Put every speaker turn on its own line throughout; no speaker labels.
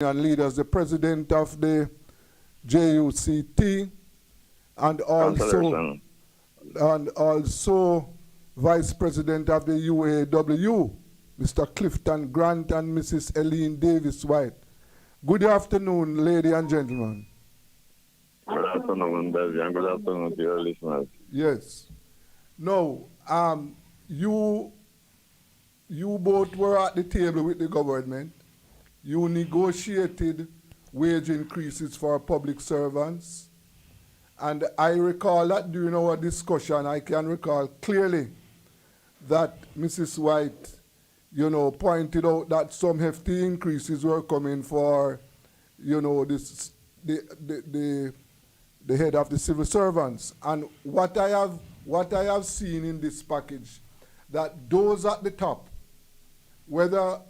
and leaders, the president of the JUCT, and also vice president of the UAW, Mr. Clifton Grant and Mrs. Eileen Davis White. Good afternoon, ladies and gentlemen.
Good afternoon, Belgium, and good afternoon to your listeners.
Yes. Now, you both were at the table with the government. You negotiated wage increases for public servants. And I recall that during our discussion, I can recall clearly that Mrs. White, pointed out that some hefty increases were coming for, the head of the civil servants. And what I have seen in this package, that those at the top, whether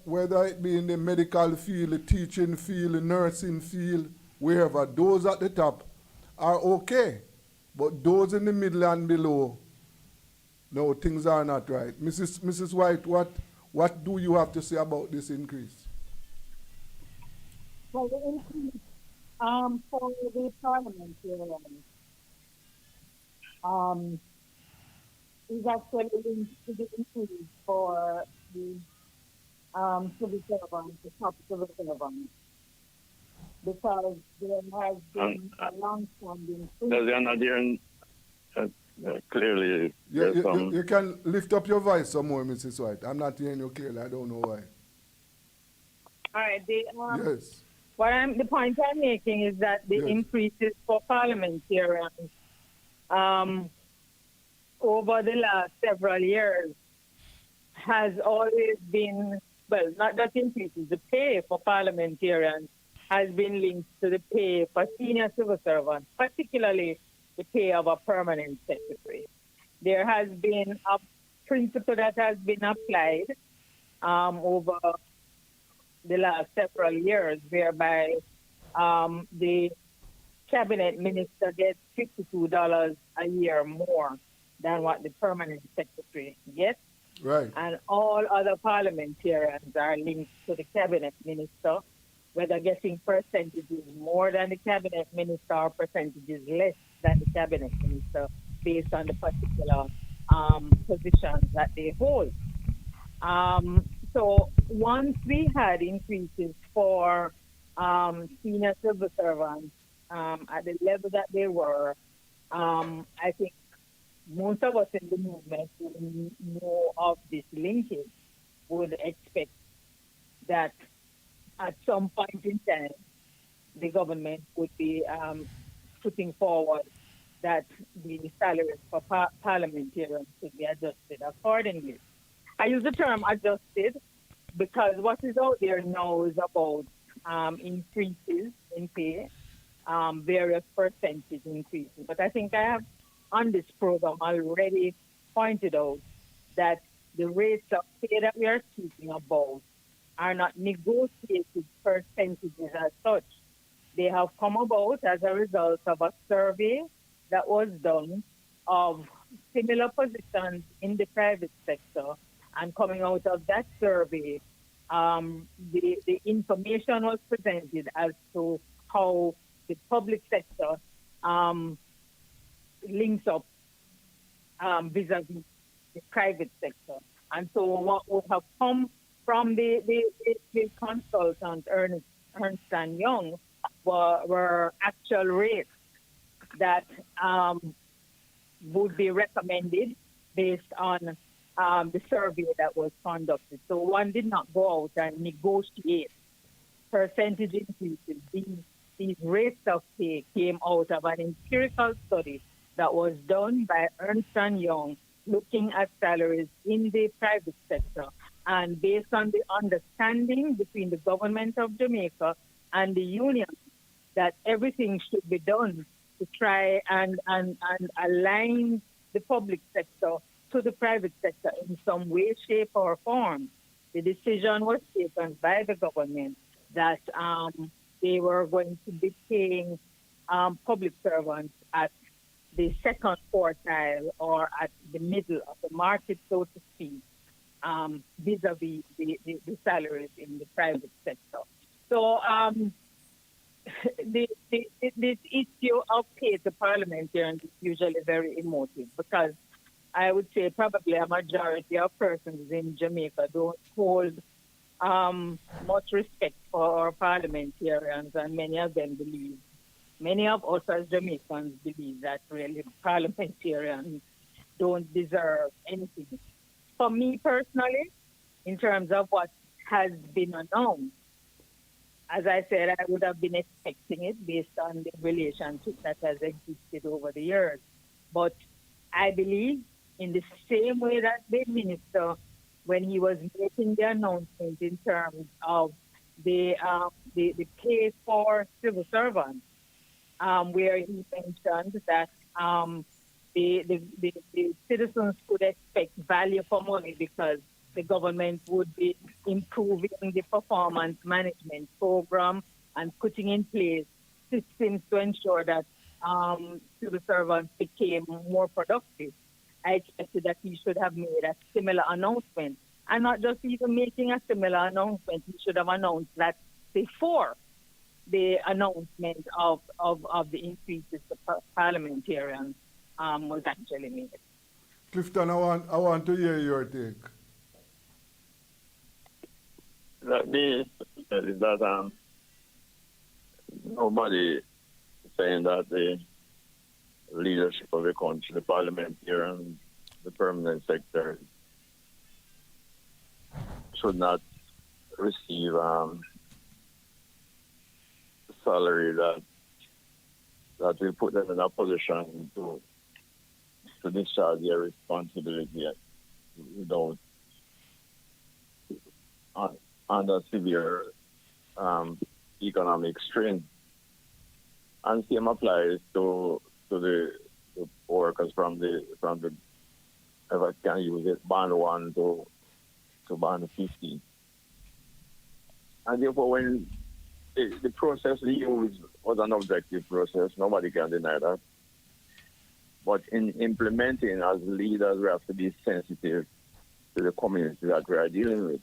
it be in the medical field, the teaching field, the nursing field, wherever, those at the top are okay. But those in the middle and below, no, things are not right. Mrs. White, what do you have to say about this increase?
Well, the increase for the parliamentarians is actually linked to the increase for the civil servants, the top civil servants, because there has been a long-standing.
You're not hearing clearly.
You can lift up your voice some more, Mrs. White. I'm not hearing you clearly. I don't know why.
All right.
Yes.
The point I'm making is that the increases for parliamentarians over the last several years has always been, well, not just increases, the pay for parliamentarians has been linked to the pay for senior civil servants, particularly the pay of a permanent secretary. There has been a principle that has been applied over the last several years, whereby the cabinet minister gets $52 a year more than what the permanent secretary gets.
Right.
And all other parliamentarians are linked to the cabinet minister, whether getting percentages more than the cabinet minister or percentages less than the cabinet minister based on the particular positions that they hold. So once we had increases for senior civil servants at the level that they were, I think most of us in the movement who know of this linkage would expect that at some point in time, the government would be putting forward that the salaries for parliamentarians should be adjusted accordingly. I use the term adjusted because what is out there now is about increases in pay, various percentage increases. But I think I have on this program already pointed out that the rates of pay that we are speaking about are not negotiated percentages as such. They have come about as a result of a survey that was done of similar positions in the private sector. And coming out of that survey, the information was presented as to how the public sector links up vis-a-vis the private sector. And so what would have come from the consultant, Ernst & Young, were actual rates that would be recommended based on the survey that was conducted. So one did not go out and negotiate percentage increases. These rates of pay came out of an empirical study that was done by Ernst & Young looking at salaries in the private sector. And based on the understanding between the government of Jamaica and the union that everything should be done to try and align the public sector to the private sector in some way, shape, or form, the decision was taken by the government that they were going to be paying public servants at the second quartile or at the middle of the market, so to speak, vis-a-vis the salaries in the private sector. So this issue of pay to parliamentarians is usually very emotive because I would say probably a majority of persons in Jamaica don't hold much respect for our parliamentarians, and many of us as Jamaicans believe that really parliamentarians don't deserve anything. For me personally, in terms of what has been announced, as I said, I would have been expecting it based on the relationship that has existed over the years. But I believe in the same way that the minister, when he was making the announcement in terms of the pay for civil servants, where he mentioned that the citizens could expect value for money because the government would be improving the performance management program and putting in place systems to ensure that civil servants became more productive. I expected that he should have made a similar announcement. And not just even making a similar announcement, he should have announced that before the announcement of the increases to parliamentarians was actually made.
Clifton, I want to hear your take.
That means that nobody saying that the leadership of the country, the parliamentarian, the permanent secretary, should not receive salary that will put them in a position to discharge their responsibility without under severe economic strain. And same applies to the workers from the if I can use it, band 1 to band 50. And therefore, when the process we used was an objective process, nobody can deny that. But in implementing, as leaders, we have to be sensitive to the community that we are dealing with.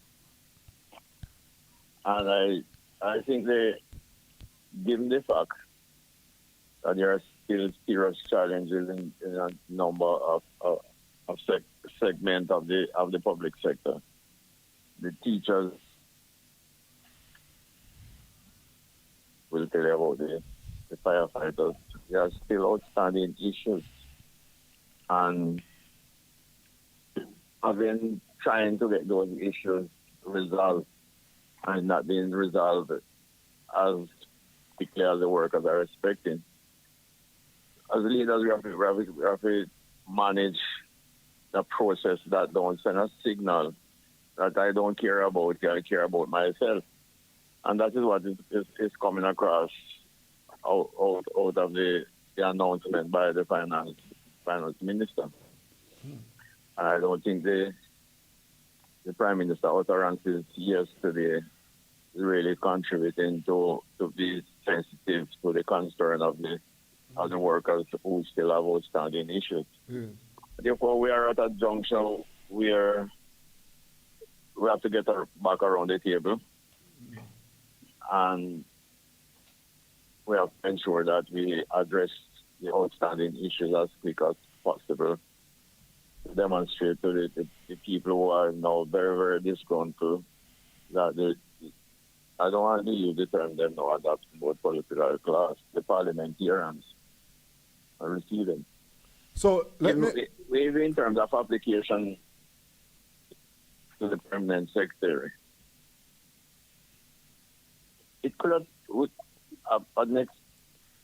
And I think given the fact that there are still serious challenges in a number of segments of the public sector, the teachers will tell you about the firefighters. There are still outstanding issues. And I've been trying to get those issues resolved and not being resolved as quickly as the workers are expecting. As leaders, we have to manage the process that don't send a signal that I don't care about you, I care about myself. And that is what is coming across out of the announcement by the finance minister. And I don't think the Prime Minister utterances yesterday is really contributing to be sensitive to the concern of the workers who still have outstanding issues.
Yeah.
Therefore, we are at a junction where we have to get back around the table and we have to ensure that we address the outstanding issues as quick as possible to demonstrate to the people who are now very, very disgruntled that I don't want to use the term them now adopting about political class, the parliamentarians are receiving.
So let me.
Even in terms of application to the permanent secretary, it could have a next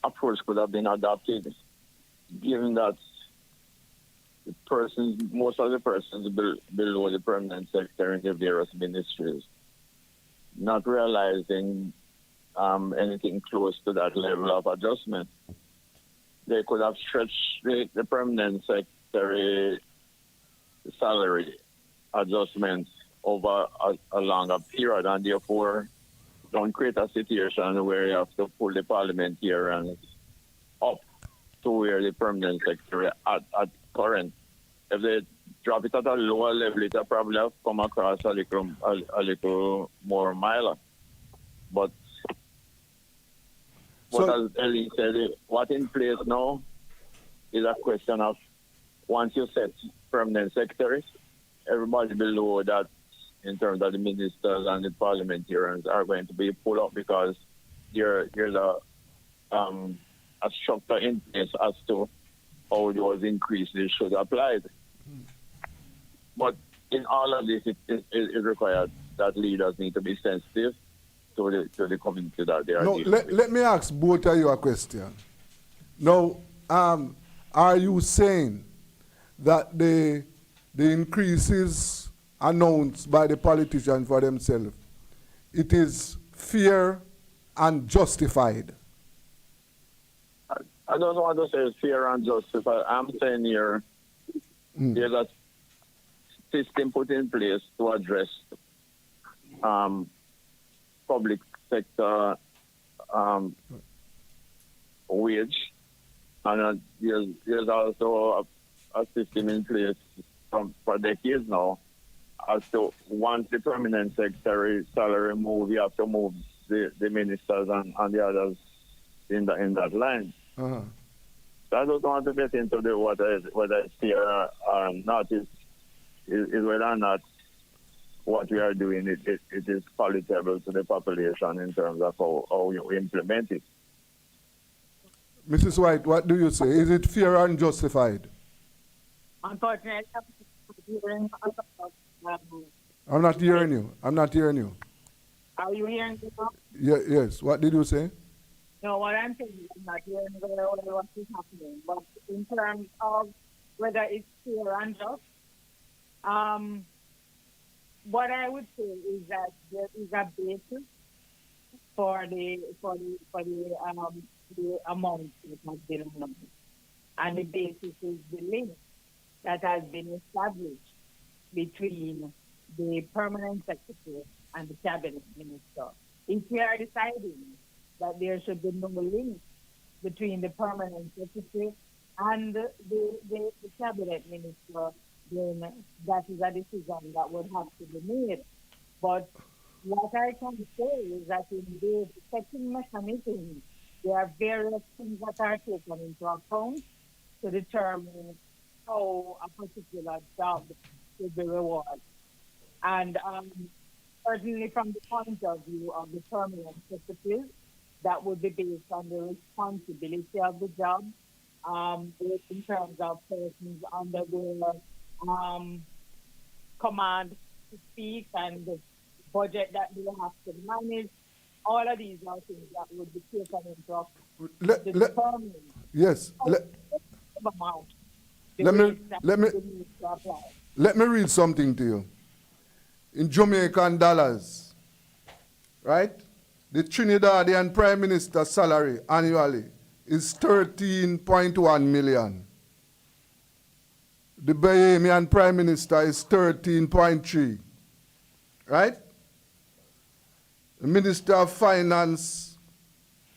approach could have been adopted, given that most of the persons below the permanent secretary in the various ministries, not realizing anything close to that level of adjustment. They could have stretched the permanent secretary salary adjustments over a longer period, and therefore don't create a situation where you have to pull the parliamentarians up to where the permanent secretary at current. If they drop it at a lower level, it will probably have come across a little more milder. But But
So,
as Ellie said, what in place now is a question of once you set permanent secretaries, everybody below that, in terms of the ministers and the parliamentarians, are going to be pulled up because there's a structure in place as to how those increases should apply. But in all of this, it requires that leaders need to be sensitive to the community that they are
no,
dealing with.
let me ask both of you a question. Now, are you saying that the increases announced by the politicians for themselves, it is fair and justified?
I don't want to say fair and justified. I'm saying here there's a system put in place to address public sector wage, and there's also a system in place for decades now as to once the permanent secretary salary move, you have to move the ministers and the others in that line.
Uh-huh.
So I don't want to get into whether it's fair or not. Is whether or not what we are doing it is palatable to the population in terms of how we implement it.
Mrs. White, what do you say? Is it fair and justified?
Unfortunately,
I'm not hearing you. I'm not hearing you.
are you hearing me now?
Yes. What did you say?
No, what I'm saying is I'm not hearing what is happening. But in terms of whether it's fair and just, what I would say is that there is a basis for the amount that has been announced, and the basis is the link that has been established between the permanent secretary and the cabinet minister. If we are deciding that there should be no link between the permanent secretary and the cabinet minister, then that is a decision that would have to be made. But what I can say is that in the setting mechanism, there are various things that are taken into account to determine how a particular job should be rewarded. And certainly from the point of view of the permanent secretary, that would be based on the responsibility of the job, both in terms of persons under their command to speak and the budget that they have to manage. All of these are things that would be taken into account to determine
Yes.
amount.
Let me read something to you. In Jamaican dollars, right? The Trinidadian Prime Minister's salary annually is 13.1 million. The Bahamian Prime Minister is 13.3, right? The Minister of Finance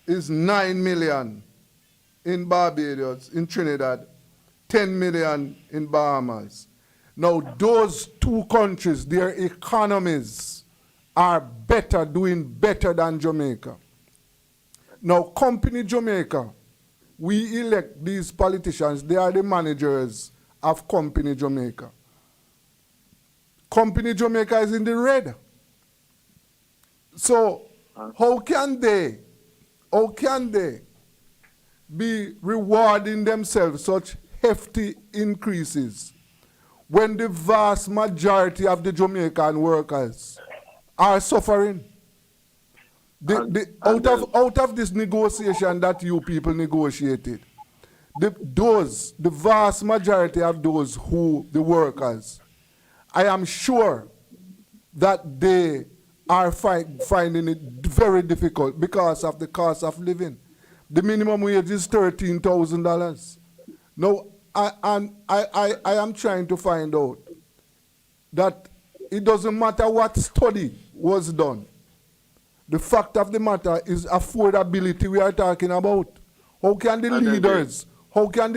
is 9 million in Barbados, in Trinidad, 10 million in Bahamas. Now, those two countries, their economies are better, doing better than Jamaica. Now, Company Jamaica, we elect these politicians, they are the managers of Company Jamaica. Company Jamaica is in the red. So, how can they be rewarding themselves such hefty increases when the vast majority of the Jamaican workers are suffering? Out of this negotiation that you people negotiated, the vast majority of those the workers, I am sure that they are finding it very difficult because of the cost of living. The minimum wage is $13,000. Now, I am trying to find out that it doesn't matter what study was done. The fact of the matter is affordability we are talking about. How can the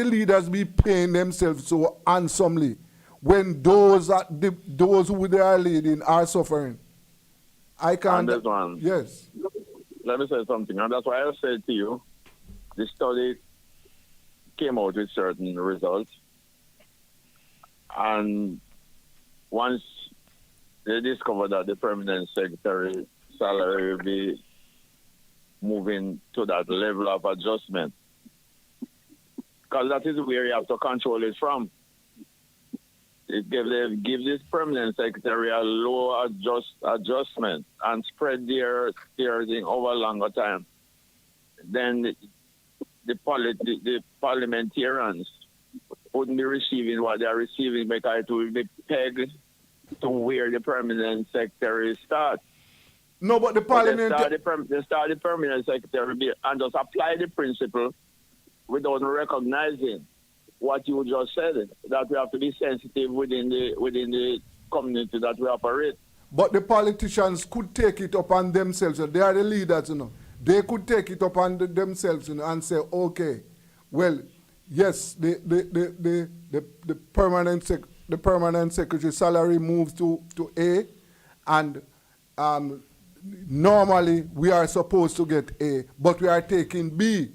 leaders be paying themselves so handsomely when those who they are leading are suffering? I can't.
And this one,
yes.
let me say something, and that's why I said to you the study came out with certain results, and once they discovered that the permanent secretary salary will be moving to that level of adjustment, because that is where you have to control it from. It give this permanent secretary a low adjustment and spread their thing over a longer time. Then the parliamentarians wouldn't be receiving what they are receiving because it will be pegged to where the permanent secretary starts.
No, but the
But
parliament.
they start the permanent secretary and just apply the principle without recognizing what you just said, that we have to be sensitive within the community that we operate.
But the politicians could take it upon themselves. They are the leaders, They could take it upon themselves, and say, okay, well, yes, the permanent secretary salary moves to A, and normally we are supposed to get A, but we are taking B.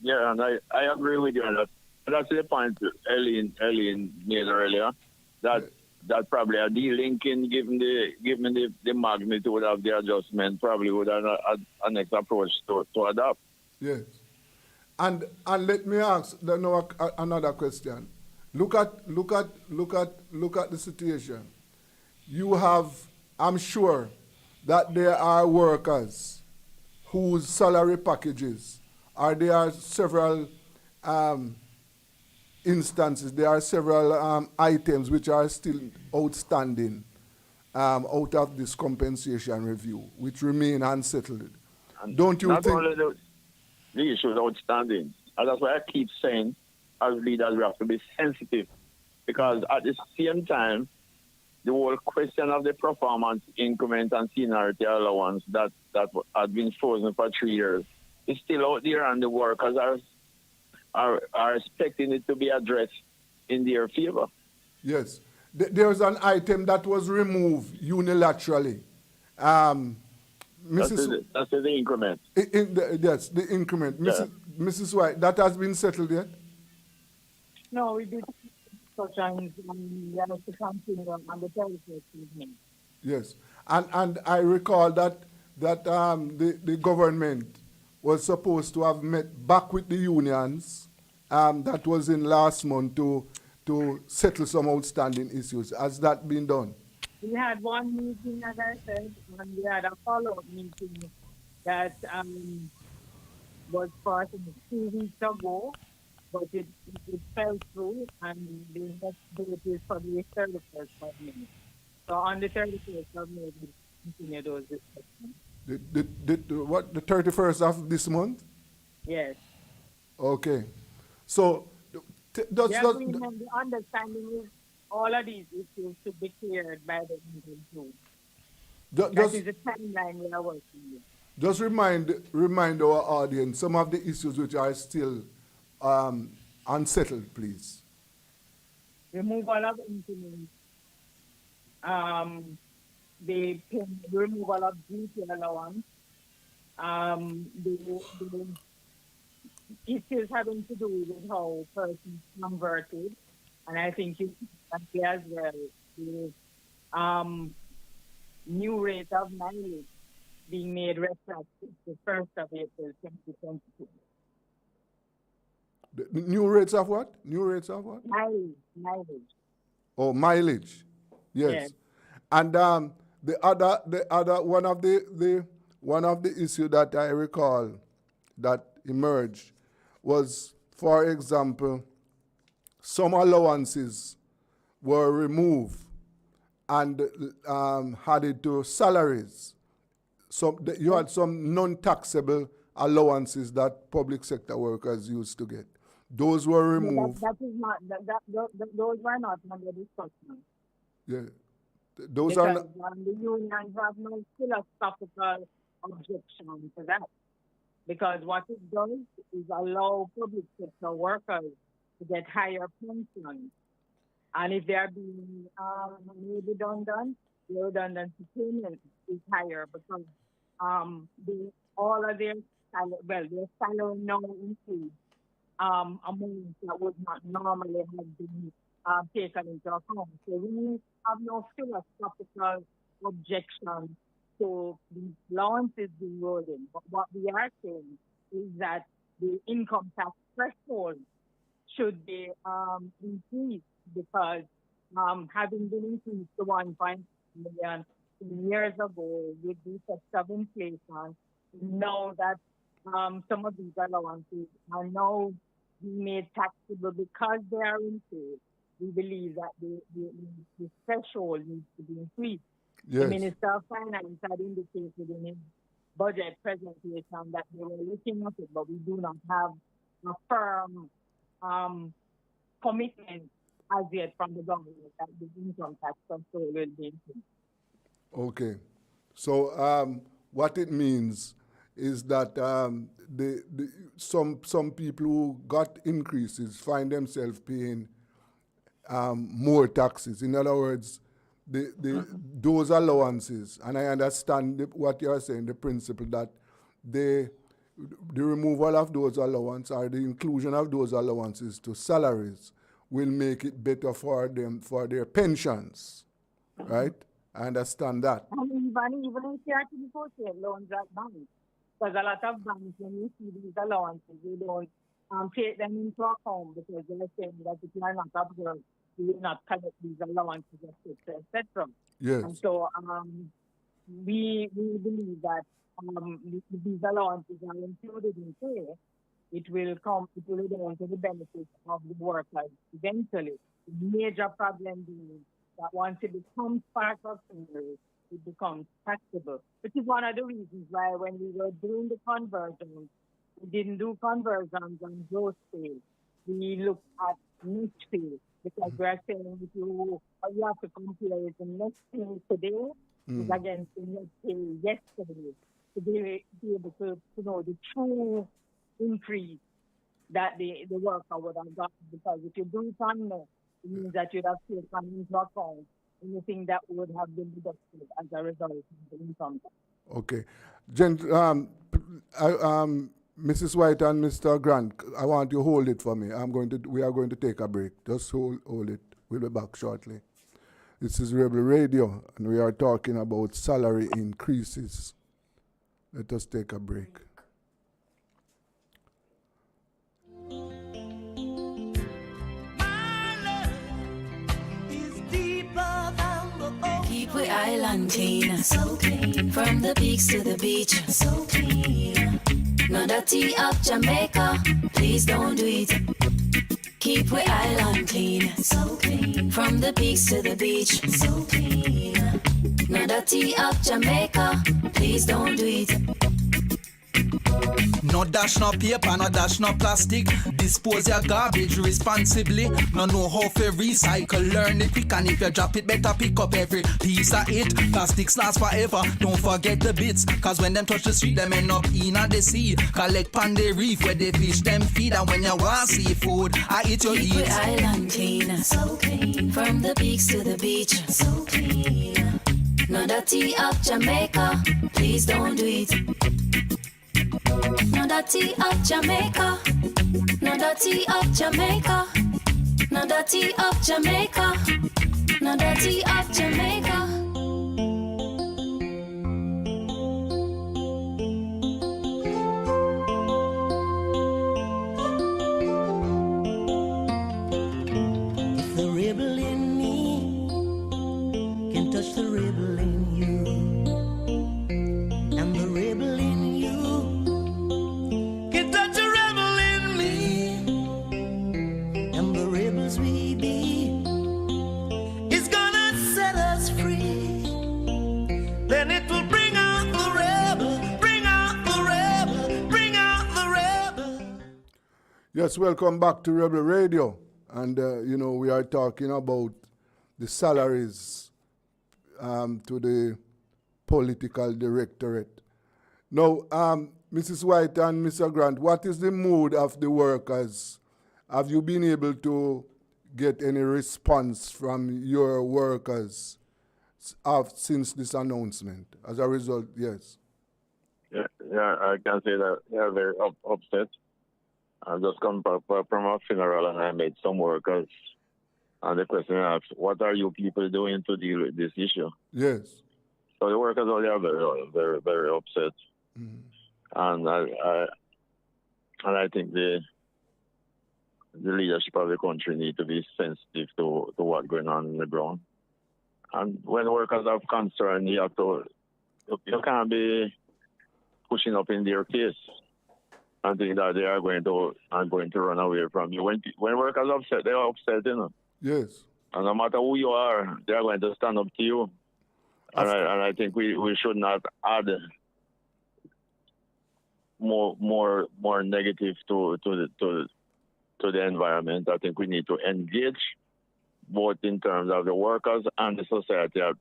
Yeah, and I agree with you on that. That's the point Eileen made earlier. That probably a delinking, given the magnitude of the adjustment, probably would have a next approach to adopt.
Yes. And let me ask another question. Look at the situation. You have, I'm sure that there are workers whose salary packages there are several instances, there are several items which are still outstanding out of this compensation review, which remain unsettled.
And
don't you
not
think?
Only the issue is outstanding, and that's why I keep saying, as leaders, we have to be sensitive, because at the same time, the whole question of the performance increment and seniority allowance that had been frozen for 3 years is still out there, and the workers are expecting it to be addressed in their favor.
Yes. There's an item that was removed unilaterally.
That's the increment.
Yes, the increment.
Yeah.
Mrs. White, that has been settled yet?
No, we did discussions and we have to continue on the 31st evening.
Yes. And I recall that the government was supposed to have met back with the unions. That was in last month to settle some outstanding issues. Has that been done?
We had one meeting, as I said, and we had a follow-up meeting that was for, I think, 2 weeks ago, but it fell through, and the next date is for the 31st of May. So on the 31st of May, we continue those discussions.
The 31st of this month?
Yes.
Okay. So,
The agreement, the understanding is all of these issues should be cleared by the end of June. That is the timeline we are working with.
Just remind our audience some of the issues which are still unsettled, please.
Removal of increments, the removal of duty allowance, the issues having to do with how persons converted, and I think you see as well the new rate of mileage being made retroactive the 1st of April 2022.
The new rates of what? New rates of what?
Mileage.
Oh, mileage. Yes. And the other one of the issue that I recall that emerged was, for example, some allowances were removed and added to salaries. So you had some non-taxable allowances that public sector workers used to get. Those were removed.
Those were not under discussion.
Yeah. Those
because
are not,
the unions have no philosophical objection to that. Because what it does is allow public sector workers to get higher pensions. And if they are being made redundant, the redundancy payment is higher because all of their their salary now includes amounts that would not normally have been taken into account. So we have no philosophical objection to the allowances being rolled in. But what we are saying is that the income tax threshold should be increased because having been increased to 1.5 million years ago with the effects of inflation, now that some of these allowances are now being made taxable because they are increased, we believe that the threshold needs to be increased. The
Yes.
Minister of Finance had indicated in his budget presentation that they were looking at it, but we do not have a firm commitment as yet from the government that the income tax control will be increased.
Okay. So what it means is that some people who got increases find themselves paying more taxes. In other words, those allowances, and I understand what you are saying, the principle that the removal of those allowances or the inclusion of those allowances to salaries will make it better for them for their pensions, right? I understand that.
And even if you have to negotiate loans at banks, because a lot of banks, when you see these allowances, they don't take them into account because they're saying that if you are not observed, you will not collect these allowances, etc.
Yes.
And so we believe that these allowances are included in pay. It will go to the benefit of the workers eventually. The major problem being that once it becomes part of salary, it becomes taxable, which is one of the reasons why when we were doing the conversions, we didn't do conversions on gross pay. We looked at net pay because we're saying if you have to compare it to net pay today is against the net pay yesterday to be able to know the true increase that the worker would have gotten. Because if you do it on net, it means that you'd have taken into account anything that would have been deducted as a result of the income tax.
Okay. Mrs. White and Mr. Grant, I want you to hold it for me. We are going to take a break. Just hold it. We'll be back shortly. This is Rebel Radio, and we are talking about salary increases. Let us take a break.
Keep we island clean, so clean. From the peaks to the beach, so clean. No dirty up Jamaica, please don't do it. Keep we island clean, so clean. From the peaks to the beach, so clean. No dirty up Jamaica, please don't do it.
No dash, no paper, no dash, no plastic. Dispose your garbage responsibly. No know how to recycle, learn it quick. And if you drop it, better pick up every piece of it. Plastics last forever, don't forget the bits. Cause when them touch the street, them end up in the sea. Collect pan the reef where they fish them feed. And when you want seafood, I eat your
Keep we
eat.
island clean, so clean. From the peaks to the beach, so clean. No dirty up Jamaica, please don't do it. No dirty up Jamaica, no dirty up Jamaica, no dirty up Jamaica, no dirty up Jamaica.
If the rebel in me can touch the rebel in you, and the rebel in you can touch the rebel in me, and the rebels we be is gonna set us free. Then it will bring out the rebel, bring out the rebel, bring out the rebel.
Yes, welcome back to Rebel Radio. And, we are talking about the salaries to the political directorate. Now, Mrs. White and Mr. Grant, what is the mood of the workers? Have you been able to get any response from your workers since this announcement? As a result, yes.
Yeah, Yeah, I can say that they are very upset. I just come back from a funeral and I met some workers. And the question asks, what are you people doing to deal with this issue?
Yes.
So the workers are very, very upset. And I think the leadership of the country need to be sensitive to what's going on in the ground. And when workers have concern, you can't be pushing up in their case and think that they are going to run away from you. When workers are upset, they are upset, you know.
Yes.
And no matter who you are, they are going to stand up to you. And I think we should not add more negative to the environment. I think we need to engage both in terms of the workers and the society at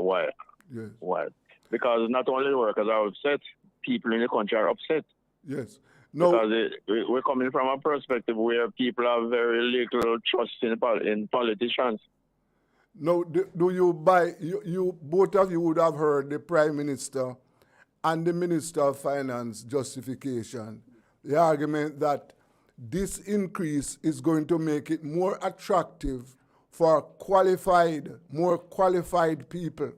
wide.
Yes.
Wide. Because not only the workers are upset, people in the country are upset.
Yes. No.
Because we're coming from a perspective where people have very little trust in politicians.
No, do you buy, you both of you would have heard the Prime Minister and the Minister of Finance justification, the argument that this increase is going to make it more attractive for more qualified people,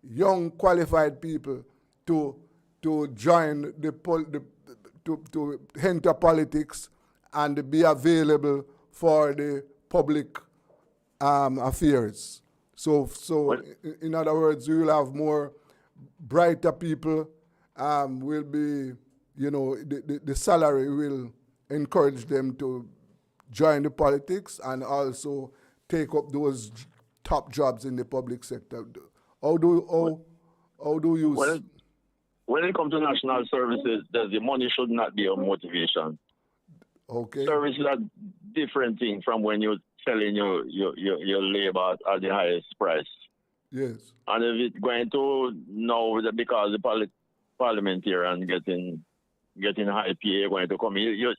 young qualified people to join to enter politics and be available for the public affairs. So in other words, we will have more brighter people. Will be, the salary will encourage them to join the politics and also take up those top jobs in the public sector. How do you?
When it comes to national services, the money should not be a motivation.
Okay.
Services are different thing from when you're selling your labor at the highest price.
Yes.
And if it's going to know that because the parliamentarian getting high PA going to come, it's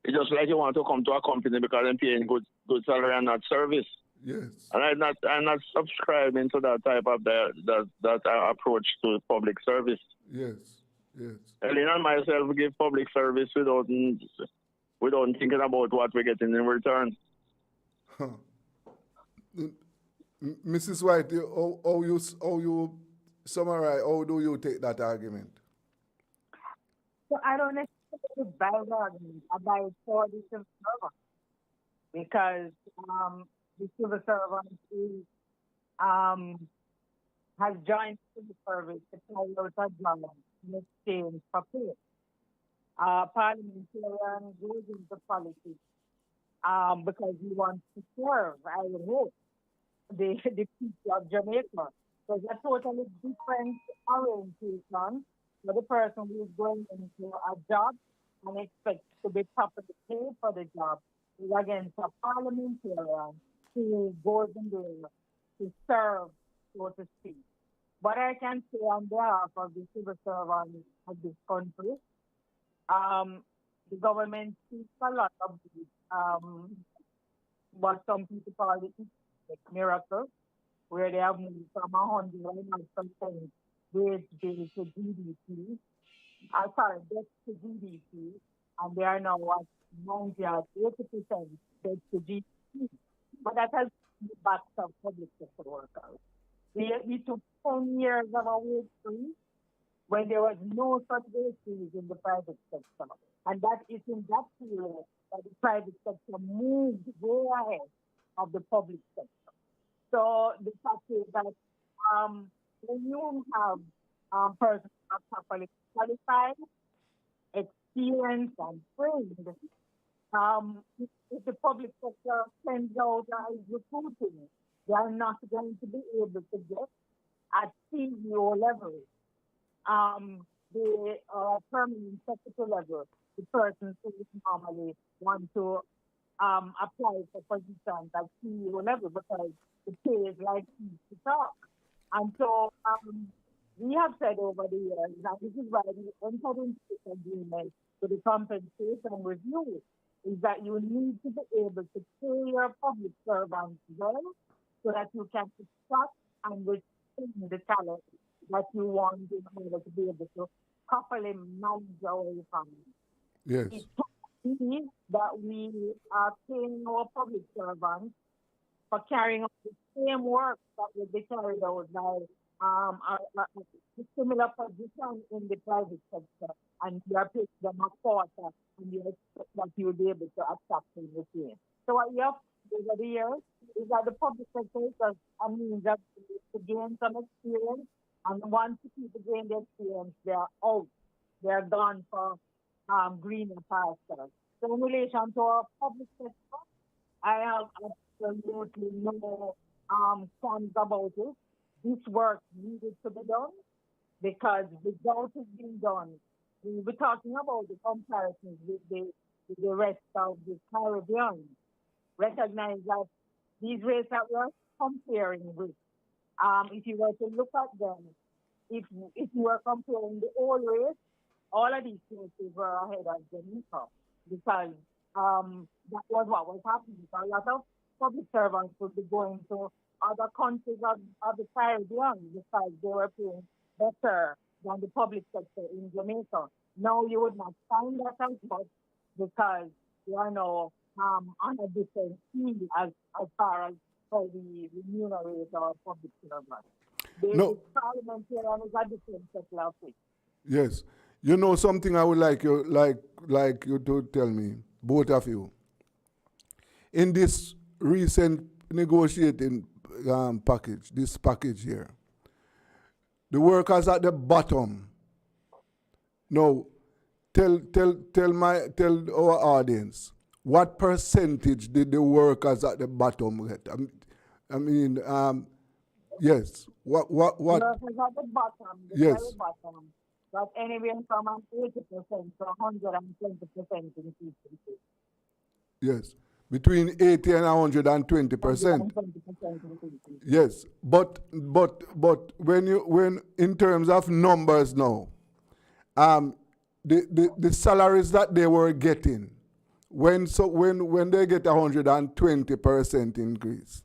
just like you want to come to a company because they're paying good salary and not service.
Yes.
And I'm not subscribing to that type of that approach to public service.
Yes. Yes.
Elena and myself give public service without thinking about what we're getting in return.
Huh. Mrs. White, how you summarize? How do you take that argument?
So I don't necessarily buy the argument. I buy it for the civil servant because the civil servant has joined civil service to carry out a job in exchange for pay. Parliamentarian goes into politics because he wants to serve, I would hope, the people of Jamaica. So it's a totally different orientation for the person who is going into a job and expects to be properly paid for the job is against a parliamentarian who goes in there to serve, so to speak. What I can say on behalf of the civil servants of this country, the government speaks a lot of what some people call the miracle, where they have moved from 100% wage bill to GDP. Debt to GDP, and they are now at 90 or 80% debt to GDP. But that has the backs of public sector workers. We took 10 years of a wage freeze when there was no such wage freeze in the private sector. And that is in that period that the private sector moved way ahead of the public sector. So the fact is that when you have persons who are properly qualified, experienced, and trained, if the public sector sends out recruiting, they are not going to be able to get at CEO level, the permanent secretary level, the person who normally want to apply for positions at CEO level because the pay is like to talk. And so we have said over the years, and this is why we entered into this agreement with the compensation review, is that you need to be able to pay your public servants well so that you can extract and retain the talent that you want in order to be able to couple miles away from it.
Yes.
It means that we are paying our public servants for carrying out the same work that would be carried out by a similar position in the private sector, and you are paying them a quarter, and you expect that you'll be able to accept in the same. So what you have to do over the years is that the public sector is just a means of to gain some experience, and once the people gain the experience, they're out, they're gone for greener pastures. So in relation to our public sector, I have absolutely no qualms about it. This work needed to be done because without it being done, we were talking about the comparisons with the rest of the Caribbean. Recognize that these rates that we're comparing with, if you were to look at them, if you were comparing the old rates, all of these places were ahead of Jamaica because that was what was happening. So a lot of public servants would be going to other countries of the Caribbean because they were paying better than the public sector in Jamaica. Now you would not find that as much because you are now on a different field as far as how we remunerate our public servants.
No.
The parliamentarian is a different settle of things.
Yes. You know something I would like you to tell me, both of you. In this recent negotiating package, this package here, the workers at the bottom. Now, tell our audience what percentage did the workers at the bottom get? Yes. What?
Workers at the bottom, the
Yes.
very bottom, got anywhere from 80% to 120% increase.
Yes. Between 80 and 120%.
120% increase.
Yes, but when in terms of numbers now, the salaries that they were getting when they get 120% increase,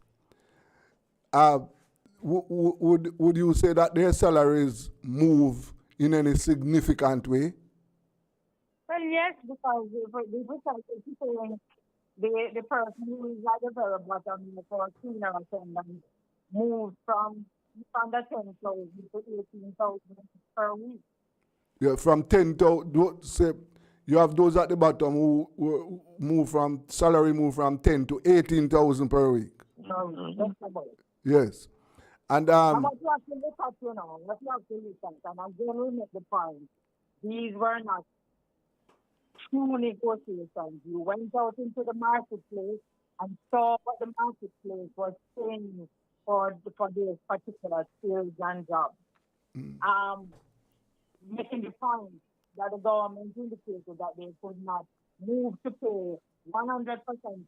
would you say that their salaries move in any significant way?
Well, yes, because the person who is at the very bottom for senior attendant moves from under 10,000 to 18,000 per week.
Yeah, from 10,000. Say you have those at the bottom who move from 10 to 18,000 per week.
That's about it.
Yes, and
And what you have to look at, what you have to look at, and again we make the point, these were not true negotiations. You went out into the marketplace and saw what the marketplace was paying for these particular skills and jobs. Making the point that the government indicated that they could not move to pay 100%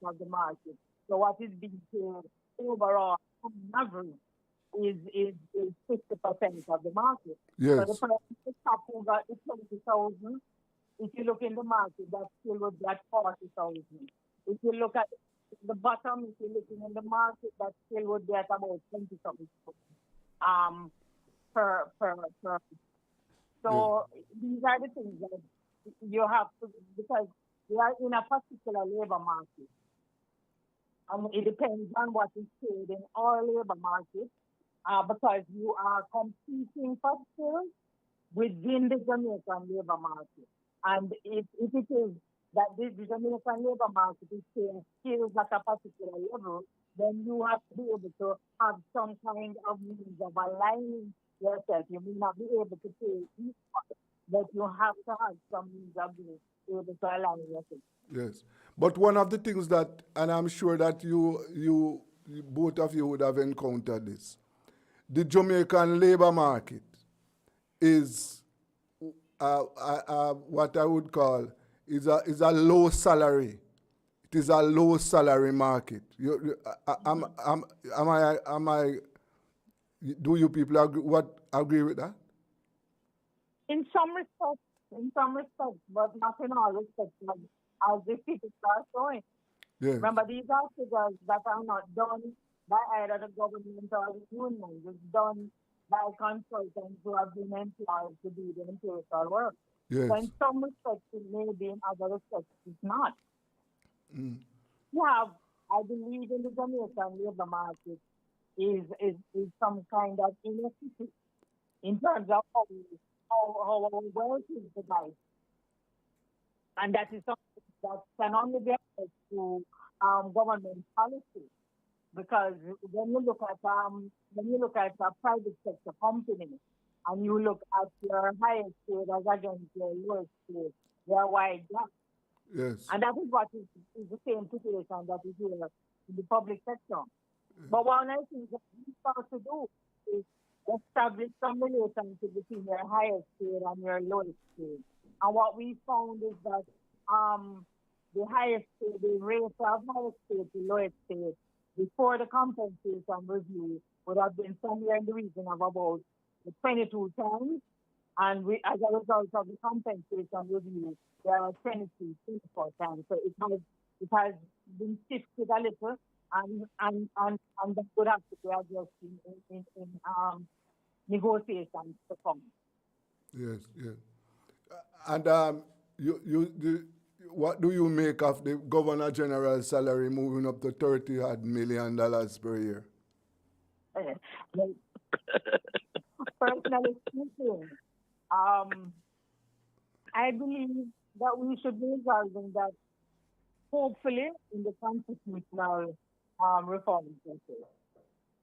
of the market. So what is being paid overall on average is 50% of the market.
yes,
So the person who got the 20,000, if you look in the market, that still would be at 40,000. If you look at the bottom, if you're looking in the market, that still would be at about 20,000 per. So these are the things that you have to, because we are in a particular labor market. And it depends on what is paid in our labor market, because you are competing for skills within the Jamaican labor market. And if it is that the Jamaican labor market is paying skills at a particular level, then you have to be able to have some kind of means of aligning yourself. You may not be able to pay each one, but you have to have some means of being able to align yourself.
yes. But one of the things that, and I'm sure that you both of you would have encountered this, the Jamaican labor market is what I would call is a low salary. It is a low salary market. Do you people agree with that?
In some respects, but not in all respects, as the figures are showing.
Yes.
Remember, these are figures that are not done by either the government or the union. It's done by consultants who have been employed to do the empirical work. So
Yes.
in some respects it may be, in other respects it's not. You have, I believe, in the Jamaican labor market is some kind of inequity in terms of how our wealth is divided. And that is something that can only be addressed through government policy. Because when you look at a private sector company and you look at your highest paid as against your lowest paid, there are wide gaps.
Yes.
And that is what is the same situation that is here in the public sector. But one of the things that we start to do is establish some relationship between your highest paid and your lowest paid. And what we found is that the highest paid, the rate of highest paid to lowest paid before the compensation review would have been somewhere in the region of about 22 times. And as a result of the compensation review, there are 23, 24 times. So it has been shifted a little, and that would have to be addressed in negotiations to come.
Yes. Yes. And what do you make of the Governor General's salary moving up to $30 million per year?
Well, personally speaking, I believe that we should be resolving that hopefully in the constitutional reform process.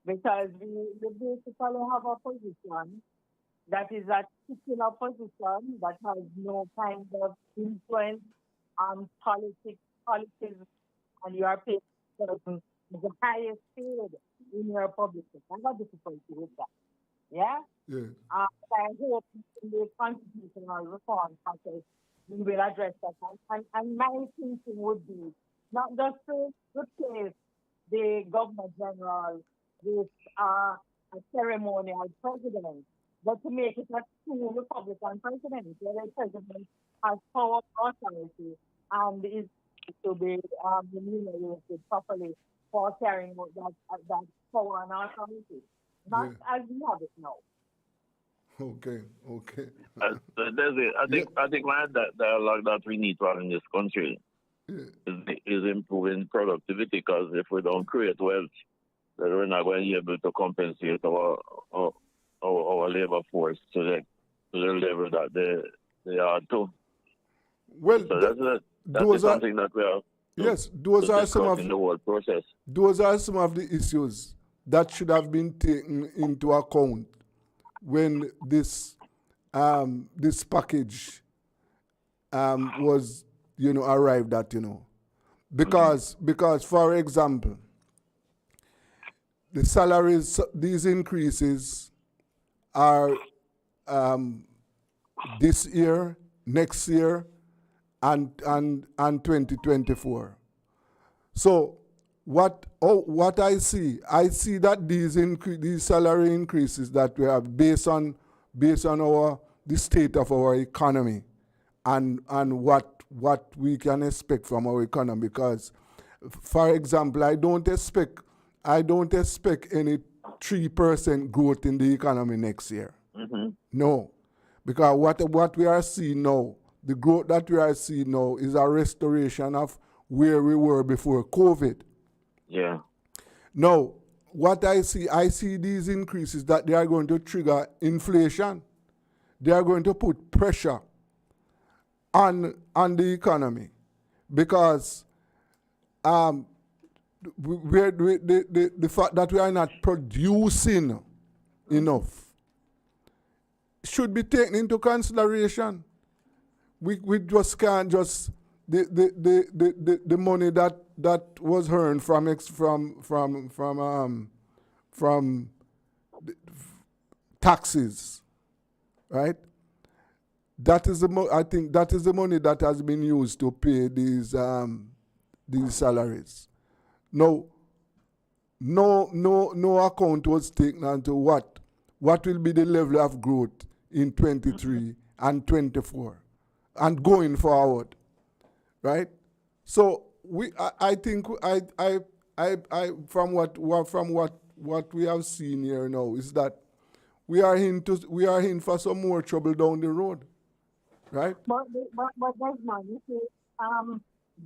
Because we basically have a position that is a titular position that has no kind of influence on policies, and you are paid the highest paid in your public sector. I have difficulty with that. Yeah?
Yeah.
I hope in the constitutional reform process we will address that. And my thinking would be not just to replace the Governor General with a ceremonial president, but to make it a true Republican president, where the president has power and authority and is to be remunerated properly for carrying out that power and authority. Not as we have it now.
Okay.
There's it. I think man, that dialogue that we need to have in this country is improving productivity, because if we don't create wealth, then we're not going to be able to compensate our labor force to the level that they are to.
Well,
So that's something that we are.
Yes, those are some of
in the whole process.
Those are some of the issues that should have been taken into account when this package was arrived at, because for example, the salaries, these increases are this year, next year, and 2024. So what I see that these salary increases that we have based on the state of our economy and what we can expect from our economy. Because, for example, I don't expect any 3% growth in the economy next year.
Mm-hmm.
No, because what we are seeing now, the growth that we are seeing now is a restoration of where we were before COVID.
Yeah.
Now, what I see these increases that they are going to trigger inflation. They are going to put pressure on the economy, because the fact that we are not producing enough should be taken into consideration. We just can't just the money that was earned from taxes, right? That is I think that is the money that has been used to pay these salaries. No account was taken onto what will be the level of growth in 23 and 24 and going forward, right? So I think from what we have seen here now is that we are in for some more trouble down the road, right?
But Desmond, you see,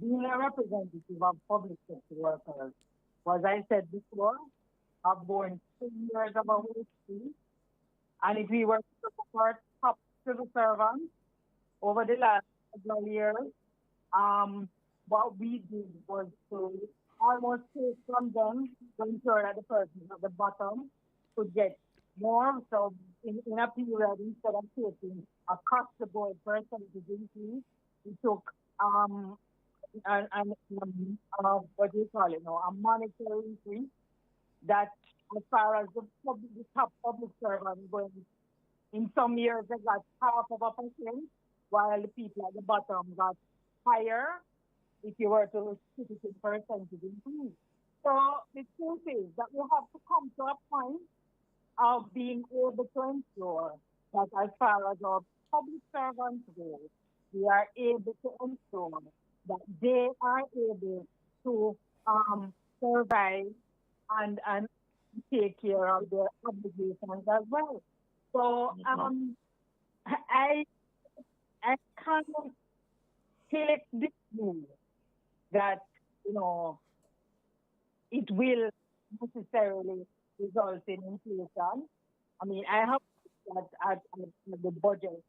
being a representative of public sector workers, as I said before, I've borne 2 years of a history, and if we were to support top civil servants over the last several years, what we did was to almost take from them to ensure that the person at the bottom could get more. So in a period, instead of taking across the board percentage increase, we took what do you call it now, a monetary increase that as far as the top public servants going, in some years they got 0.5%, while the people at the bottom got higher if you were to put it in percentage increase. So the truth is that we have to come to a point of being able to ensure that as far as our public servants go, we are able to ensure that they are able to survive and take care of their obligations as well. So I kind of take this view that, you know, it will necessarily result in inflation. I mean, I have looked at the budget,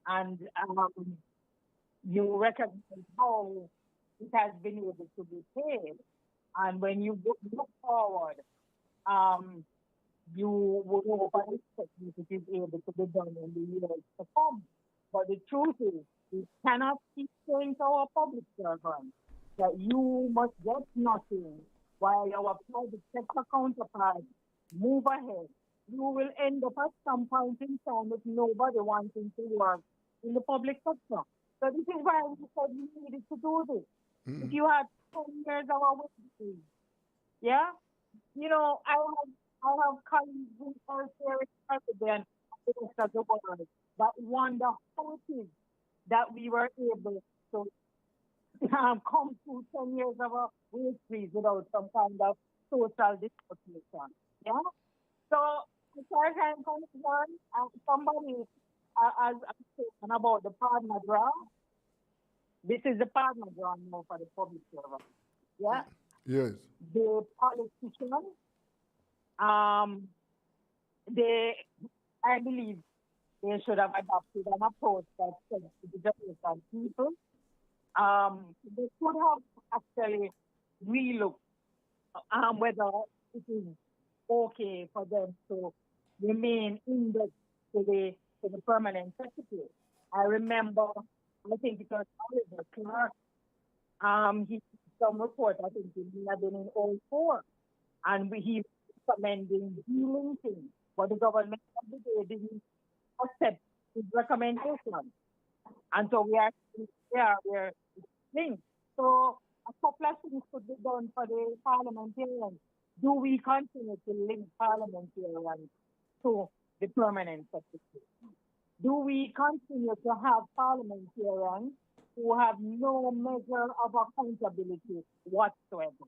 and you recognize how it has been able to be paid. And when you look forward, you would hope that it is able to be done in the years to come. But the truth is, we cannot keep saying to our public servants that you must get nothing while our private sector counterparts move ahead. You will end up at some point in time with nobody wanting to work in the public sector. So this is why we said we needed to do this. Mm-hmm. If you had 10 years of our waiting, yeah, you know, I have colleagues who are very president of the rest of the world that wonder how it is that we were able to come through 10 years of a wage freeze without some kind of social dislocation. Yeah? So, as far as I'm concerned, somebody has spoken about the partner draw. This is the partner draw now for the public servant. Yeah?
Yes.
The politicians, I believe they should have adopted an approach that said to the Jamaican people. They should have actually relooked whether it is okay for them to remain indexed to the permanent secretary. I remember, I think it was Oliver Clark, he did some report, I think it had been in 2004, and he recommending delinking, but the government of the day didn't accept his recommendation. And so we are there where it's linked. So a couple of things could be done for the parliamentarians. Do we continue to link parliamentarians to the permanent secretary? Do we continue to have parliamentarians who have no measure of accountability whatsoever?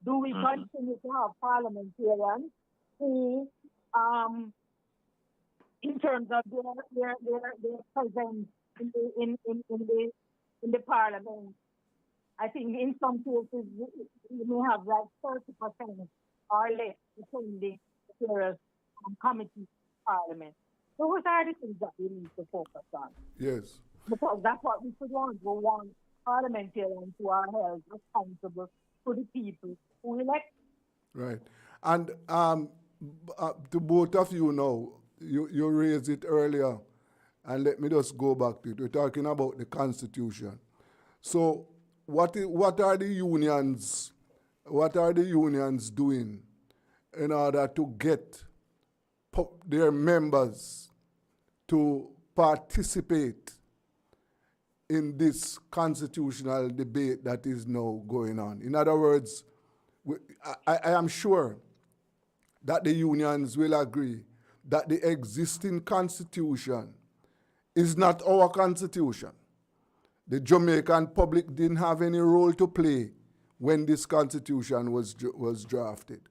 Do we continue to have parliamentarians who, in terms of their presence in the parliament, I think in some cases we may have like 30% or less attending the various committees of parliament. Those are the things that we need to focus on.
Yes.
Because that's what we should want. We want parliamentarians who are held responsible to the people who elect.
Right. And to both of you now, you raised it earlier, and let me just go back to it. We're talking about the Constitution. So what are the unions doing in order to get their members to participate in this constitutional debate that is now going on? In other words, I am sure that the unions will agree that the existing constitution is not our constitution. The Jamaican public didn't have any role to play when this constitution was drafted.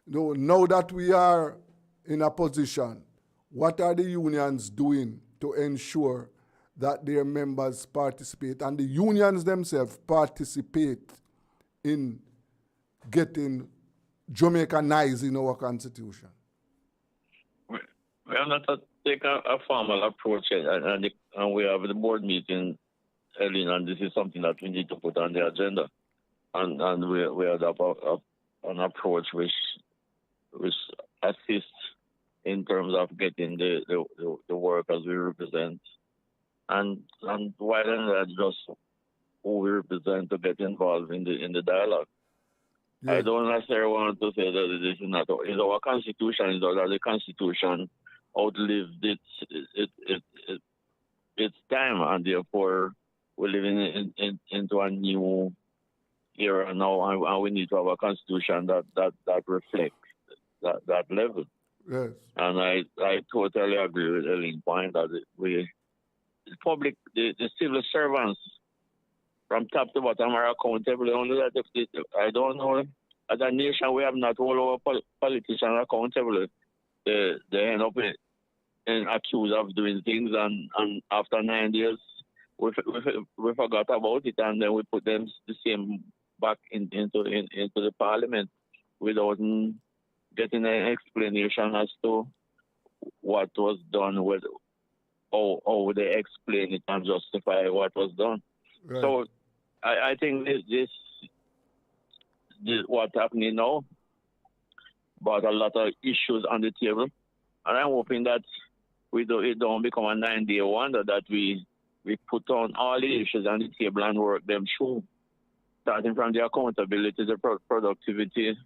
Now that we are in a position what are the unions doing to ensure that their members participate and the unions themselves participate in getting Jamaicanizing our constitution?
We have not taken a formal approach yet, and we have the board meeting, Ellen, and this is something that we need to put on the agenda. And we have an approach which assists in terms of getting the workers we represent, and why not just who we represent to get involved in the dialogue. Yes. I don't necessarily want to say that this is not our constitution. Is that the constitution outlived its time, and therefore we're living into a new era now, and we need to have a constitution that reflects that level.
Yes.
And I totally agree with Ellen's point that the civil servants from top to bottom are accountable. Only that I don't know, as a nation we have not all our politicians accountable. They end up in accused of doing things, and after 9 years we forgot about it, and then we put them the same back into the parliament without getting an explanation as to what was done, with how they explain it and justify what was done. Right. So I think this what's happening now brought a lot of issues on the table, and I'm hoping that it don't become a 9-day wonder, that we put on all the issues on the table and work them through, starting from the accountability, the productivity,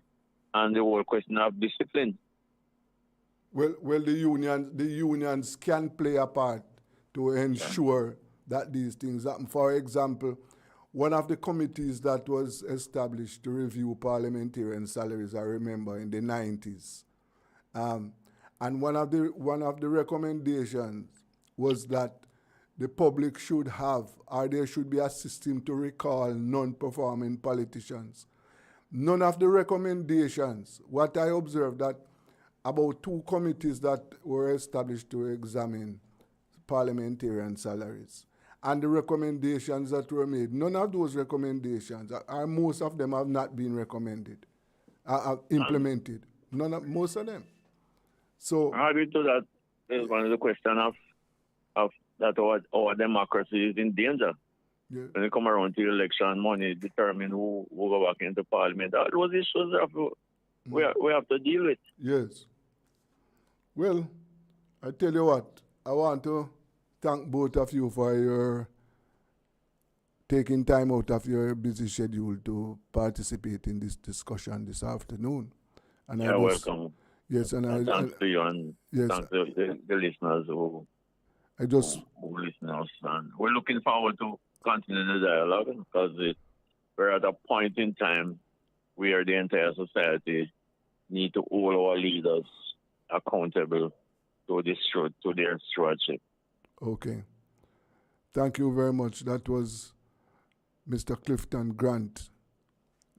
and the whole question of discipline.
Well, the unions can play a part to ensure that these things happen. For example, one of the committees that was established to review parliamentarian salaries, I remember, in the 90s, and one of the recommendations was that the public should have, or there should be a system to recall non-performing politicians. None of the recommendations, what I observed, that about 2 committees that were established to examine parliamentarian salaries, and the recommendations that were made, none of those recommendations, or most of them, have not been implemented. Most of them. So
I agree to that. Is one of the questions of that our democracy is in danger. Yeah. When it come around to election, money determine who will go back into parliament. All those issues we have to deal with.
Yes. Well, I tell you what, I want to thank both of you for your taking time out of your busy schedule to participate in this discussion this afternoon. And
you're welcome.
Yes, and
thanks to you, and thanks to the listeners who listen us. And we're looking forward to continue the dialogue, because we're at a point in time where the entire society need to hold our leaders accountable to their stewardship.
Okay. Thank you very much. That was Mr. Clifton Grant,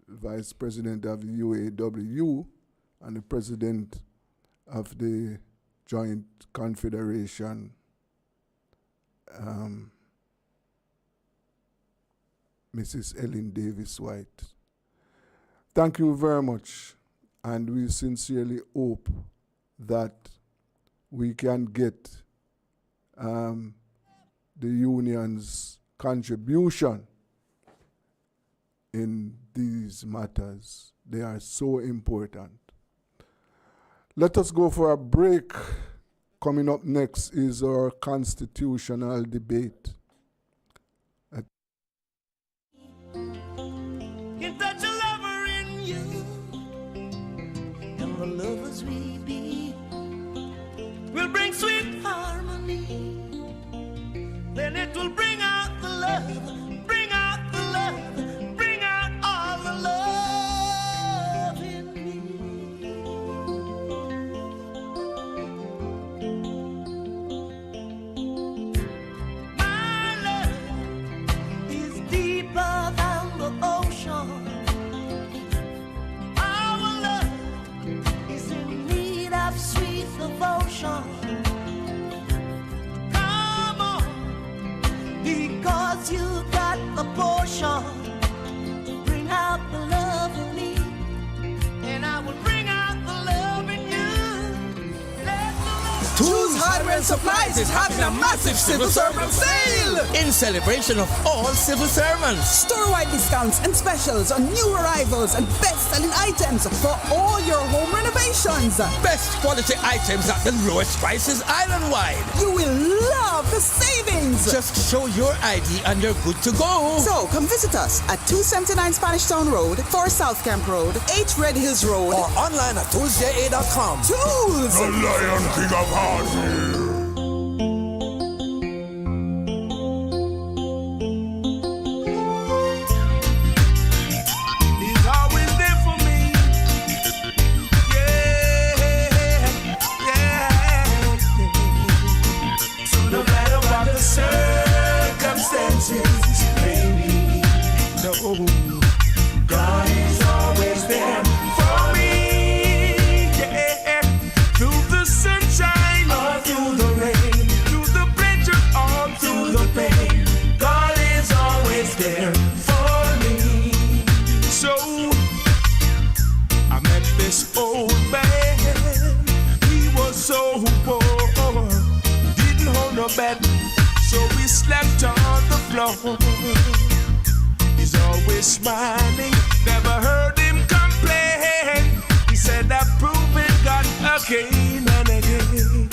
Vice President of the UAW and the President of the Joint Confederation, Mrs. Ellen Davis White. Thank you very much, and we sincerely hope that we can get the union's contribution in these matters. They are so important. Let us go for a break. Coming up next is our constitutional debate.
Can touch a lover in you, and the lovers we be will bring sweet harmony. Then it will bring out the love, bring out the love, bring out all the love in me. My love is deeper than the ocean. Our love is in need of sweet devotion. 'cause you got the potion to bring out the love in me, and I will bring out the love in you. Let the love
Tools Hardware and Supplies is having a massive civil servant sale in celebration of all civil servants.
Store-wide discounts and specials on new arrivals and best-selling items for all your home renovations.
Best quality items at the lowest prices island-wide.
You will love the savings.
Just show your ID and you're good to go.
So come visit us at 279 Spanish Town Road, 4 South Camp Road, 8 Red Hills Road,
Or online at toolsja.com.
Tools.
The Lion King of Hearts here.
He's always there for me. Yeah, yeah. So no matter what the circumstances may be, no, God is always there for me. Yeah, through the sunshine or through the rain, through the pleasure or through the pain, God is always there for me. So I met this old man. He was so poor, didn't hold no bed, so we slept on the floor. He's always smiling, never heard him complain. He said I've proven God again and again.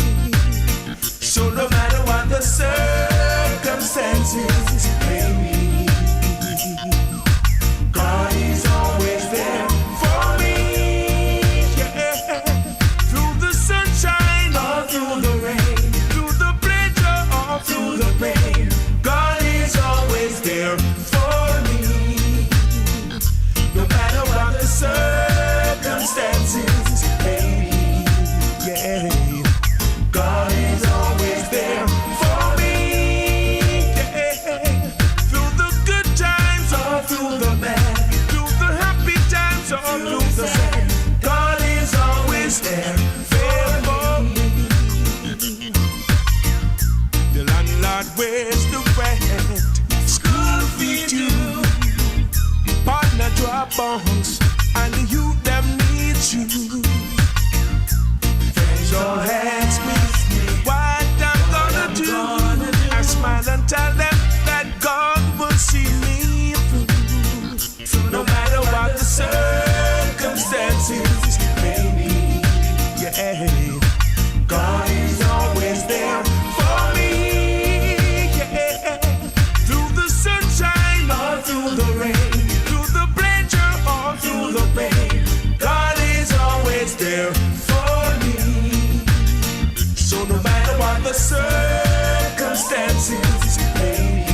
So no matter what the circumstances may be, God is always there for me. Yeah. Through the sunshine or through the rain, through the pleasure or through the pain, God is always there for me. No matter what the circumstances may be, yeah, God is always there for me. Yeah. Through the good times or through the bad, through the happy times or through the sad, God is always there for me. The landlord wears the rent, school fee due, partner drop bombs, and the youth them need you. Friends all ask me what I'm gonna do. I smile and tell them that God will see me through. So no matter what the circumstances may be, yeah, God is always there for me. Yeah, through the sunshine or through the rain, through the pleasure or through the pain, God is always there for me. So no matter what the circumstances may be,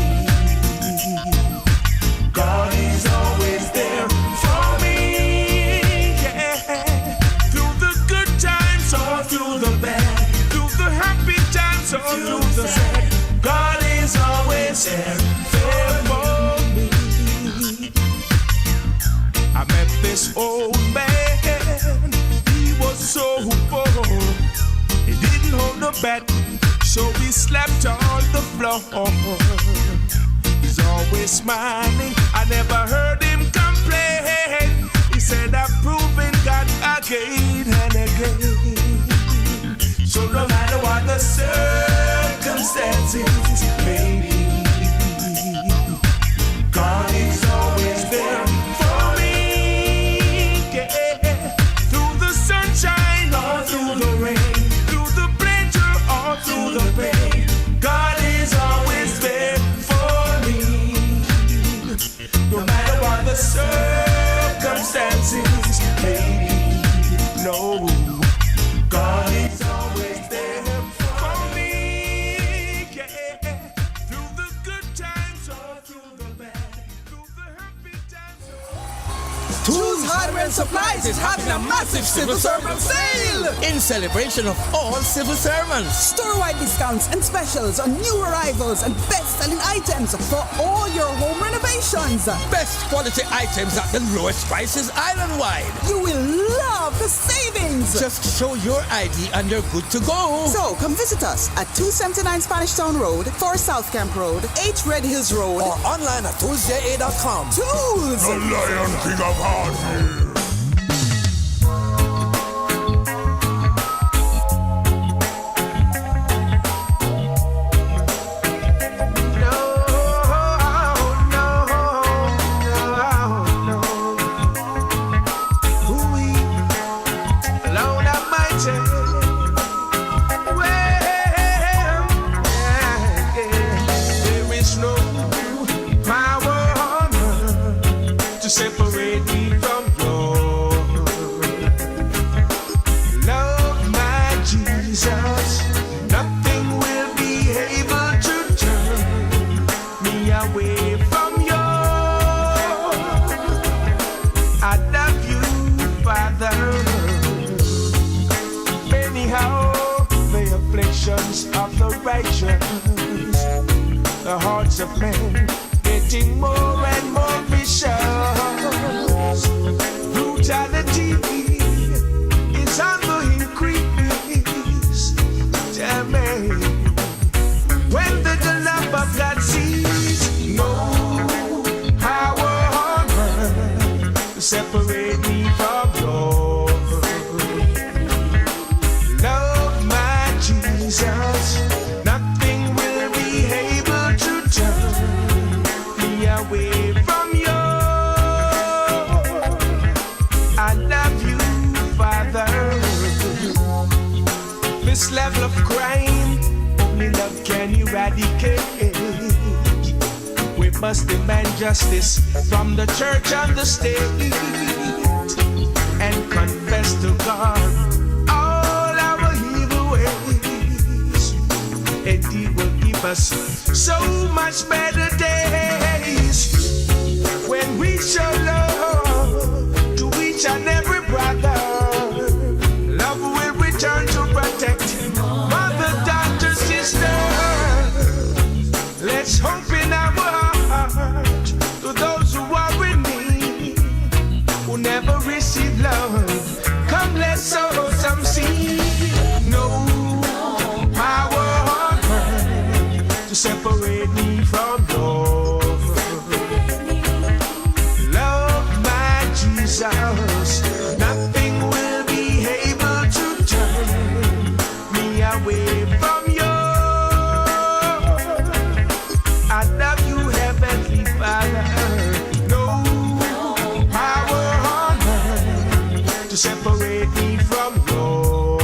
God is always there for me. Yeah, through the good times or through the bad, through the happy times or through the sad, God is always there for me. I met this old man. He was so poor, he didn't hold no bed, so we slept on the floor. He's always smiling, I never heard him complain. He said I've proven God again and again. So no matter what the circumstances may be, God is always there for me. Yeah. Through the sunshine or through the rain, through the pleasure or through the pain, God is always there for me. No matter what the circumstances may be, no, God is always there for me. Yeah. Through the good times or through the bad, through the happy times.
Tools
Hardware and Supplies is having a massive civil servant sale
in celebration of all civil servants.
Store-wide discounts and specials on new arrivals and best-selling items for all your home renovations.
Best quality items at the lowest prices island-wide.
You will love the savings.
Just show your ID and you're good to go.
So come visit us at 279 Spanish Town Road, 4 South Camp Road, 8 Red Hills Road,
or online at toolsja.com.
Tools!
The Lion King of Hardware.
Separate me from your love, my Jesus. Nothing will be able to turn me away from you. I love you, Father. Anyhow, the afflictions of the righteous, the hearts of men getting more and more vicious. Brutality is on the increase. Tell me, when the love of God sees no power on earth to separate me from your love, my Jesus. Nothing will be able to turn me away from you. I love you, Father. This level of crime, only love can eradicate. We must demand justice from the church and the state, and confess to God all our evil ways, and He will give us so much better days when we show love to each and every brother. Love will return to protect mother, daughter, sister. Let's hope in our heart to those who are in need, who never receive love. Come, let's sow some seed. No power on earth to separate me from your love, my Jesus. Nothing will be able to turn me away from you. I love you, Heavenly Father. No power on earth to separate me from your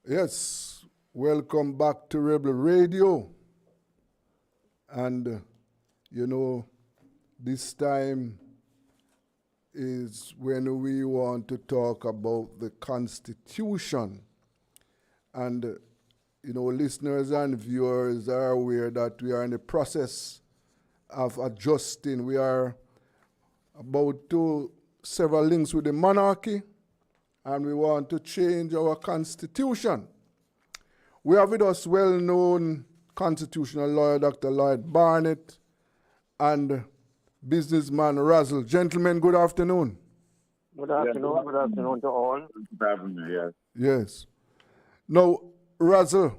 Yes, welcome back to Rebel Radio. And, this time is when we want to talk about the Constitution. And, listeners and viewers are aware that we are in the process of adjusting. We are about to sever links with the monarchy, and we want to change our Constitution. We have with us well-known constitutional lawyer, Dr. Lloyd Barnett, and businessman Razzle. Gentlemen, good afternoon.
Good afternoon. Good afternoon to all. Good afternoon, yes.
Yes. Now, Razzle.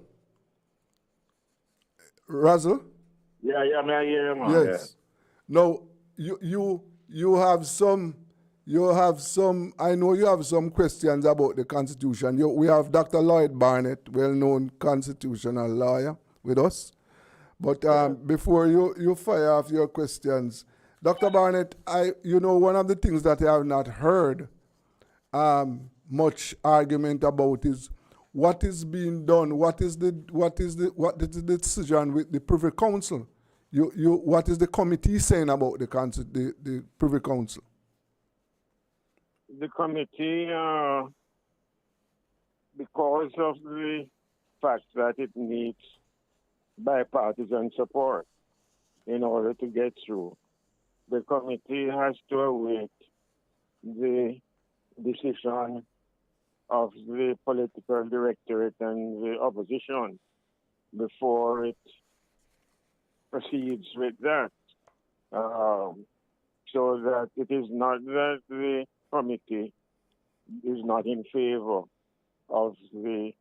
Yeah, may I hear you, man?
Yes. Yeah. Now, you have some. I know you have some questions about the Constitution. We have Dr. Lloyd Barnett, well-known constitutional lawyer, with us. But before you fire off your questions, Dr. Barnett, one of the things that I have not heard much argument about is what is being done. What is the decision with the Privy Council? What is the committee saying about the Privy Council?
The committee, because of the fact that it needs bipartisan support in order to get through, the committee has to await the decision of the political directorate and the opposition before it proceeds with that. So that it is not that the committee is not in favor of the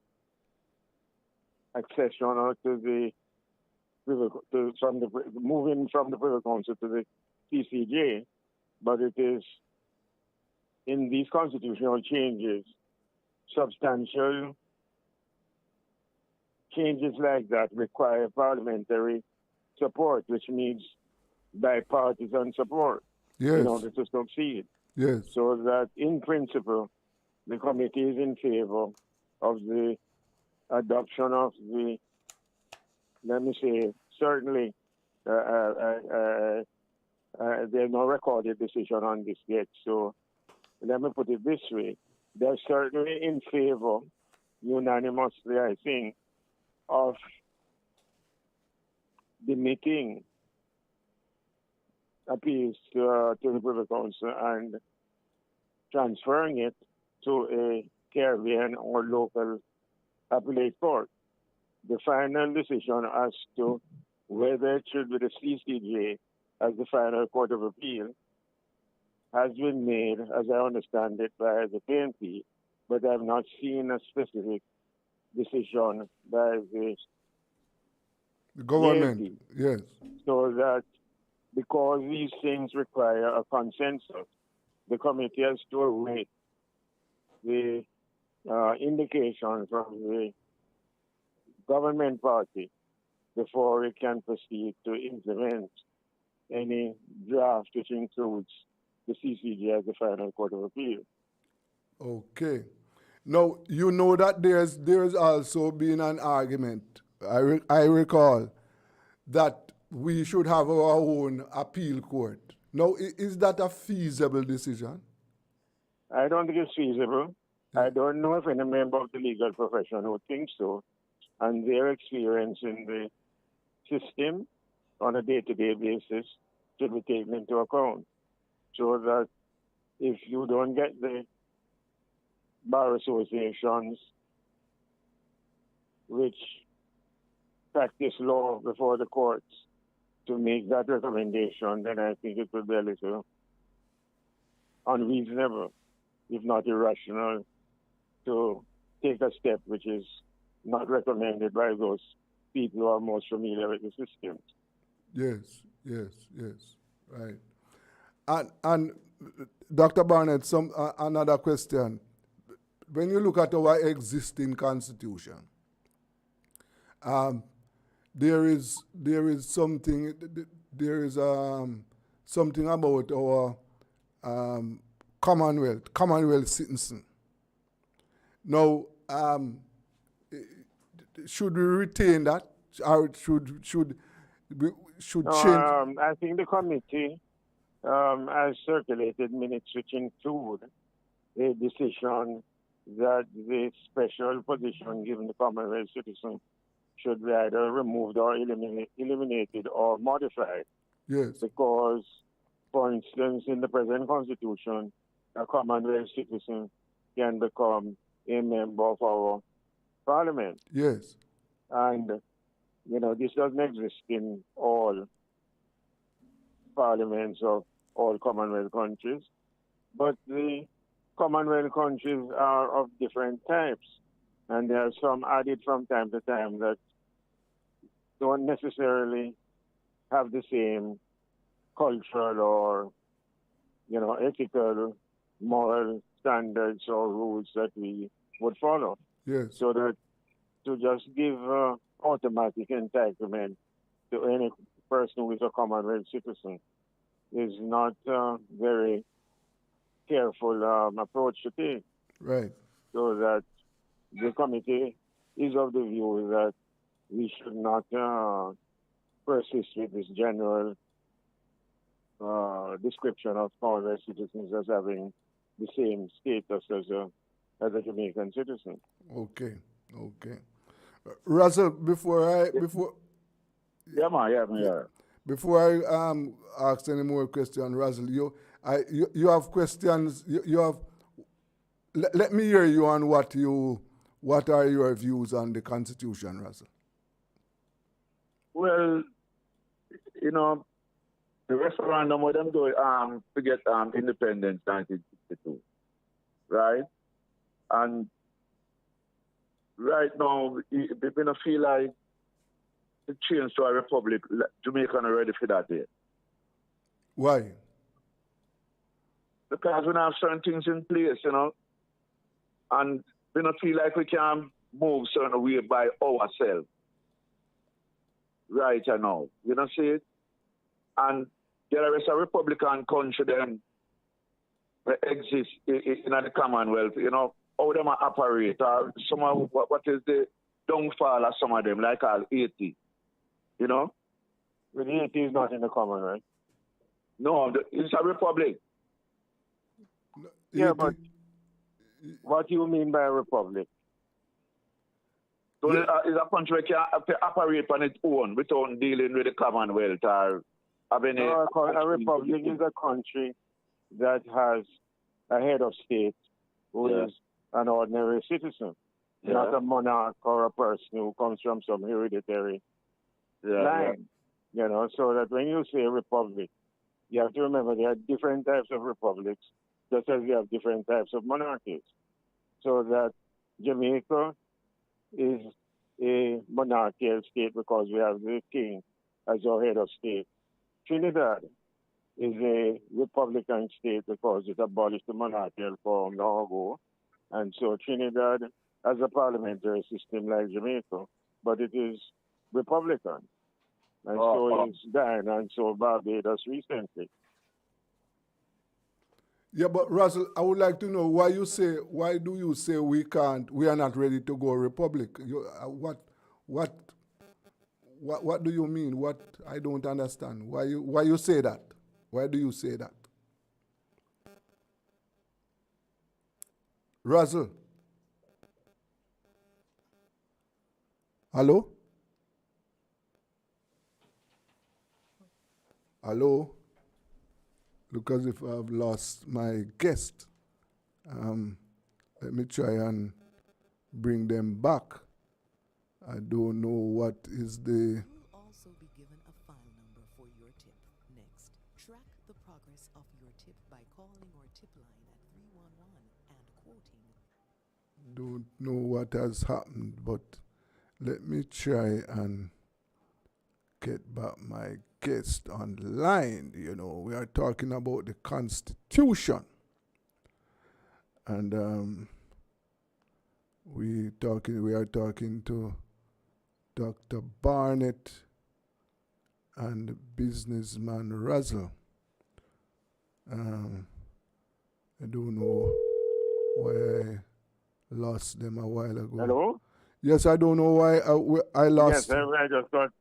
accession or to the moving from the Privy Council to the CCJ, but it is in these constitutional changes, substantial changes like that require parliamentary support, which means bipartisan support in order to succeed.
Yes.
So that in principle, the committee is in favor of the adoption of the, let me say, certainly there's no recorded decision on this yet. So let me put it this way. They're certainly in favor, unanimously, I think, of making appeals to the Privy Council and transferring it to a Caribbean or local appellate court. The final decision as to whether it should be the CCJ as the final court of appeal has been made, as I understand it, by the PNP, but I've not seen a specific decision by the
government.
PNP.
Yes.
So that because these things require a consensus, the committee has to await the indication from the government party before it can proceed to implement any draft which includes the CCJ as the final court of appeal.
Okay. Now, you know that there's also been an argument, I recall, that we should have our own appeal court. Now, is that a feasible decision?
I don't think it's feasible. I don't know if any member of the legal profession would think so, and their experience in the system on a day-to-day basis should be taken into account, so that if you don't get the bar associations which practice law before the courts to make that recommendation, then I think it would be a little unreasonable, if not irrational, to take a step which is not recommended by those people who are most familiar with the system.
Yes, right. And Dr. Barnett, another question. When you look at our existing constitution, there is something about our Commonwealth citizen. Now, should we retain that, or should change?
I think the committee has circulated minutes which include a decision that the special position given the Commonwealth citizen should be either removed or eliminated or modified.
Yes.
Because, for instance, in the present constitution, a Commonwealth citizen can become a member of our parliament.
Yes.
And, this doesn't exist in all parliaments of all Commonwealth countries. But the Commonwealth countries are of different types. And there are some added from time to time that don't necessarily have the same cultural or, ethical, moral standards or rules that we would follow.
Yes.
So that to just give automatic entitlement to any person who is a Commonwealth citizen is not a very careful approach to take.
Right.
So that the committee is of the view that we should not persist with this general description of Commonwealth citizens as having the same status as a Jamaican citizen.
Okay. Russell, Before I ask any more questions, Russell, you have questions. You have. Let me hear you on what are your views on the Constitution, Russell?
Well, you know, the referendum what them do to get independence 1962, right? And right now, we don't feel like to change to a republic. Jamaica not ready for that yet.
Why?
Because we don't have certain things in place, you know, and we don't feel like we can move certain way by ourselves. Right now, you know, see it? And there is a Republican country then that exists in the Commonwealth, you know, how them operate, or some of what is the downfall of some of them, like all 80, you know?
But Haiti is not in the Commonwealth.
No, it's a republic.
Yeah, but what do you mean by a republic?
So it's a country that can operate on its own without dealing with the Commonwealth or having
a republic is a country that has a head of state who is an ordinary citizen, not a monarch or a person who comes from some hereditary line. You know, so that when you say republic, you have to remember there are different types of republics, just as you have different types of monarchies. So that Jamaica is a monarchical state because we have the king as our head of state. Trinidad is a republican state because it abolished the monarchical form long ago. And so Trinidad has a parliamentary system like Jamaica, but it is republican. And so is Guyana and so Barbados recently.
Yeah, but Russell, I would like to know why do you say we are not ready to go republic? What do you mean? What I don't understand. Why you say that? Why do you say that? Russell? Hello? Hello? Look as if I've lost my guest. Let me try and bring them back. I don't know what is the...
You will also be given a file number for your tip. Next, track the progress of your tip by calling our tip line at 311 and quoting.
Don't know what has happened, but let me try and get back my guest online. You know, we are talking about the Constitution. And we are talking to Dr. Barnett and businessman Russell. I don't know why I lost them a while ago.
Hello?
Yes, I don't know why I lost.
Yes, I just got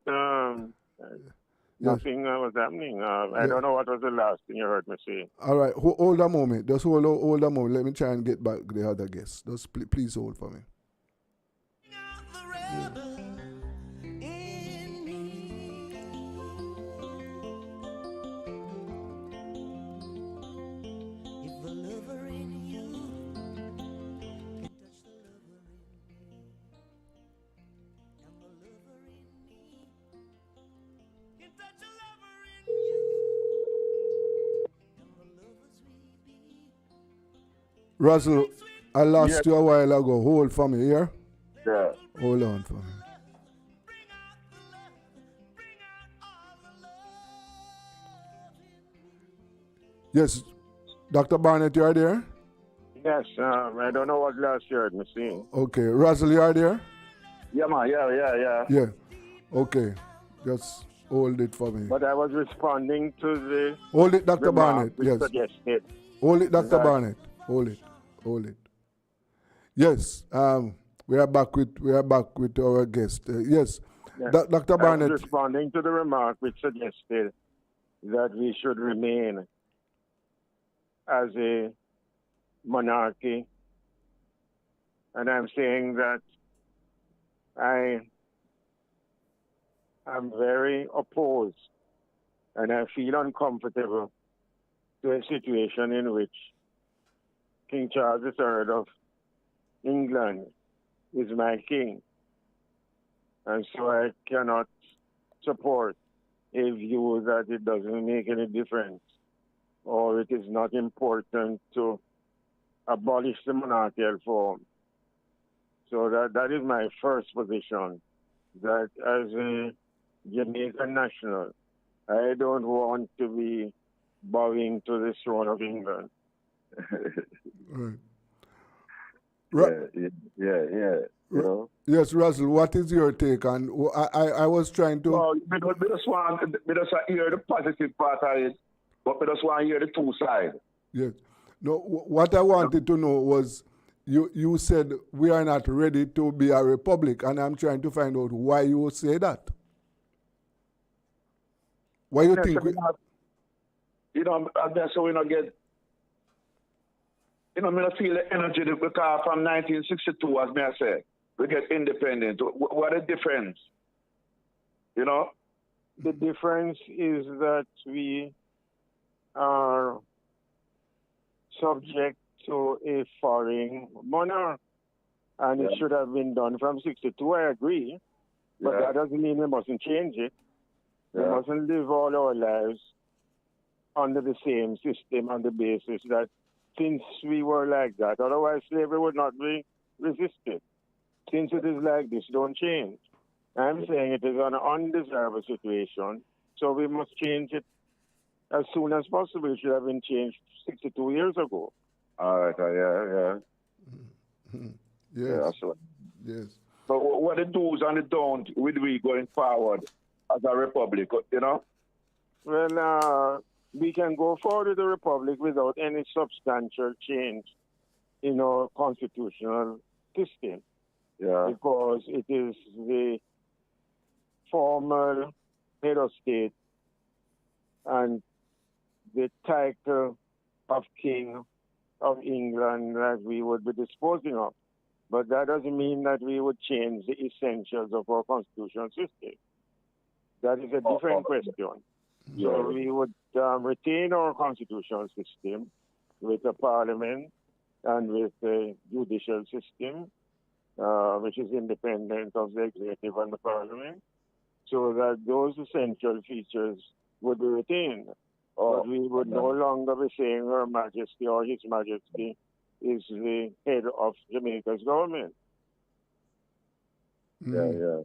nothing was happening. I don't know what was the last thing you heard me say.
All right, hold a moment. Just hold a moment. Let me try and get back the other guest. Just please hold for me. Russell, I lost you a while ago. Hold for me here.
Yeah.
Hold on for me. Yes, Dr. Barnett, you are there?
Yes, I don't know what last you heard me saying.
Okay, Russell, you are there?
Yeah, man. Yeah.
Yeah. Okay, just hold it for me.
But I was responding to the...
Hold it, Dr. Barnett. Yes.
Suggested.
Hold it, Dr. Barnett. Hold it. Yes, we are back with our guest. Yes,
yes.
Dr. Barnett.
I was responding to the remark which suggested that we should remain as a monarchy, and I'm saying that I am very opposed And I feel uncomfortable to a situation in which King Charles III of England is my king. And so I cannot support a view that it doesn't make any difference or it is not important to abolish the monarchical form. So that is my first position, that as a Jamaican national, I don't want to be bowing to the throne of England.
Right.
Yeah. You know?
Yes, Russell, what is your take on? I was trying to.
Well, we just want hear the positive part of it, but we just want to hear the two sides.
Yes. No, what I wanted to know was you said we are not ready to be a republic, and I'm trying to find out why you say that. Why you think we...
You know, so we not get... You know, I mean, I feel the energy that we got from 1962, as I say. We get independent. What a difference, you know?
The difference is that we are subject to a foreign monarch, and it should have been done from 62. I agree, but that doesn't mean we mustn't change it. We mustn't live all our lives under the same system on the basis that since we were like that, otherwise slavery would not be resisted. Since it is like this, don't change. I'm saying it is an undesirable situation, so we must change it as soon as possible. It should have been changed 62 years ago.
All right,
Yes.
Yeah,
yes.
But what the do's and the don'ts will we going forward as a republic, you know?
Well, we can go forward with the republic without any substantial change in our constitutional system.
Yeah.
Because it is the former head of state and the title of King of England that we would be disposing of. But that doesn't mean that we would change the essentials of our constitutional system. That is a different question. So we would retain our constitutional system with a parliament and with a judicial system, which is independent of the executive and the parliament, so that those essential features would be retained. But we would no longer be saying Her Majesty or His Majesty is the head of Jamaica's government.
Yes.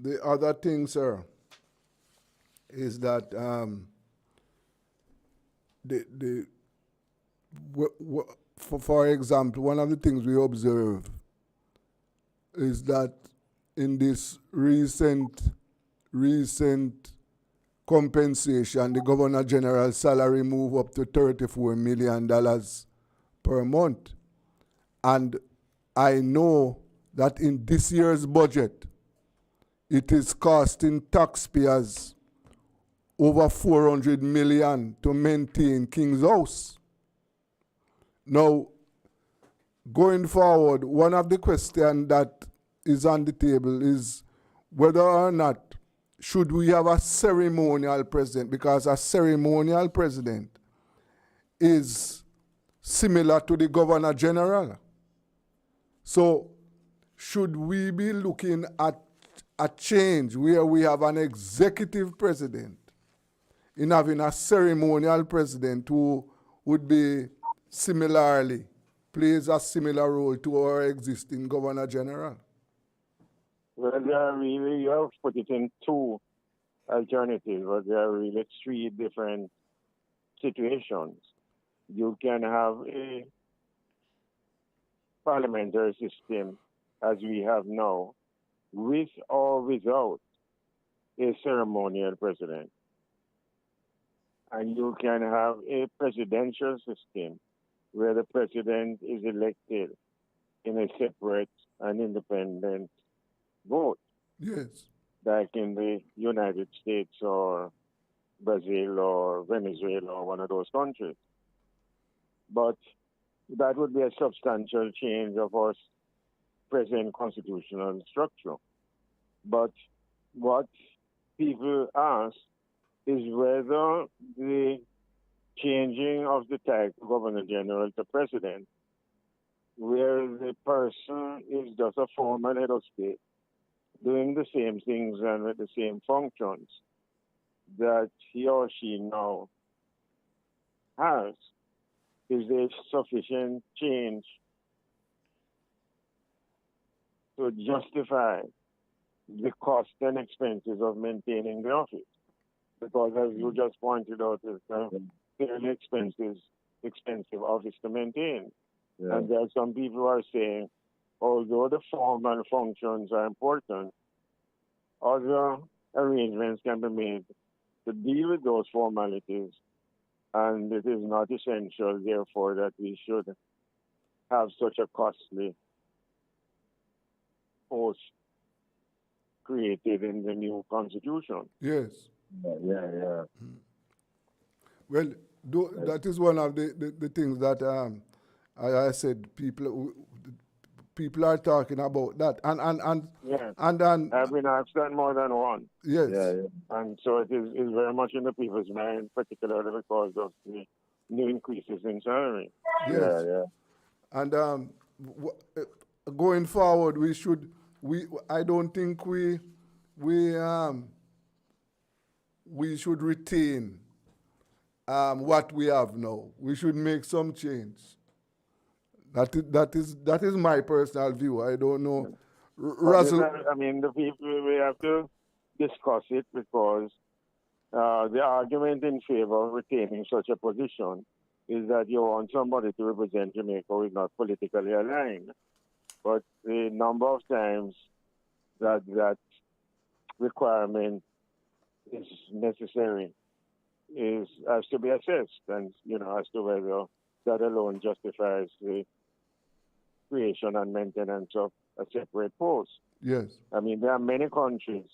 The other thing, sir, is that for example, one of the things we observe is that in this recent compensation, the Governor General's salary moved up to $34 million per month. And I know that in this year's budget, it is costing taxpayers over $400 million to maintain King's House. Now, going forward, one of the questions that is on the table is whether or not should we have a ceremonial president, because a ceremonial president is similar to the Governor General. So should we be looking at a change where we have an executive president in having a ceremonial president who would be similarly, plays a similar role to our existing Governor General?
Well, you have put it in two alternatives, but there are really three different situations. You can have a parliamentary system as we have now, with or without a ceremonial president. And you can have a presidential system where the president is elected in a separate and independent vote.
Yes.
Like in the United States or Brazil or Venezuela or one of those countries. But that would be a substantial change of our present constitutional structure. But what people ask is whether the changing of the title Governor General to President, where the person is just a former head of state, doing the same things and with the same functions that he or she now has, is there sufficient change to justify the cost and expenses of maintaining the office? Because as you just pointed out, it's a fairly expensive office to maintain.
Yeah.
And there are some people who are saying, although the formal functions are important, other arrangements can be made to deal with those formalities, and it is not essential, therefore, that we should have such a costly post created in the new constitution.
Yes.
Yeah.
Well, that is one of the things that I said people are talking about that, and
Yes.
and
I've been asked that more than once.
yes,
And so it is very much in the people's mind, particularly because of the new increases in salary.
yes, and going forward, I don't think we should retain what we have now. We should make some change. That is my personal view. I don't know. Russell,
I mean, the people, we have to discuss it because the argument in favor of retaining such a position is that you want somebody to represent Jamaica who is not politically aligned. But the number of times that requirement is necessary has to be assessed, and as to whether that alone justifies the creation and maintenance of a separate post.
yes,
I mean, there are many countries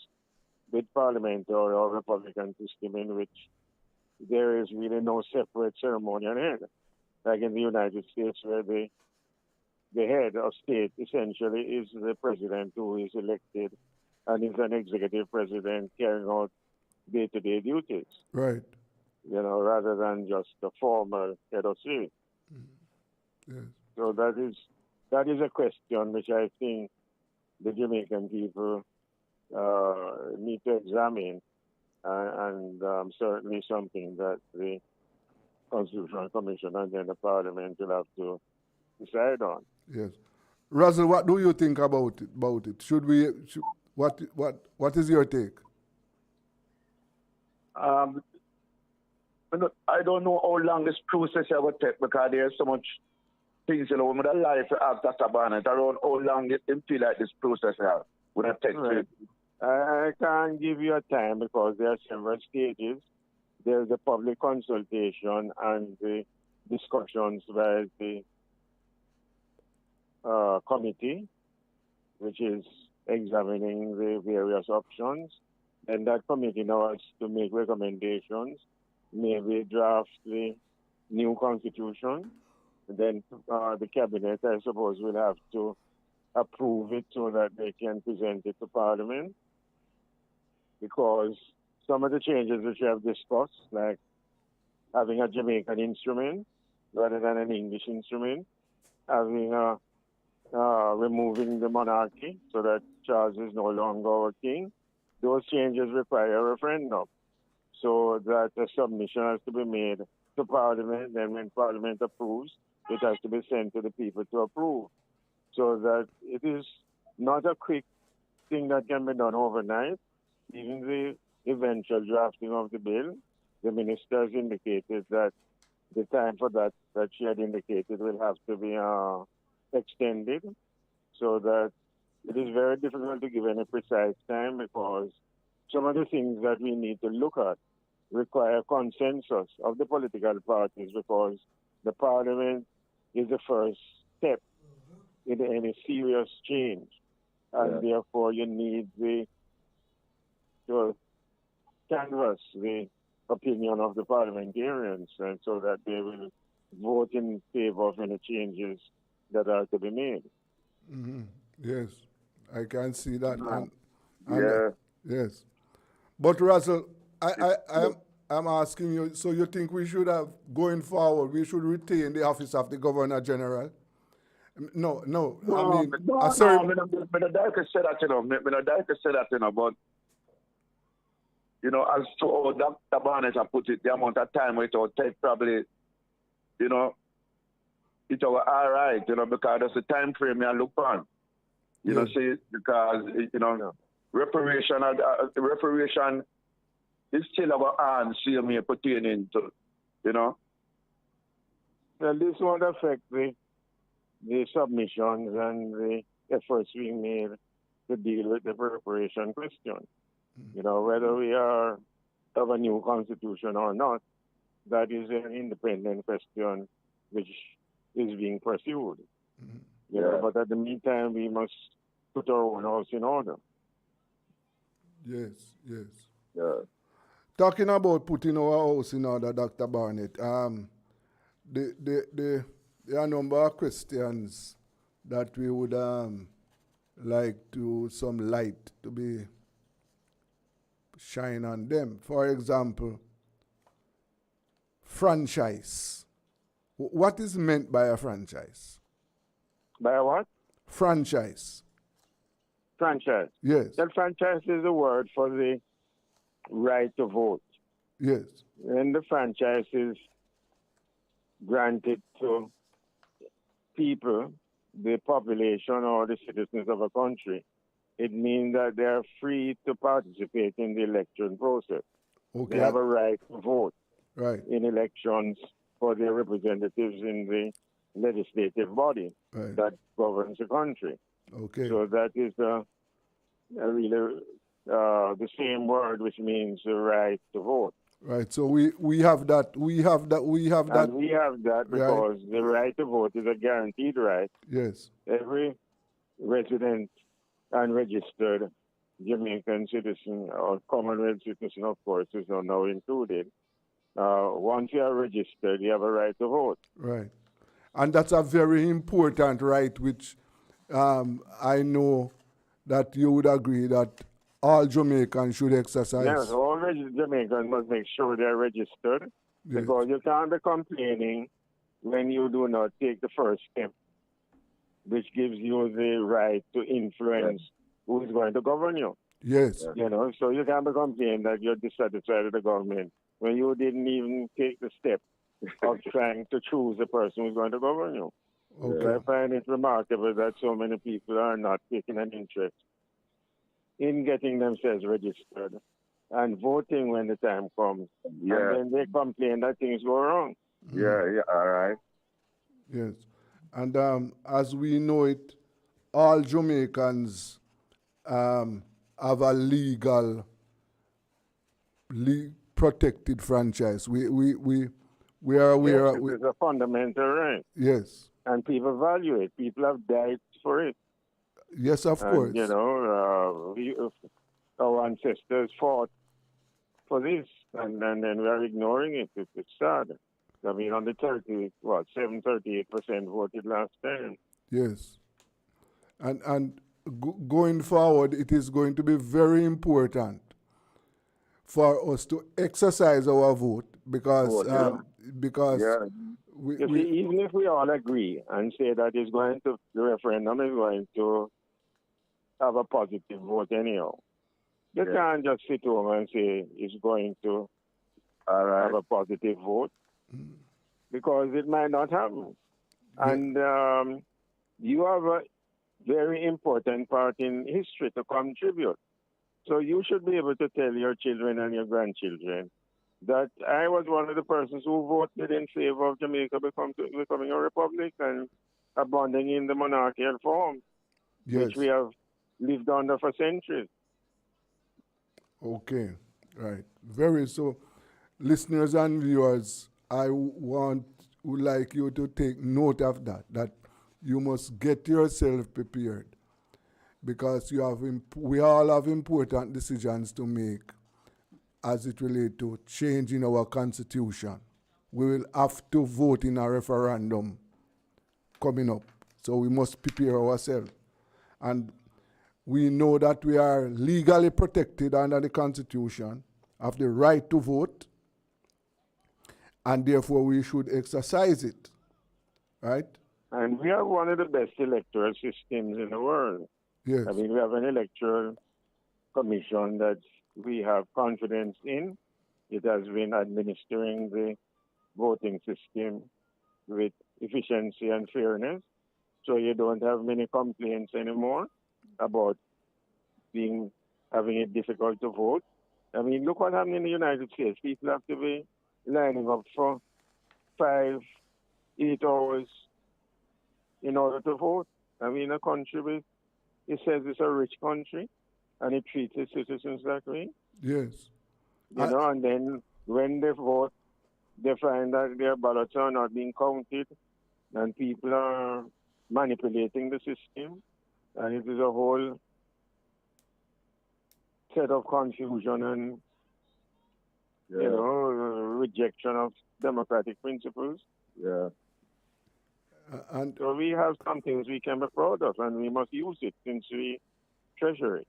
with parliamentary or republican system in which there is really no separate ceremonial head, like in the United States, where the head of state essentially is the president, who is elected and is an executive president carrying out day-to-day duties,
right,
rather than just the former head of state.
yes,
So that is a question which I think the Jamaican people need to examine, and certainly something that the Constitutional Commission and then the Parliament will have to decide on.
yes. Russell, what do you think about it? What is your take?
I don't know how long this process will take, because there's so much things, with a life after Tabanet. I don't know how long it feel like this process would have taken.
Right. I can't give you a time because there are several stages. There's the public consultation and the discussions by the committee, which is examining the various options. And that committee now has to make recommendations, maybe draft the new constitution. And then the cabinet, I suppose, will have to approve it so that they can present it to Parliament. Because some of the changes which we have discussed, like having a Jamaican instrument rather than an English instrument, having removing the monarchy so that Charles is no longer our king, those changes require a referendum. So that a submission has to be made to Parliament, then when Parliament approves, it has to be sent to the people to approve. So that it is not a quick thing that can be done overnight. Even the eventual drafting of the bill, the minister has indicated that the time for that she had indicated will have to be extended, so that it is very difficult to give any precise time, because some of the things that we need to look at require consensus of the political parties, because the Parliament is the first step in any serious change, and therefore you need to canvass the opinion of the parliamentarians, and so that they will vote in favor of any changes that are to be made.
Mm-hmm. Yes, I can see that. And, yes. But Russell, I'm asking you, so you think we should have, going forward, we should retain the office of the Governor General? No, I mean,
I don't say that, but, as to how Dr. Barnett has put it, the amount of time it will take probably, it will all right, because that's the time frame I look on. See, because, reparation is still our hands, see me pertaining to,
Well, this won't affect the submissions and the efforts being made to deal with the reparation question. Whether we have a new constitution or not, that is an independent question which is being pursued. But at the meantime, we must put our own house in order.
Yes. Talking about putting our house in order, Dr. Barnett, there are a number of questions that we would like to some light to be shine on them. For example, franchise. What is meant by a franchise?
By a what?
Franchise.
Franchise.
Yes.
That franchise is a word for the right to vote.
Yes.
When the franchise is granted to people, the population or the citizens of a country, it means that they are free to participate in the election process.
Okay.
They have a right to vote
in
elections for their representatives in the legislative body that governs the country.
Okay.
So that is really the same word, which means the right to vote.
Right. So we have that.
And we have that because the right to vote is a guaranteed right.
Yes.
Every resident and registered Jamaican citizen or Commonwealth citizen, of course, is not now included. Once you are registered, you have a right to vote.
Right. And that's a very important right, which I know that you would agree that all Jamaicans should exercise.
Yes, all Jamaicans must make sure they're registered because you can't be complaining when you do not take the first step, which gives you the right to influence who is going to govern you.
Yes.
So you can't be complaining that you're dissatisfied with the government when you didn't even take the step of trying to choose the person who's going to govern you.
Okay.
I find it remarkable that so many people are not taking an interest in getting themselves registered and voting when the time comes. And then they complain that things go wrong.
All right.
Yes. And as we know it, all Jamaicans have a legal protected franchise. We are aware.
Yes, it is a fundamental right.
Yes.
And people value it. People have died for it.
Yes, of course.
Our ancestors fought for this, and then we are ignoring it. It's sad. I mean, on the 738% voted last time.
Yes. And going forward, it is going to be very important for us to exercise our vote because
even if we all agree and say that the referendum is going to have a positive vote anyhow, you can't just sit home and say it's going to have a positive vote because it might not happen. And you have a very important part in history to contribute. So you should be able to tell your children and your grandchildren that I was one of the persons who voted in favor of Jamaica becoming a republic and abandoning the monarchical form, which we have lived under for centuries.
Okay, right. So, listeners and viewers, I would like you to take note of that you must get yourself prepared because we all have important decisions to make as it relates to changing our constitution. We will have to vote in a referendum coming up, so we must prepare ourselves. And We know that we are legally protected under the Constitution of the right to vote, and therefore we should exercise it, right?
And we have one of the best electoral systems in the world.
Yes.
I mean, we have an electoral commission that we have confidence in. It has been administering the voting system with efficiency and fairness. So you don't have many complaints anymore about having it difficult to vote. I mean, look what happened in the United States. People have to be lining up for 5, 8 hours in order to vote. I mean, a country with, it says it's a rich country, and it treats its citizens that way.
Yes.
You know, and then when they vote, they find that their ballots are not being counted, and people are manipulating the system, and it is a whole set of confusion and, you know, rejection of democratic principles.
Yeah.
And
so we have some things we can be proud of, and we must use it since we treasure it.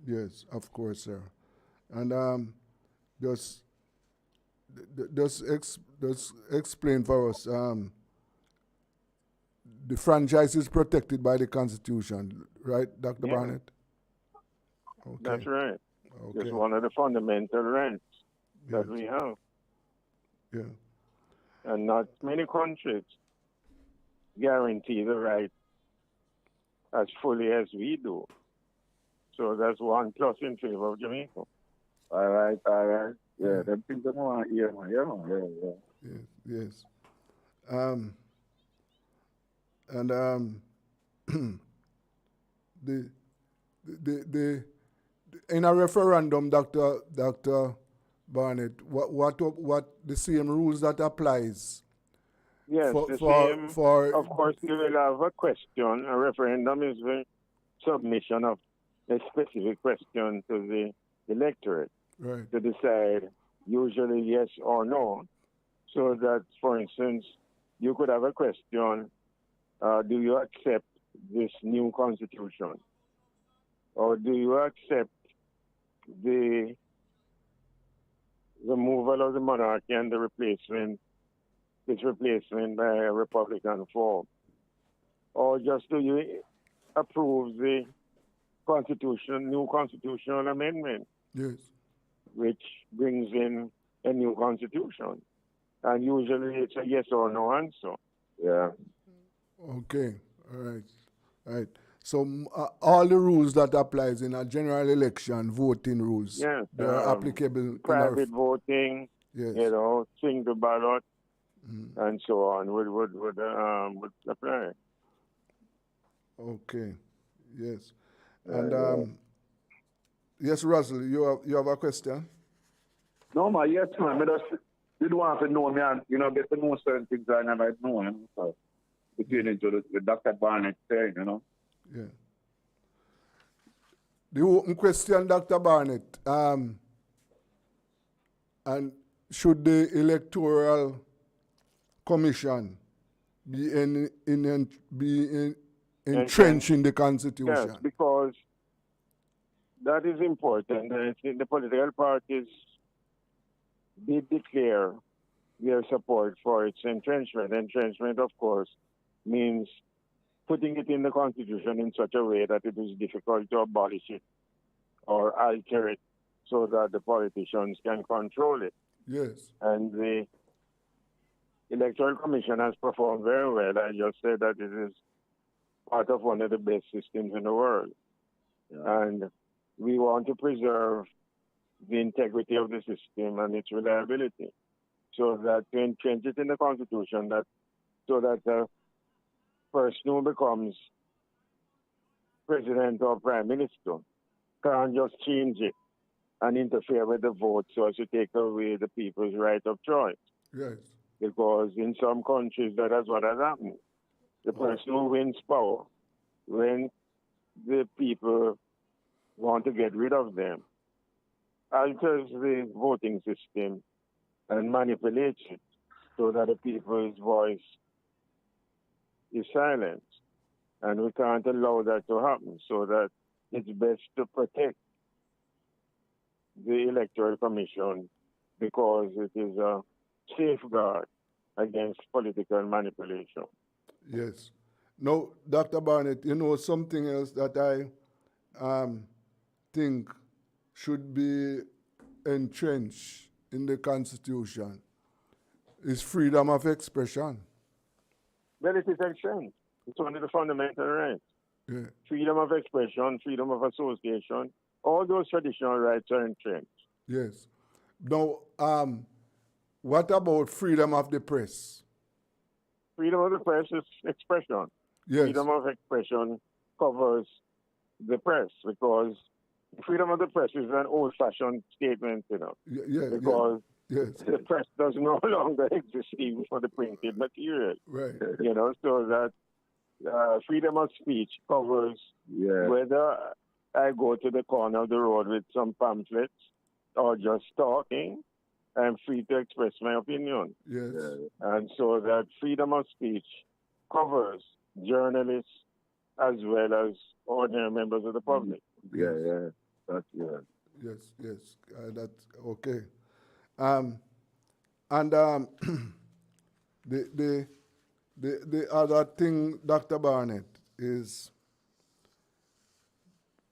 Yes, of course, sir. And just explain for us. The franchise is protected by the Constitution, right, Dr. Barnett? Okay.
That's right.
Okay.
It's one of the fundamental rights that we have.
Yeah.
And not many countries guarantee the right as fully as we do. So that's one plus in favor of Jamaica.
All right. Yeah, them things I want to hear, man. Yeah.
Yes. And the in a referendum, Dr. Barnett, what the same rules that applies?
Yes,
of
course, you will have a question. A referendum is the submission of a specific question to the electorate to decide usually yes or no. So that, for instance, you could have a question, do you accept this new constitution? Or do you accept the removal of the monarchy and its replacement by a Republican form? Or just do you approve the new constitutional amendment?
Yes.
Which brings in a new constitution. And usually it's a yes or no answer.
Yeah.
Okay. All right. So all the rules that applies in a general election, voting rules, they are applicable.
Private voting, single ballot, and so on would apply.
Okay. Yes. And yes, Russell, you have a question?
No, man. Yes, man. You don't want to know me, and get to know certain things I never know. So between into the Dr. Barnett saying,
Yeah. The open question, Dr. Barnett, and should the Electoral Commission be entrenched in the Constitution?
Yes, because that is important. The political parties did declare their support for its entrenchment. Entrenchment, of course, means putting it in the Constitution in such a way that it is difficult to abolish it or alter it so that the politicians can control it.
Yes.
And the Electoral Commission has performed very well. I just said that it is part of one of the best systems in the world. Yeah. And we want to preserve the integrity of the system and its reliability so that to entrench it in the Constitution, so that the person who becomes president or prime minister can't just change it and interfere with the vote so as to take away the people's right of choice.
Yes.
Because in some countries, that is what has happened. The person who wins power, when the people want to get rid of them, alters the voting system and manipulates it so that the people's voice is silenced. And we can't allow that to happen, so that it's best to protect the Electoral Commission because it is a safeguard against political manipulation.
Yes. Now, Dr. Barnett, you know something else that I think should be entrenched in the Constitution is freedom of expression.
Well, it is exchange. It's one of the fundamental rights.
Yeah.
Freedom of expression, freedom of association, all those traditional rights are entrenched.
Yes. Now, what about freedom of the press?
Freedom of the press is expression.
Yes.
Freedom of expression covers the press because freedom of the press is an old-fashioned statement, because
yes.
the press does no longer exist even for the printed material.
Right.
So that freedom of speech covers whether I go to the corner of the road with some pamphlets or just talking, I'm free to express my opinion.
Yes.
And so that freedom of speech covers journalists as well as ordinary members of the public.
Yeah. That's good.
Yes. That's okay. And the other thing, Dr. Barnett, is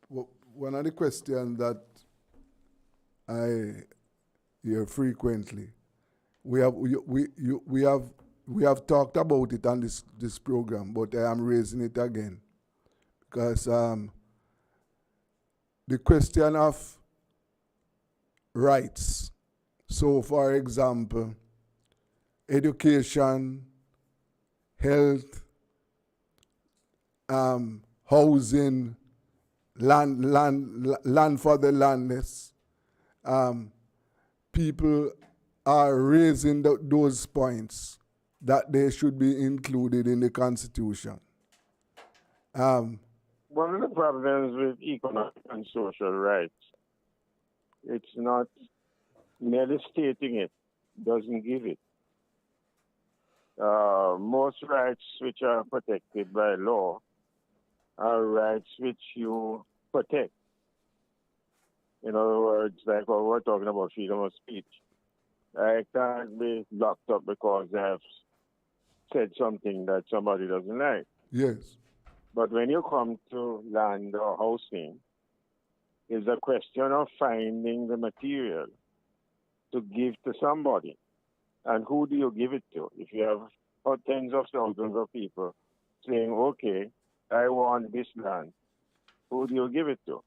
one of the questions that I hear frequently. We have talked about it on this program, but I am raising it again because the question of rights. So, for example, education, health, housing, land for the landless. People are raising those points that they should be included in the Constitution.
One of the problems with economic and social rights, it's not merely stating it, doesn't give it. Most rights which are protected by law are rights which you protect. In other words, like what we're talking about, freedom of speech. I can't be locked up because I've said something that somebody doesn't like.
Yes.
But when you come to land or housing, it's a question of finding the material to give to somebody. And who do you give it to? If you have tens of thousands of people saying, okay, I want this land, who do you give it to?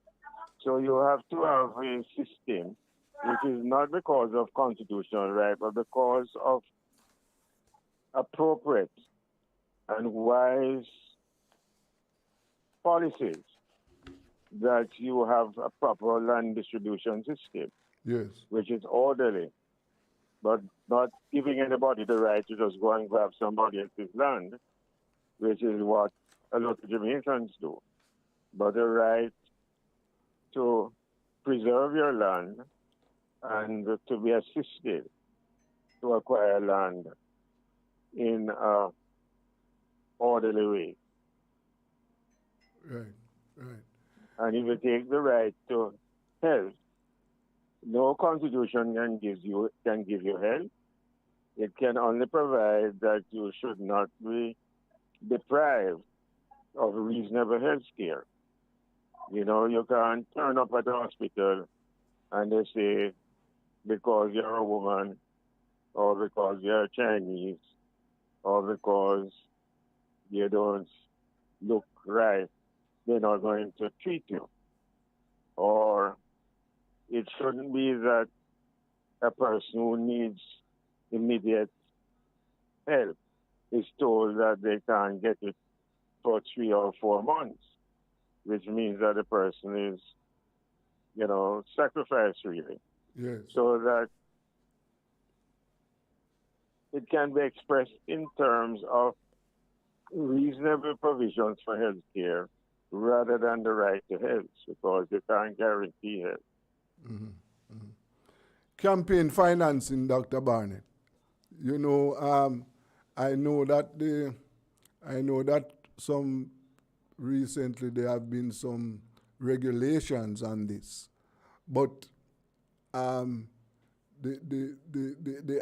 So you have to have a system which is not because of constitutional right, but because of appropriate and wise policies that you have a proper land distribution system,
yes,
which is orderly, but not giving anybody the right to just go and grab somebody else's land, which is what a lot of Jamaicans do, but the right to preserve your land and to be assisted to acquire land in an orderly way.
Right.
And if you take the right to health, no constitution can give you health. It can only provide that you should not be deprived of reasonable health care. You can't turn up at the hospital and they say, because you're a woman, or because you're Chinese, or because you don't look right, they're not going to treat you. Or it shouldn't be that a person who needs immediate help is told that they can't get it for 3 or 4 months, which means that the person is, sacrificed really.
Yes.
So that it can be expressed in terms of reasonable provisions for health care rather than the right to health, because you can't guarantee health.
Mm-hmm. Mm-hmm. Campaign financing, Dr. Barnett. I know that some recently there have been some regulations on this. But the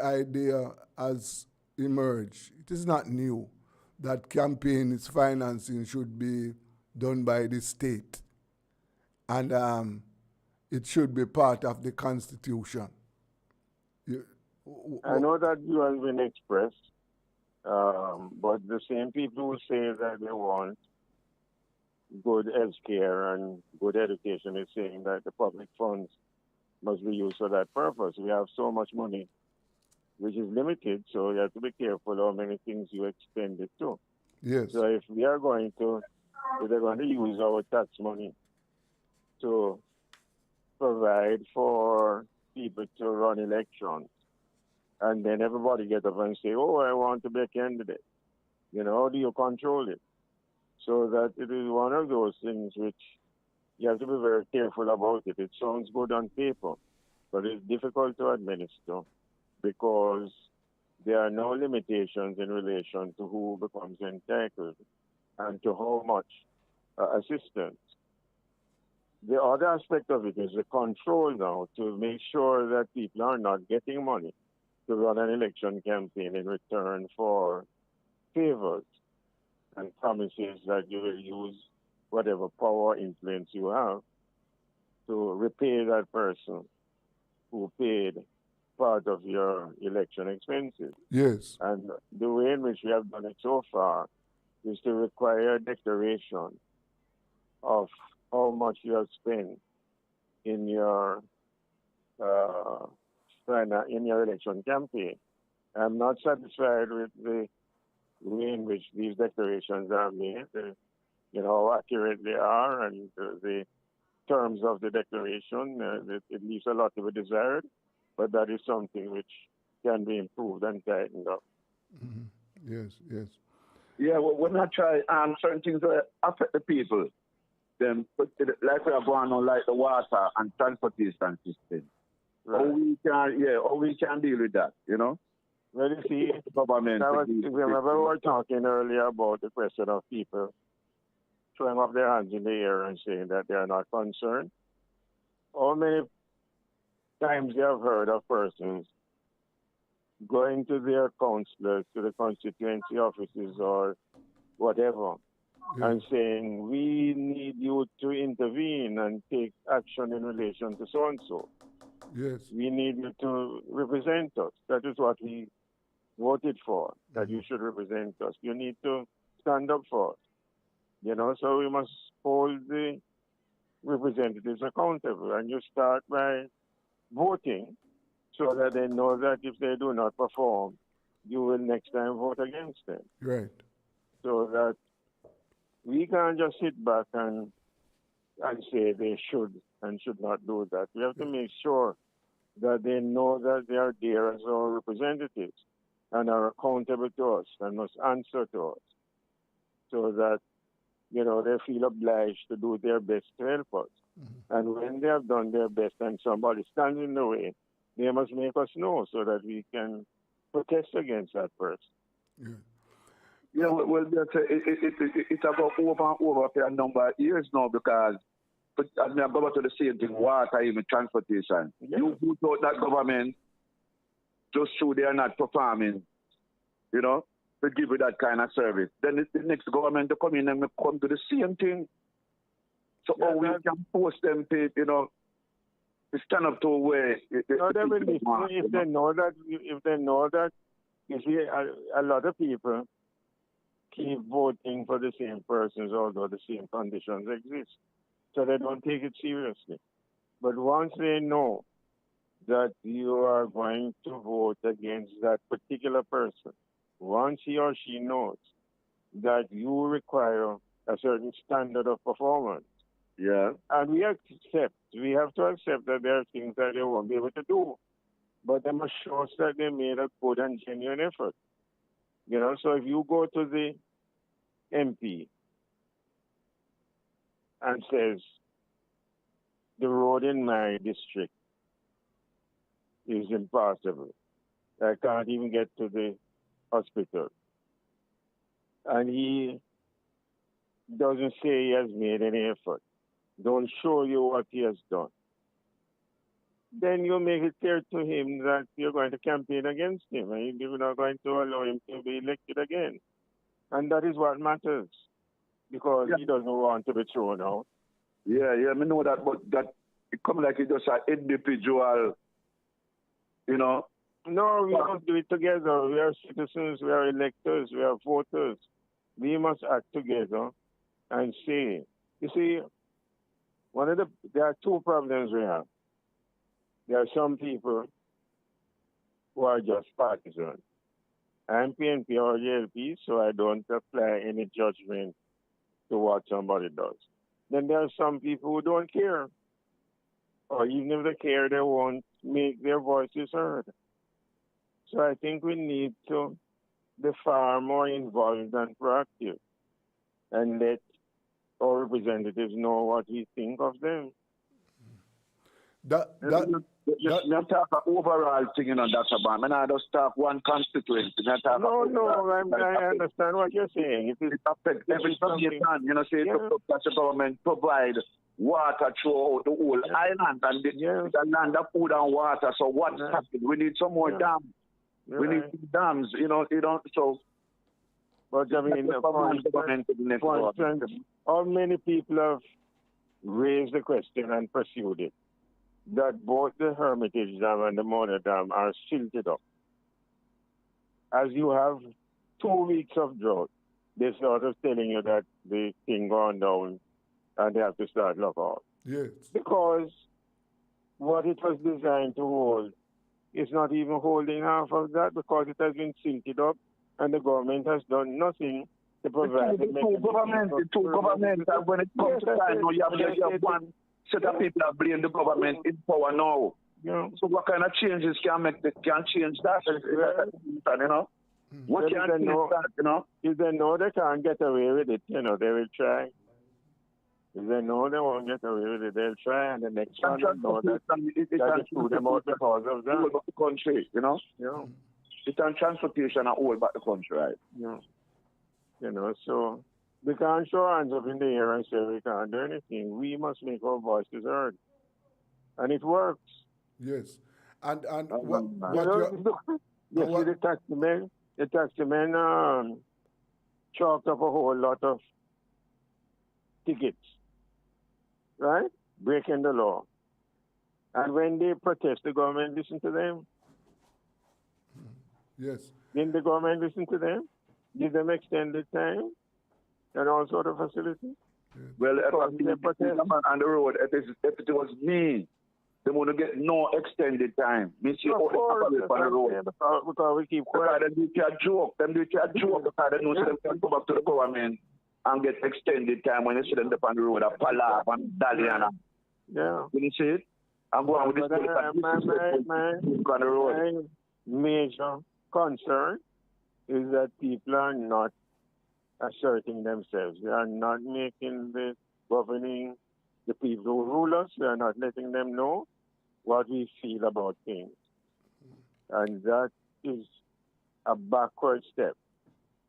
idea has emerged. It is not new that campaign financing should be done by the state, and it should be part of the Constitution.
I know that view has been expressed, but the same people who say that they want good health care and good education is saying that the public funds must be used for that purpose. We have so much money which is limited, so you have to be careful how many things you expend it to.
Yes.
So if they're going to use our tax money to provide for people to run elections, and then everybody get up and say, oh, I want to be a candidate. How do you control it? So that it is one of those things which you have to be very careful about it. It sounds good on paper, but it's difficult to administer because there are no limitations in relation to who becomes entitled and to how much assistance. The other aspect of it is the control now to make sure that people are not getting money to run an election campaign in return for favors and promises that you will use whatever power influence you have to repay that person who paid part of your election expenses.
Yes.
And the way in which we have done it so far is to require a declaration of how much you have spent in your election campaign. I'm not satisfied with the way in which these declarations are made, how accurate they are, and the terms of the declaration. It leaves a lot to be desired, but that is something which can be improved and tightened up.
Mm-hmm. Yes, yes.
Yeah, well, when I try certain things that affect the people, then like we are going on, like the water and transportation system.
Right.
How we can deal with that,
Well, you see,
government.
remember we were talking earlier about the question of people throwing up their hands in the air and saying that they are not concerned. How many times you have heard of persons going to their councillors, to the constituency offices or whatever, and saying, we need you to intervene and take action in relation to so-and-so.
Yes.
We need you to represent us. That is what we voted for, that you should represent us. You need to stand up for us. So we must hold the representatives accountable. And you start by voting so that they know that if they do not perform, you will next time vote against them.
Right.
So that we can't just sit back and say they should and should not do that. We have to make sure that they know that they are there as our representatives and are accountable to us and must answer to us, so that they feel obliged to do their best to help us. Mm-hmm. And when they have done their best and somebody stands in the way, they must make us know so that we can protest against that person.
Yeah.
Yeah, well, it's about over and over for a number of years now, because I'm about to the same thing, water, even transportation. Yeah. You put out that government just so they are not performing, to give you that kind of service. Then the next government to come in and come to the same thing. So how we can force them to, to stand up to where
if they know that, you see, a lot of people keep voting for the same persons, although the same conditions exist. So they don't take it seriously. But once they know that you are going to vote against that particular person, once he or she knows that you require a certain standard of performance, and we have to accept that there are things that they won't be able to do, but they must show us that they made a good and genuine effort. So if you go to the MP and says, the road in my district is impassable, I can't even get to the hospital, and he doesn't say he has made any effort, don't show you what he has done, then you make it clear to him that you're going to campaign against him and you're not going to allow him to be elected again. And that is what matters, because he doesn't want to be thrown out.
Yeah, I know that, but that it comes like it's just an individual, you know.
No, we don't do it together. We are citizens, we are electors, we are voters. We must act together and say, you see, there are two problems we have. There are some people who are just partisan. I'm PNP or JLP, so I don't apply any judgment to what somebody does. Then there are some people who don't care. Or even if they care, they won't make their voices heard. So I think we need to be far more involved and proactive and let our representatives know what we think of them.
Just talk an overall thing, you know, Dr. Bond. I just talk one constituency.
I understand what you're saying.
It affects everything you can. You know, say that the government provide water throughout the whole island, and the land of food and water. So what's happening? We need some more dams. We need dams. You know, so.
But I mean, for instance, how many people have raised the question and pursued it that both the Hermitage Dam and the Mother Dam are silted up? As you have 2 weeks of drought, they're sort of telling you that the thing gone down and they have to start lockout.
Yes.
Because what it was designed to hold is not even holding half of that, because it has been silted up and the government has done nothing to provide
the two governments, and when it comes to time, you have one set of people that blame the government in power now.
Yeah.
So what kind of changes can change that? You know? What can change that, you know?
If they know they can't get away with it, you know, they will try. If they know they won't get away with it, they'll try, and the next one will know that they threw them out because of that.
All about the country, you know?
Yeah.
It's on transportation and all about the country, right?
Yeah. You know, so we can't show hands up in the air and say we can't do anything. We must make our voices heard. And it works.
Yes. And
the taximen chalked up a whole lot of tickets, right? Breaking the law. And when they protest, the government listen to them.
Yes.
Didn't the government listen to them? Give them extended time and all sort of facilities?
Yes. Well, if on the road, if it was me, they want to get no extended time.
Of course, because we keep quiet.
Them do it a joke. Them do it a joke because they know them can go back to the government and get extended time when they see them on the road, a Palab and Daliana.
Yeah.
When you see it, I'm going with this on the road.
My major concern is that people are not asserting themselves. They are not making the governing, the people who rule us, we are not letting them know what we feel about things. And that is a backward step.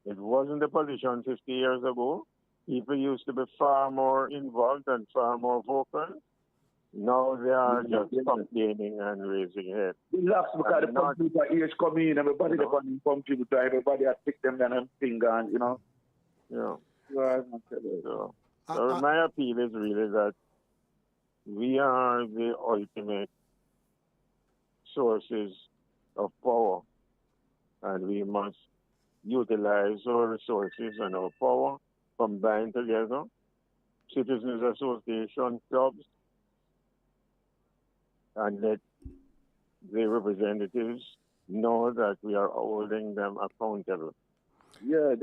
It wasn't the position 50 years ago. People used to be far more involved and far more vocal. Now they are just complaining and raising head.
We laugh because the computer ears come in, everybody they come in computer, everybody has picked them down and finger, and, you know.
Yeah.
So
my appeal is really that we are the ultimate sources of power, and we must utilize our resources and our power, combine together, citizens association clubs, and let the representatives know that we are holding them accountable.
Yeah,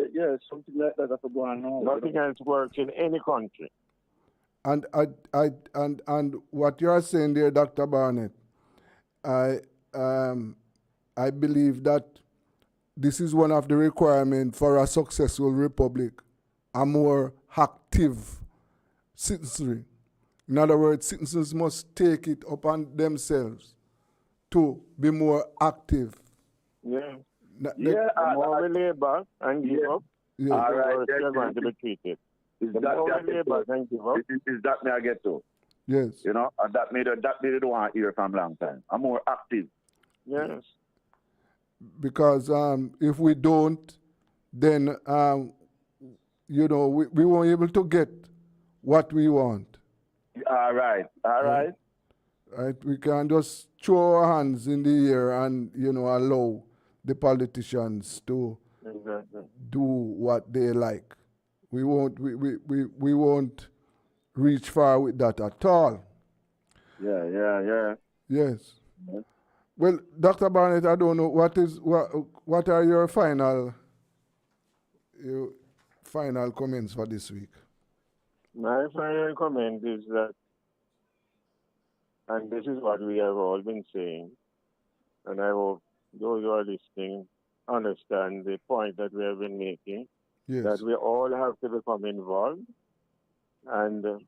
something like that that's going on.
Nothing else works in any country.
And what you are saying there, Dr. Barnett, I believe that this is one of the requirements for a successful republic, a more active citizenry. In other words, citizens must take it upon themselves to be more active.
Yeah. The more we lay back and give up,
all right,
they're going to be treated.
Is
The
that
more
that
we labor and give up.
is that me I get to?
Yes.
You know, and that they don't want to hear from long time. I'm more active.
Yes.
Because if we don't, then you know, we won't be able to get what we want.
All right.
Right? We can just throw our hands in the air and, you know, allow the politicians to do what they like. We won't reach far with that at all.
Yeah.
Yes. Well, Dr. Barnett, I don't know what are your final comments for this week.
My final comment is that, and this is what we have all been saying, and I hope those who are listening understand the point that we have been making,
Yes.
that we all have to become involved. And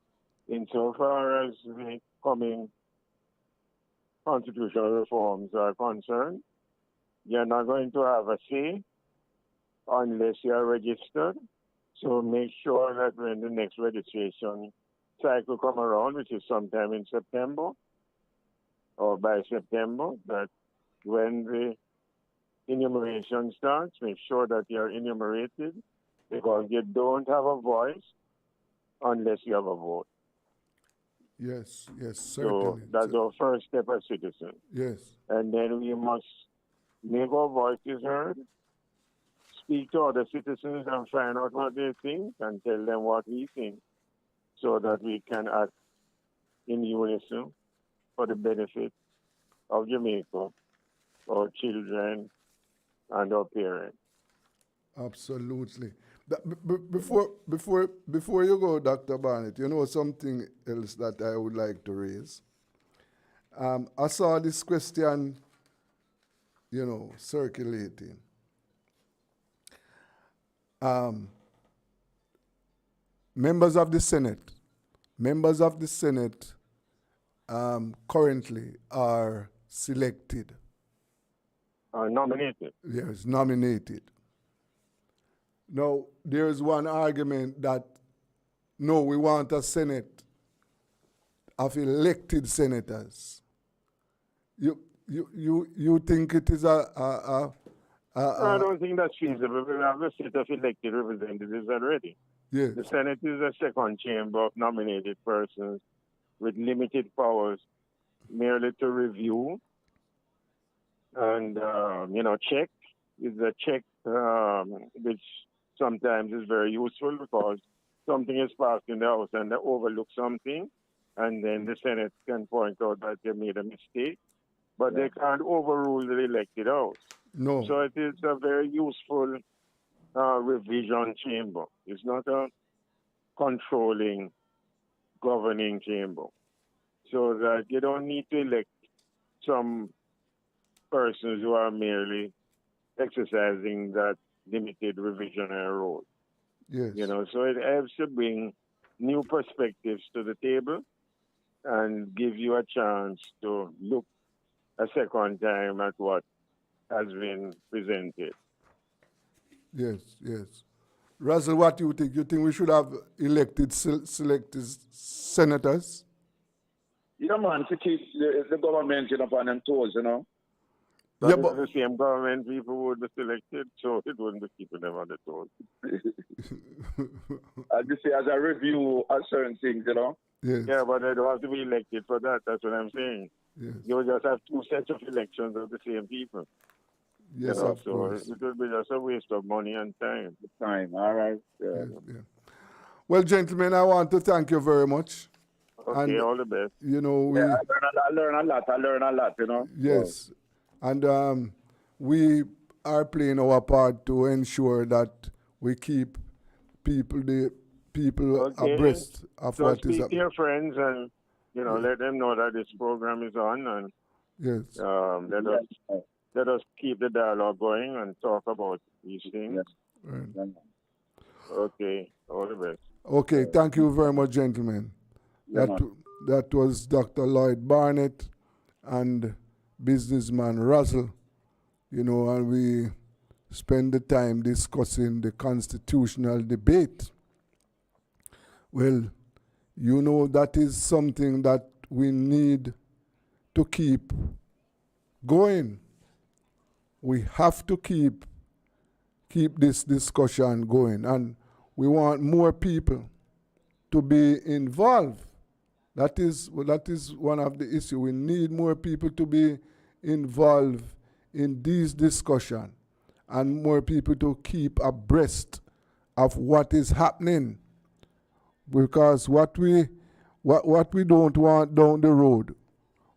insofar as the coming constitutional reforms are concerned, you're not going to have a say unless you're registered. So make sure that when the next registration cycle come around, which is sometime in September or by September, that when the enumeration starts, make sure that you're enumerated, because you don't have a voice unless you have a vote.
Yes, certainly.
So that's our first step as citizens.
Yes.
And then we must make our voices heard, speak to other citizens and find out what they think and tell them what we think, so that we can act in unison for the benefit of Jamaica, our children, and our parents.
Absolutely. Before you go, Dr. Barnett, you know something else that I would like to raise. I saw this question, you know, circulating. Members of the Senate currently are selected.
Nominated.
Yes, nominated. Now, there is one argument that, no, we want a Senate of elected senators. You think it is
I don't think that's feasible. We have a set of elected representatives already.
Yes.
The Senate is a second chamber of nominated persons with limited powers, merely to review and, check. It's a check which sometimes is very useful, because something is passed in the House and they overlook something, and then the Senate can point out that they made a mistake, but they can't overrule the elected House.
No.
So it is a very useful revision chamber. It's not a controlling, governing chamber. So that you don't need to elect some persons who are merely exercising that limited revisionary role.
Yes.
So it helps to bring new perspectives to the table and give you a chance to look a second time at what has been presented.
Yes. Russell, what do you think? You think we should have elected selected senators?
Yeah, man, to keep the government on them toes,
But if the same government people would be selected, so it wouldn't be keeping them on the toes.
As you say, as a review of certain things,
Yes.
Yeah, but they don't have to be elected for that. That's what I'm saying.
Yes.
You just have two sets of elections of the same people.
Yes, of course.
It would be just a waste of money and time.
All right.
Yeah. Well, gentlemen, I want to thank you very much.
Okay,
and,
all the best.
I learn a lot,
Yes. And we are playing our part to ensure that we keep people abreast of what is
speak to
happening.
your friends and let them know that this program is on, and
yes,
let us keep the dialogue going and talk about these things.
Right.
Okay, all the best.
Okay, thank you very much, gentlemen. That was Dr. Lloyd Barnett and businessman Russell, and we spend the time discussing the constitutional debate. Well, you know that is something that we need to keep going. We have to keep this discussion going, and we want more people to be involved. That is one of the issues. We need more people to be involved in these discussions and more people to keep abreast of what is happening. Because what we don't want down the road,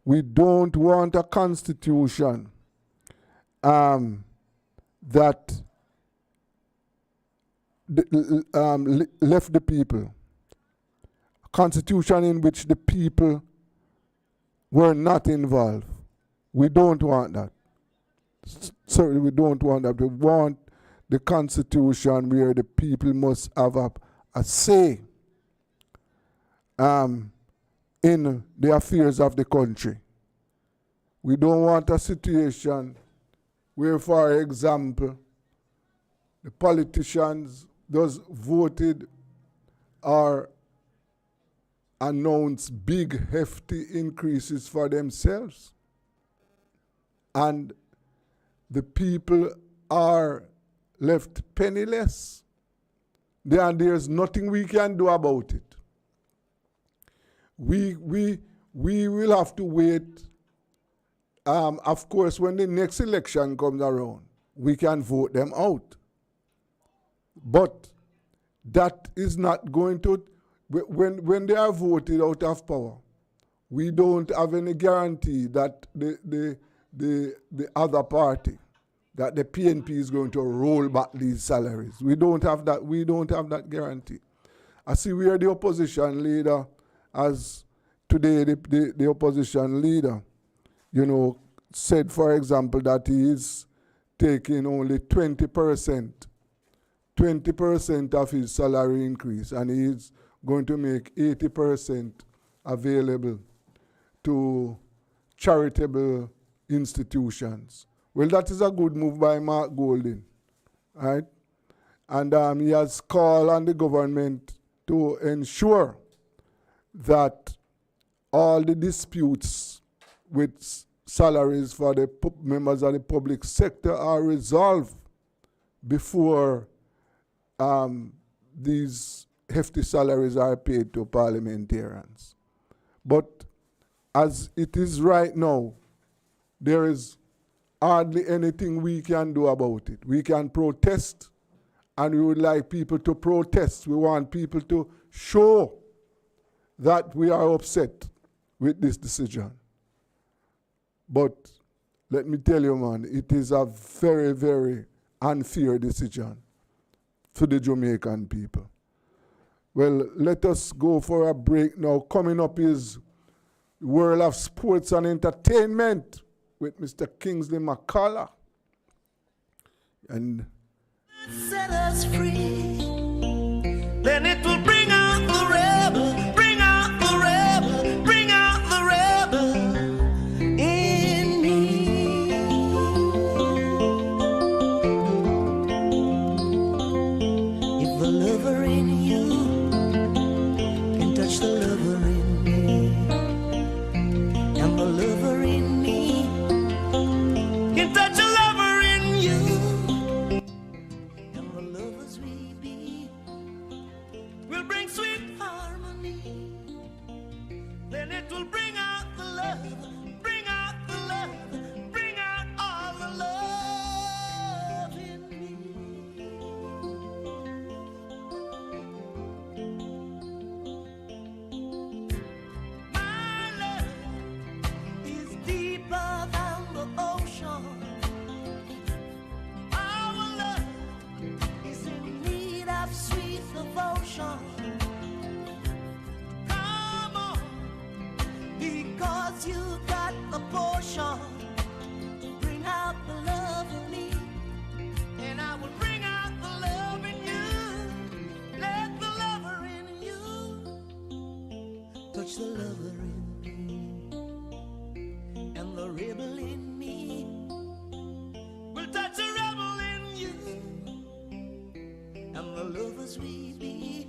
we don't want a constitution that left the people. A constitution in which the people were not involved. We don't want that. Certainly we don't want that. We want the constitution where the people must have a say in the affairs of the country. We don't want a situation where, for example, the politicians just voted or announced big, hefty increases for themselves. And the people are left penniless. There's nothing we can do about it. We will have to wait. Of course, when the next election comes around, we can vote them out. But that is not going to, when they are voted out of power, we don't have any guarantee that the other party, that the PNP is going to roll back these salaries. We don't have that guarantee. I see where the opposition leader, as today the opposition leader, said, for example, that he is taking only 20% of his salary increase, and he is going to make 80% available to charitable institutions. Well, that is a good move by Mark Golding, right? And he has called on the government to ensure that all the disputes with salaries for the members of the public sector are resolved before these hefty salaries are paid to parliamentarians. But as it is right now, there is hardly anything we can do about it. We can protest, and we would like people to protest. We want people to show that we are upset with this decision. But let me tell you, man, it is a very, very unfair decision to the Jamaican people. Well, let us go for a break now. Coming up is World of Sports and Entertainment with Mr. Kingsley McCullough. And
set us free, then it will bring out the rebel, bring out the rebel, bring out the rebel in me. If the lover in you can touch the lover in me, and the lover in me can touch a lover in you, and the lovers we be will bring sweet harmony. Then it will bring out the love, bring out the love, bring out all the love in me. My love is deeper than the ocean. Our love is in need of sweet devotion. Come on, because you got the potion to bring out the love in me, and I will bring out the love in you. Let the lover in you touch the lover in me, and the rebel in me will touch a rebel in you, and the lovers we be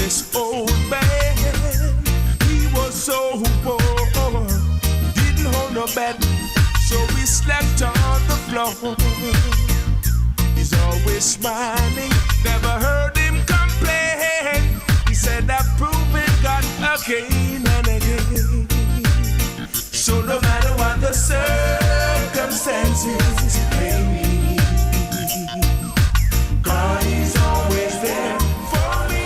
this old man, he was so poor, didn't hold no bed, so we slept on the floor. He's always smiling, never heard him complain. He said I've proven God again and again. So no matter what the circumstances may be, God is always there for me.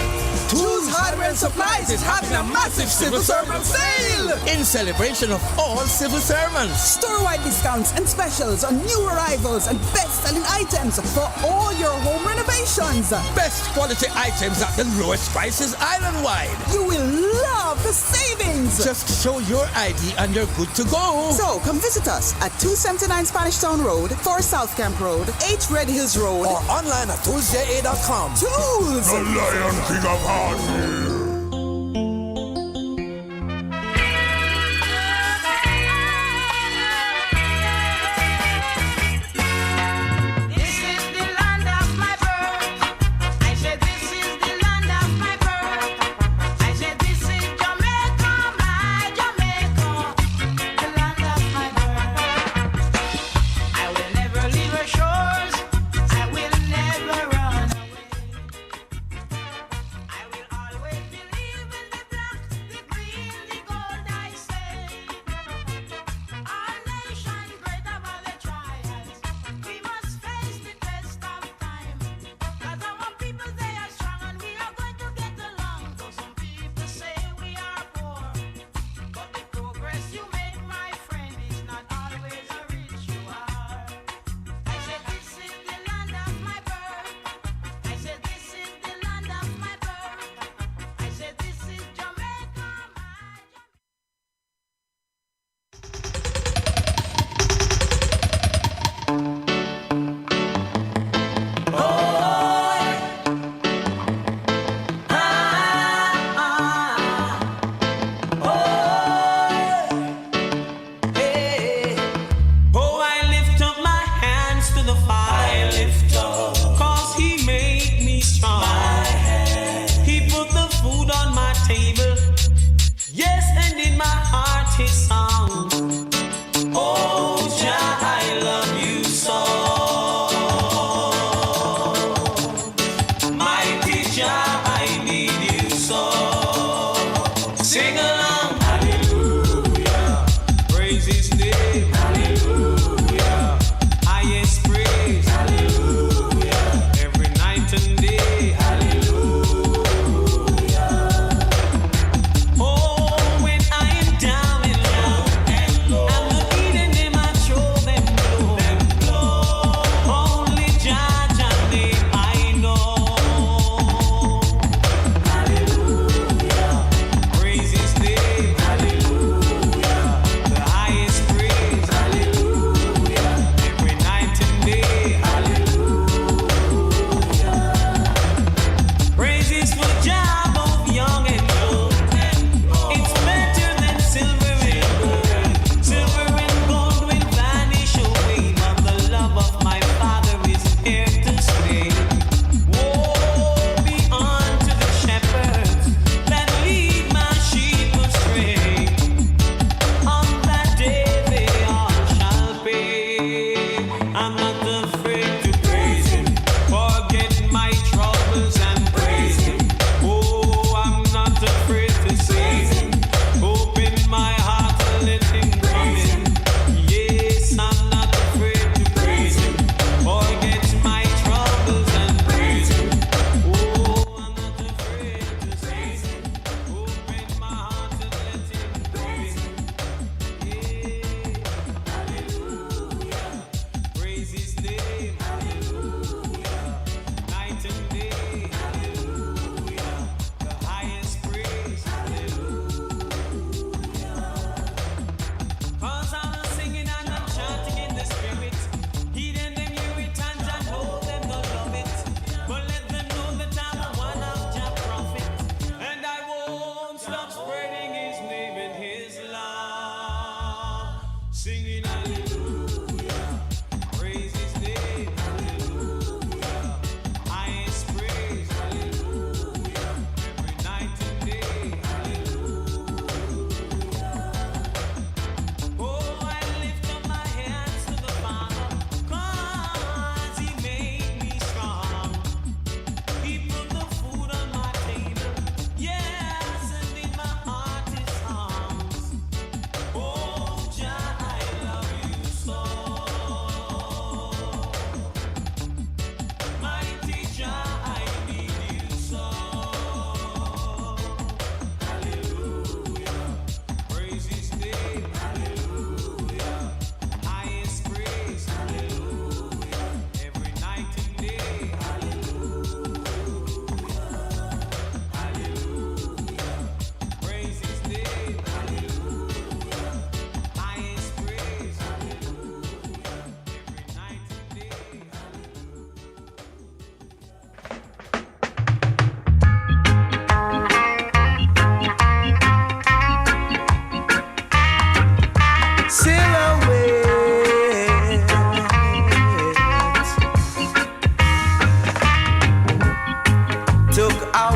Tools, Hardware and Supplies is having a massive civil servant sale in celebration of all civil servants.
Store-wide discounts and specials on new arrivals and best-selling items for all your home renovations.
Best quality items at the lowest prices island-wide.
You will love the savings.
Just show your ID and you're good to go.
So come visit us at 279 Spanish Town Road, 4 South Camp Road, 8 Red Hills Road,
or online at toolsja.com.
Tools!
The Lion King of Hardware.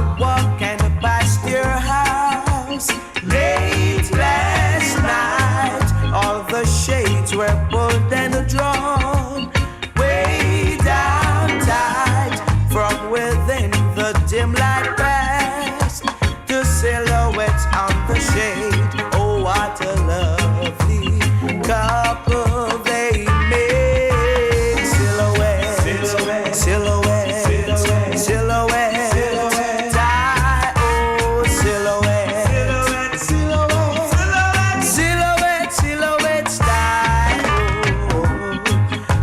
out walking past your house late last night. All the shades were pulled and drawn way down tight. From within the dim light past the silhouettes on the shade. Oh, what a lovely couple they made. Silhouette, silhouette, silhouette, silhouette, silhouette, die, oh, silhouette, silhouette, silhouette, silhouette, silhouette, die, oh.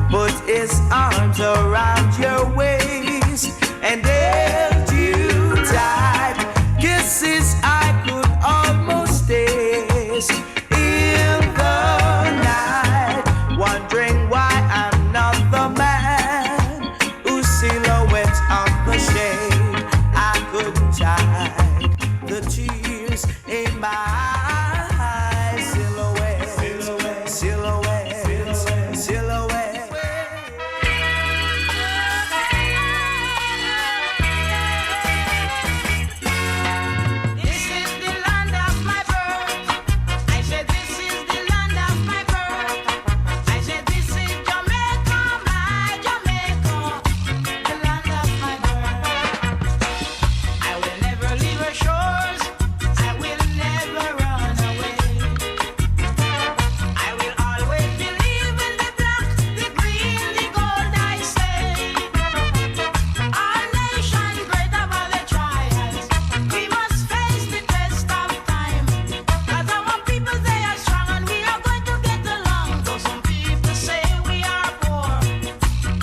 Put his arms around your waist and held you tight. Kisses I could almost taste in the night. Wondering why I'm not the man whose silhouette on the shade I couldn't hide the tears in my eyes. Silhouette, silhouette, silhouette, silhouette.
This is the land of my birth. I said this is the land of my birth. I said this is Jamaica, my Jamaica, the land of my birth. I will never leave her shores. I will never run away. I will always believe in the black, the green, the gold. I say, our nation great over the trials. We must face the test of time. 'Cause our people they are strong and we are going to get along. Though some people say we are poor,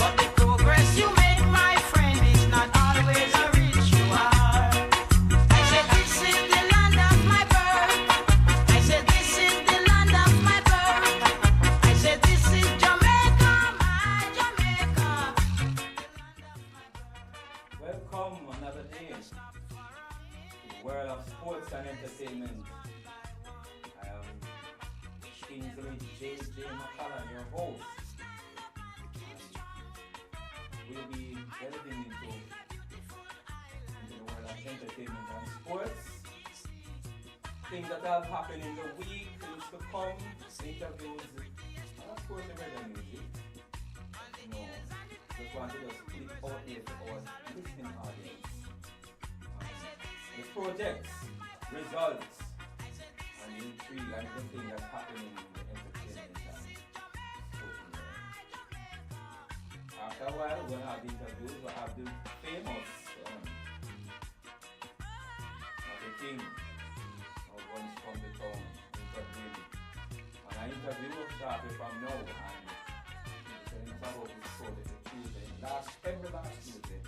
but the progress you make, my friend, is not always a rich you are. I said this is the land of my birth. I said this is the land of my birth. I said this is Jamaica, my Jamaica.
Welcome another day to the world of sports and entertainment. I am Kingsley J.J. McCallum, your host. We'll be delving into the world of entertainment and sports. Things that have happened in the week, things to come, interviews, and of course the reggae music. Just want to just click out here for our listening audience. The projects, results, and the intrigue and everything that's happening in the entertainment and sporting world. After a while, we're going to have the interviews, we'll have the famous the king of once from the town interviewing. And our interview will start from now and it's about this project the Tuesday. Every last Tuesday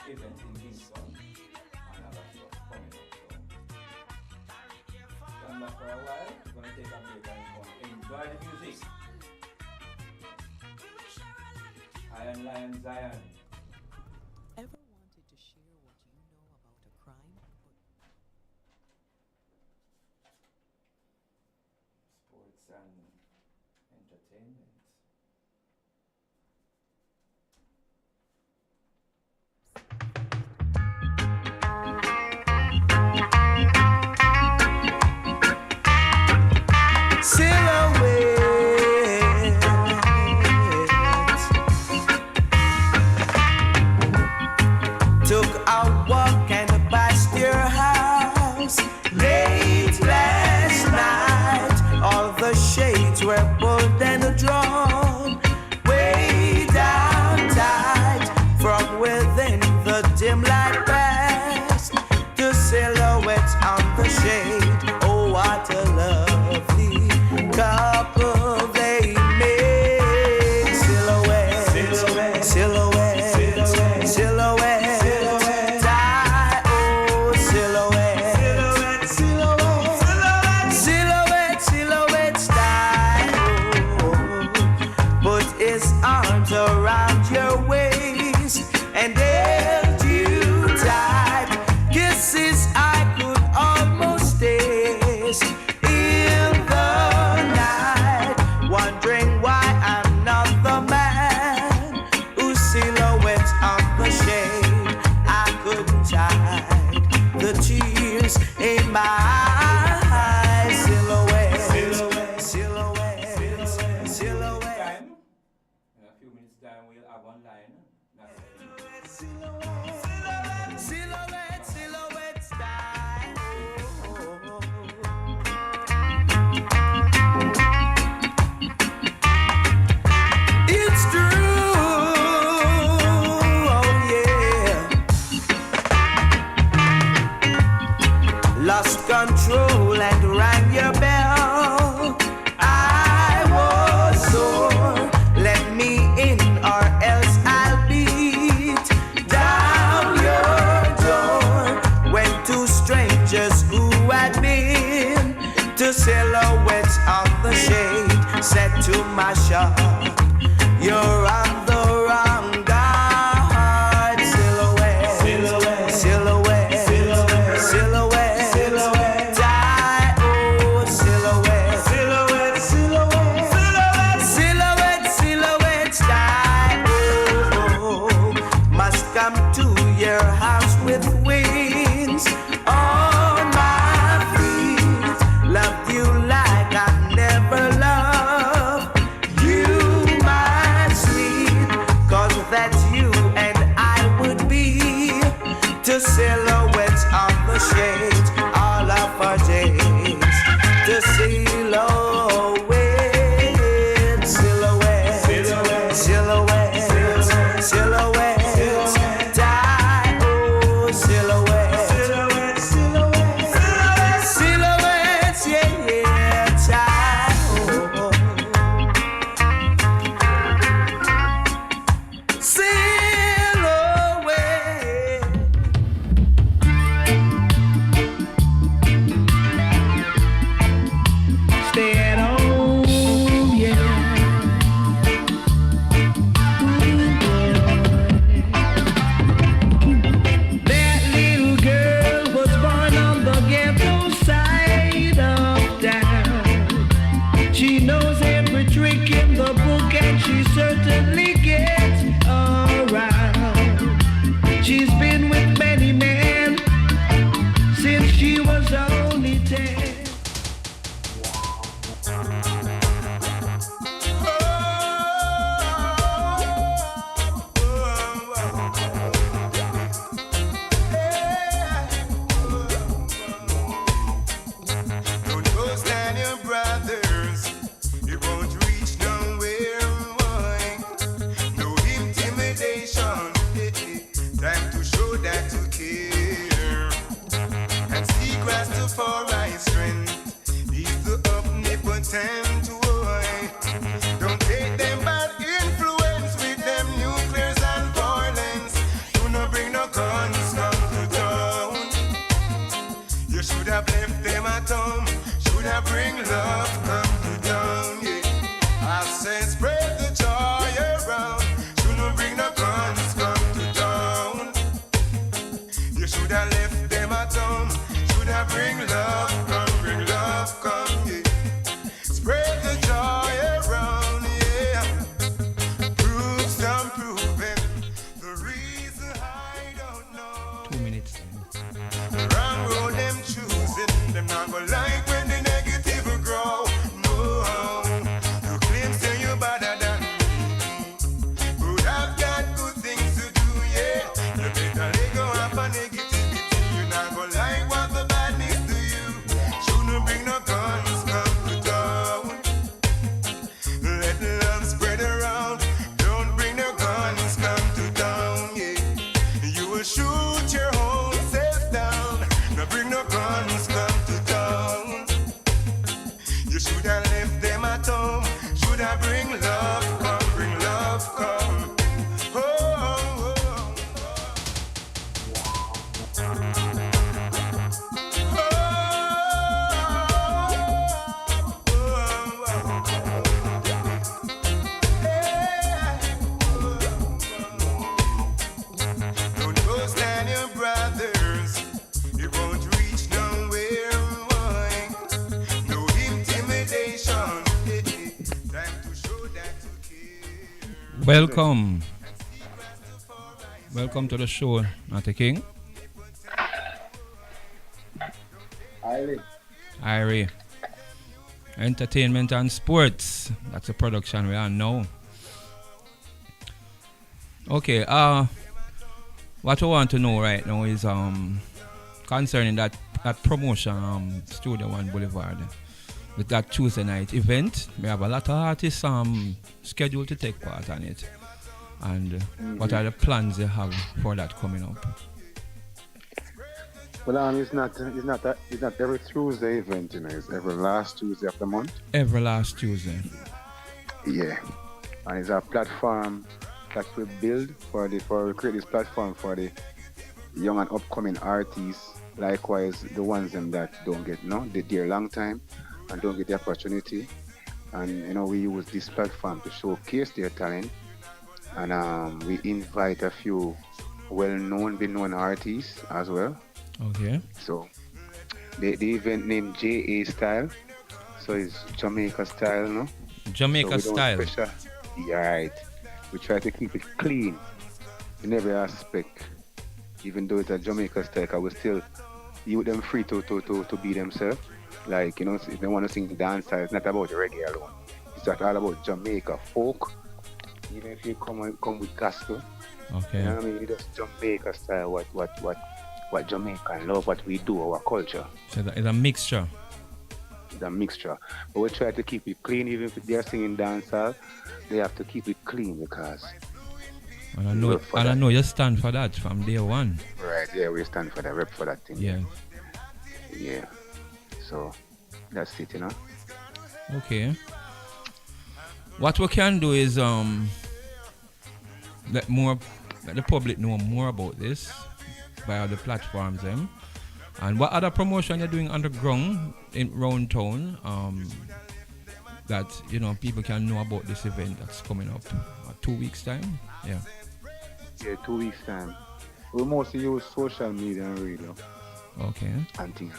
event in Kingston and other stuff coming up. So stand back for a while, we're going to take a break and enjoy the music. Iron Lion Zion.
Ever wanted to share what you know about a crime?
Sports and entertainment.
Silhouette took a walk and past your house late last night. All the shades were pulled and drawn way down tight. From within the dim light past the silhouettes on the shade. Oh, what a lovely couple they made. Silhouette, silhouette, silhouette, silhouette, die, oh, silhouette, silhouette, silhouette, silhouette, die, oh. Put his arms around your waist and held you tight. Kisses I could almost taste the tears in my eyes. Silhouette, silhouette, silhouette, silhouette.
In a few minutes time we'll have online.
Silhouette, silhouette style. It's true, oh yeah. Lost control and rang your bell. I was sore. Let me in or else I'll beat down your door. When two strangers who had been to silhouettes on the shade said to my shop, you're on the wrong guard. Silhouette, silhouette, silhouette, silhouette, silhouette, silhouette. Die, oh, silhouette, silhouette, silhouette, silhouette, silhouette, die, oh. Must come to your house with wings on my feet. Loved you like I've never loved you, my sweet. 'Cause that's you and I would be to silhouettes on the shades all of our days. To silhouette, silhouette, silhouette, silhouette, silhouette, die, oh, silhouette, silhouette, silhouette, silhouettes, yeah, yeah, die, oh. Silhouette. Stay at home, yeah. That little girl was born on the ghetto side of town. She knows every trick in the book and she certainly gets around. She's been with many men since she was only 10.
Don't go stand your brothers, you won't reach nowhere, boy. No intimidation, time to show that you care. And seek Rastafari strength, he's the omnipotent boy. Don't take them bad influence with them nuclears and violence. Do not bring no guns come to town. You should have left them at home. Should have bring love come to town. Yeah. I say spread the joy around. Shouldn't bring no guns come to town. You should have left them at home. Should have bring love come, yeah. Spread the joy around, yeah. Prove some proven. The reason I don't know.
2 minutes.
The wrong road them choosing, them not gonna like when the negative will grow. No, you claim say you better than me, but I've got good things to do, yeah. You better let go of a negativity. You're not gonna like what the badness do you. Shouldn't bring no guns come to town. Let love spread around. Don't bring no guns come to town, yeah. You will shoot your own self down. Now bring no guns come to town. You should have left them at home. Should have bring love come, bring love come. Oh, oh, oh. Don't go stand your brothers, you won't reach nowhere, boy. No intimidation, time to show that you care.
Welcome. Welcome to the show, Natty King.
Irie. Entertainment and sports. That's a production we are now. Okay, what I want to know right now is concerning that promotion Studio One Boulevard with that Tuesday night event. We have a lot of artists scheduled to take part on it. And what are the plans they have for that coming up?
Well, it's not every Tuesday event, it's every last Tuesday of the month.
Every last Tuesday.
Yeah, and it's a platform that we build we create this platform for the young and upcoming artists. Likewise, the ones that don't get they're long time and don't get the opportunity. And we use this platform to showcase their talent. And we invite a few well-known artists as well.
Okay.
So the event named JA Style. So it's Jamaica style, no?
Jamaica style.
Yeah, right. We try to keep it clean in every aspect. Even though it's a Jamaica style, because we still give them free to be themselves. Like, if they want to sing dance style, it's not about reggae alone. It's all about Jamaica folk. Even if you come with gospel.
Okay.
You know what I mean? It's just Jamaica style, what Jamaican love, what we do, our culture.
So it's a mixture.
It's a mixture. But we try to keep it clean. Even if they're singing dancehall, they have to keep it clean because...
And I know you stand for that from day one.
Right, yeah, we stand for that, rep for that thing.
Yeah.
Yeah. So, that's it,
Okay. What we can do is let the public know more about this via the platforms and what other promotion you're doing underground in round town that people can know about this event that's coming up 2 weeks time. Yeah,
2 weeks time. We mostly use social media and radio.
Okay.
And things.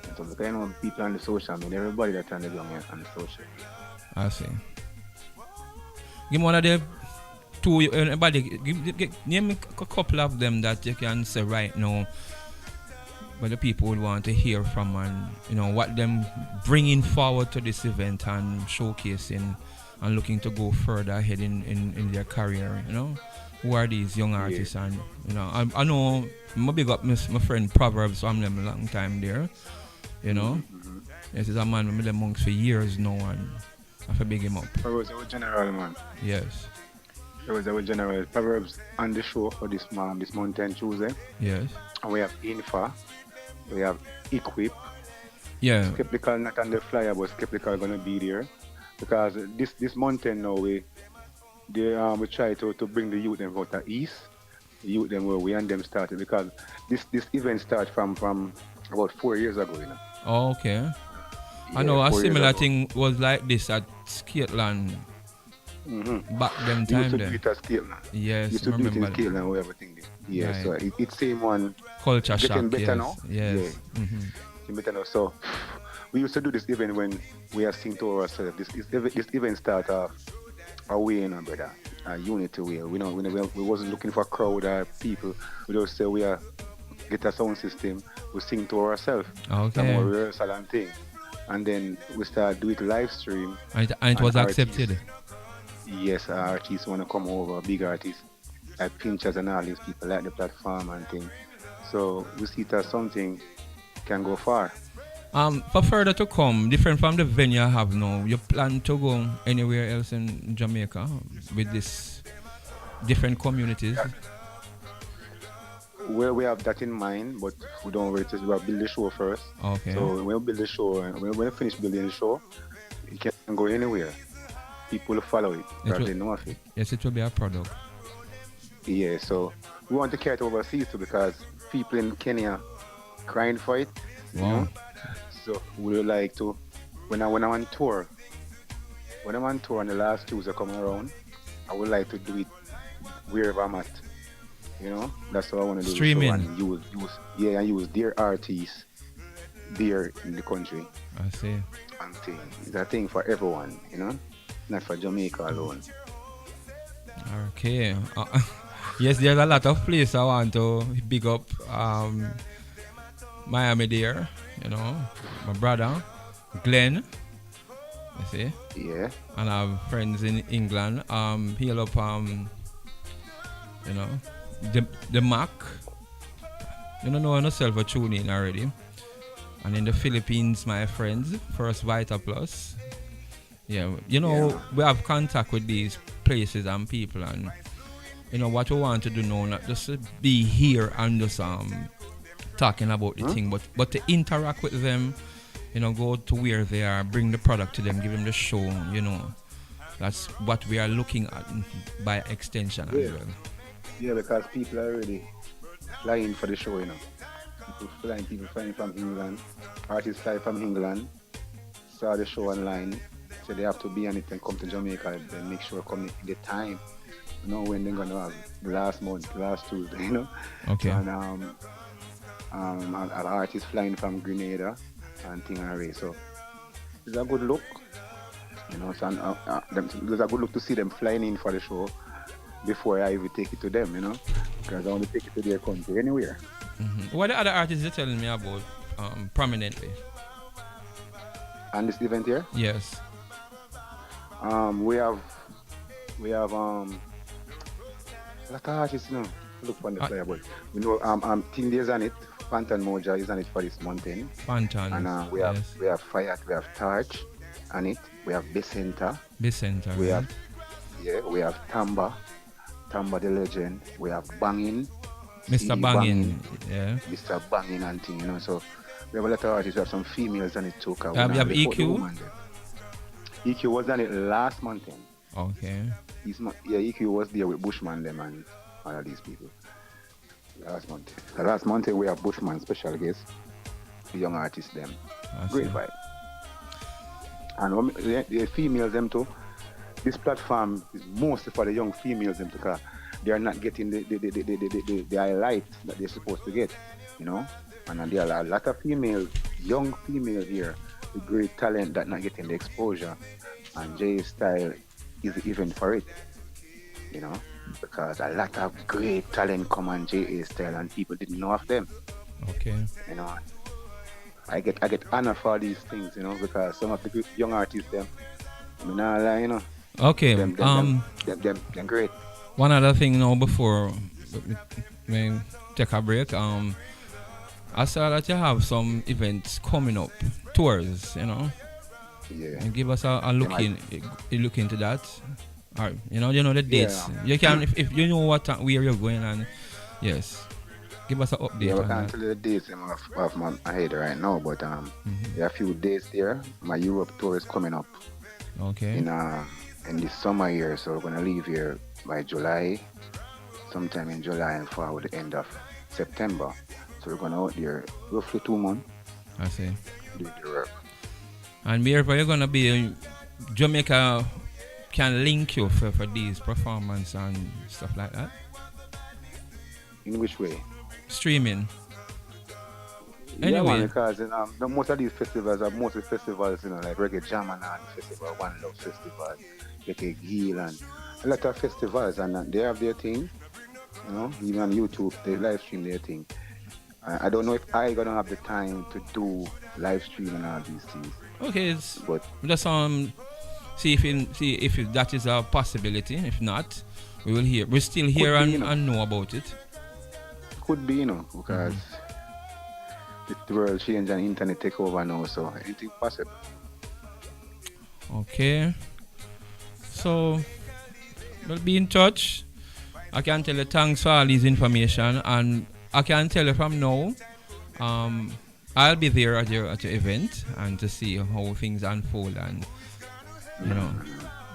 And so the people on the social media, everybody that's on the social.
I see. Give me one of the two. Name me a couple of them that you can say right now, what the people would want to hear from, and what them bringing forward to this event and showcasing and looking to go further ahead in their career. Who are these young artists?
Yeah.
And I know I'm big up my friend Proverbs. So I'm them a long time there.
Mm-hmm.
Yes, he's a man with me amongst for years now, and I have big him up.
Proverbs our general, man.
Yes.
It was our general. Proverbs on the show for this Mountain Tuesday.
Yes.
And we have Infa. We have Equip.
Yeah.
Skeptical not on the flyer, but Skeptical gonna be there. Because this mountain now we try to bring the youth them out the east. The youth them where we and them started, because this event started from about 4 years ago,
Oh, okay.
Yeah,
I know a
4 years
similar
ago.
thing was like this at Skateland. Back them time
used to
there.
do it at Skateland.
Yes,
used to do it in
remember.
Skateland where everything did. Yeah,
Right.
so it's same one.
Culture
getting
shock,
better
yes.
now.
Yes.
Yeah. Getting better now. So we used to do this event when we are sing to ourselves. This event start off away, brother. Unity way. We wasn't looking for crowd or people. We just say we get a sound system. We sing to ourselves.
Okay.
Some more rehearsal and thing. And then we start do it live stream.
And it was
artists-
accepted.
Yes, artists want to come over, big artists like Pinchers and all these people like the platform and thing. So we see that something can go far.
For further to come, different from the venue you have now, you plan to go anywhere else in Jamaica with this different communities?
Well, we have that in mind, but we don't wait till we build the show first.
Okay.
So when we build the show, and when we finish building the show, it can go anywhere. People will follow it because they know of it.
Yes, it will be a product.
Yeah, so we want to carry it overseas too, because people in Kenya crying for it.
Wow.
So we would like to, when I'm on tour and the last Tuesday come around, I would like to do it wherever I'm at. That's what I want to do.
Streaming.
So, and use their artists there in the country.
I see.
And thing. It's a thing for everyone, not for Jamaica alone.
Okay. Yes, there's a lot of places I want to big up. Miami there, you know. My brother, Glenn, you see.
Yeah.
And I have friends in England. Heal up, you know, the Mac. You don't know yourself a tune in already. And in the Philippines, my friends, First Vita Plus. Yeah, you know, we have contact with these places and people, and you know what we want to do now, not just to be here and just talking about the thing, but to interact with them, you know, go to where they are, bring the product to them, give them the show, you know. That's what we are looking at by extension as well.
Yeah, because people are already flying for the show, you know. People flying from England, artists fly from England, saw the show online, so they have to be on it and come to Jamaica and make sure come in the time, you know, when they're gonna have last Tuesday, you know.
Okay.
And artists flying from Grenada and thing and array. So it's a good look, you know. So it's a good look to see them flying in for the show before I even take it to them, you know, because I want to take it to their country anywhere.
Mm-hmm. What are the other artists you're telling me about prominently?
And this event here?
Yes.
We have a lot of artists, you know. Look on the flyer, but we know Team Days on it. Pantan Moja is on it for this mountain.
Pantan.
And we have Fire, we have Torch on it. We have Becenta.
Becenta.
We have Tamba the legend. We have Bangin.
Mr. Bangin. Yeah.
Mr. Bangin and thing, you know. So we have a lot of artists. We have some females on it too.
We have EQ.
EQ was on it last mountain.
Okay.
EQ was there with Bushman them and all of these people. Last month we have Bushman special guest, the young artists them. Great vibe. And the females them too. This platform is mostly for the young females them because they are not getting the highlight that they're supposed to get, you know. And there are a lot of young females here with great talent that not getting the exposure. And J Style is the event for it, you know. Because a lot of great talent come on J.A. Style and people didn't know of them.
Okay.
You know, I get honor for these things, you know, because some of the young artists them, you know.
Okay.
Them great.
One other thing now before we take a break, I saw that you have some events coming up, tours, you know.
Yeah.
And give us a look into that. Or, you know the dates.
Yeah.
You can if you know where you're going, and yes, give us an update.
Yeah, I
on
can't
that.
tell you the dates off my head right now, but there are a few dates there. My Europe tour is coming up.
Okay.
In the summer here, so we're gonna leave here by July, sometime in July and forward the end of September. So we're gonna out there roughly 2 months.
I see.
Do the work.
And wherever you're gonna be, Jamaica can link you for these performance and stuff like that.
In which way?
Streaming.
Yeah,
Anyway.
man, because most of these festivals are mostly festivals, you know, like Reggae Jam and Festival, One Love Festival, Reggae Gil, and a lot of festivals, and they have their thing, you know, even on YouTube, they live stream their thing. I don't know if I gonna have the time to do live stream and all these things.
Okay, but just see if that is a possibility. If not, we're still here and know about it.
Could be, you know, because the world change and internet take over now, so anything possible.
Okay. So we'll be in touch. I can tell you thanks for all this information, and I can tell you from now, I'll be there at your event and to see how things unfold, and you know,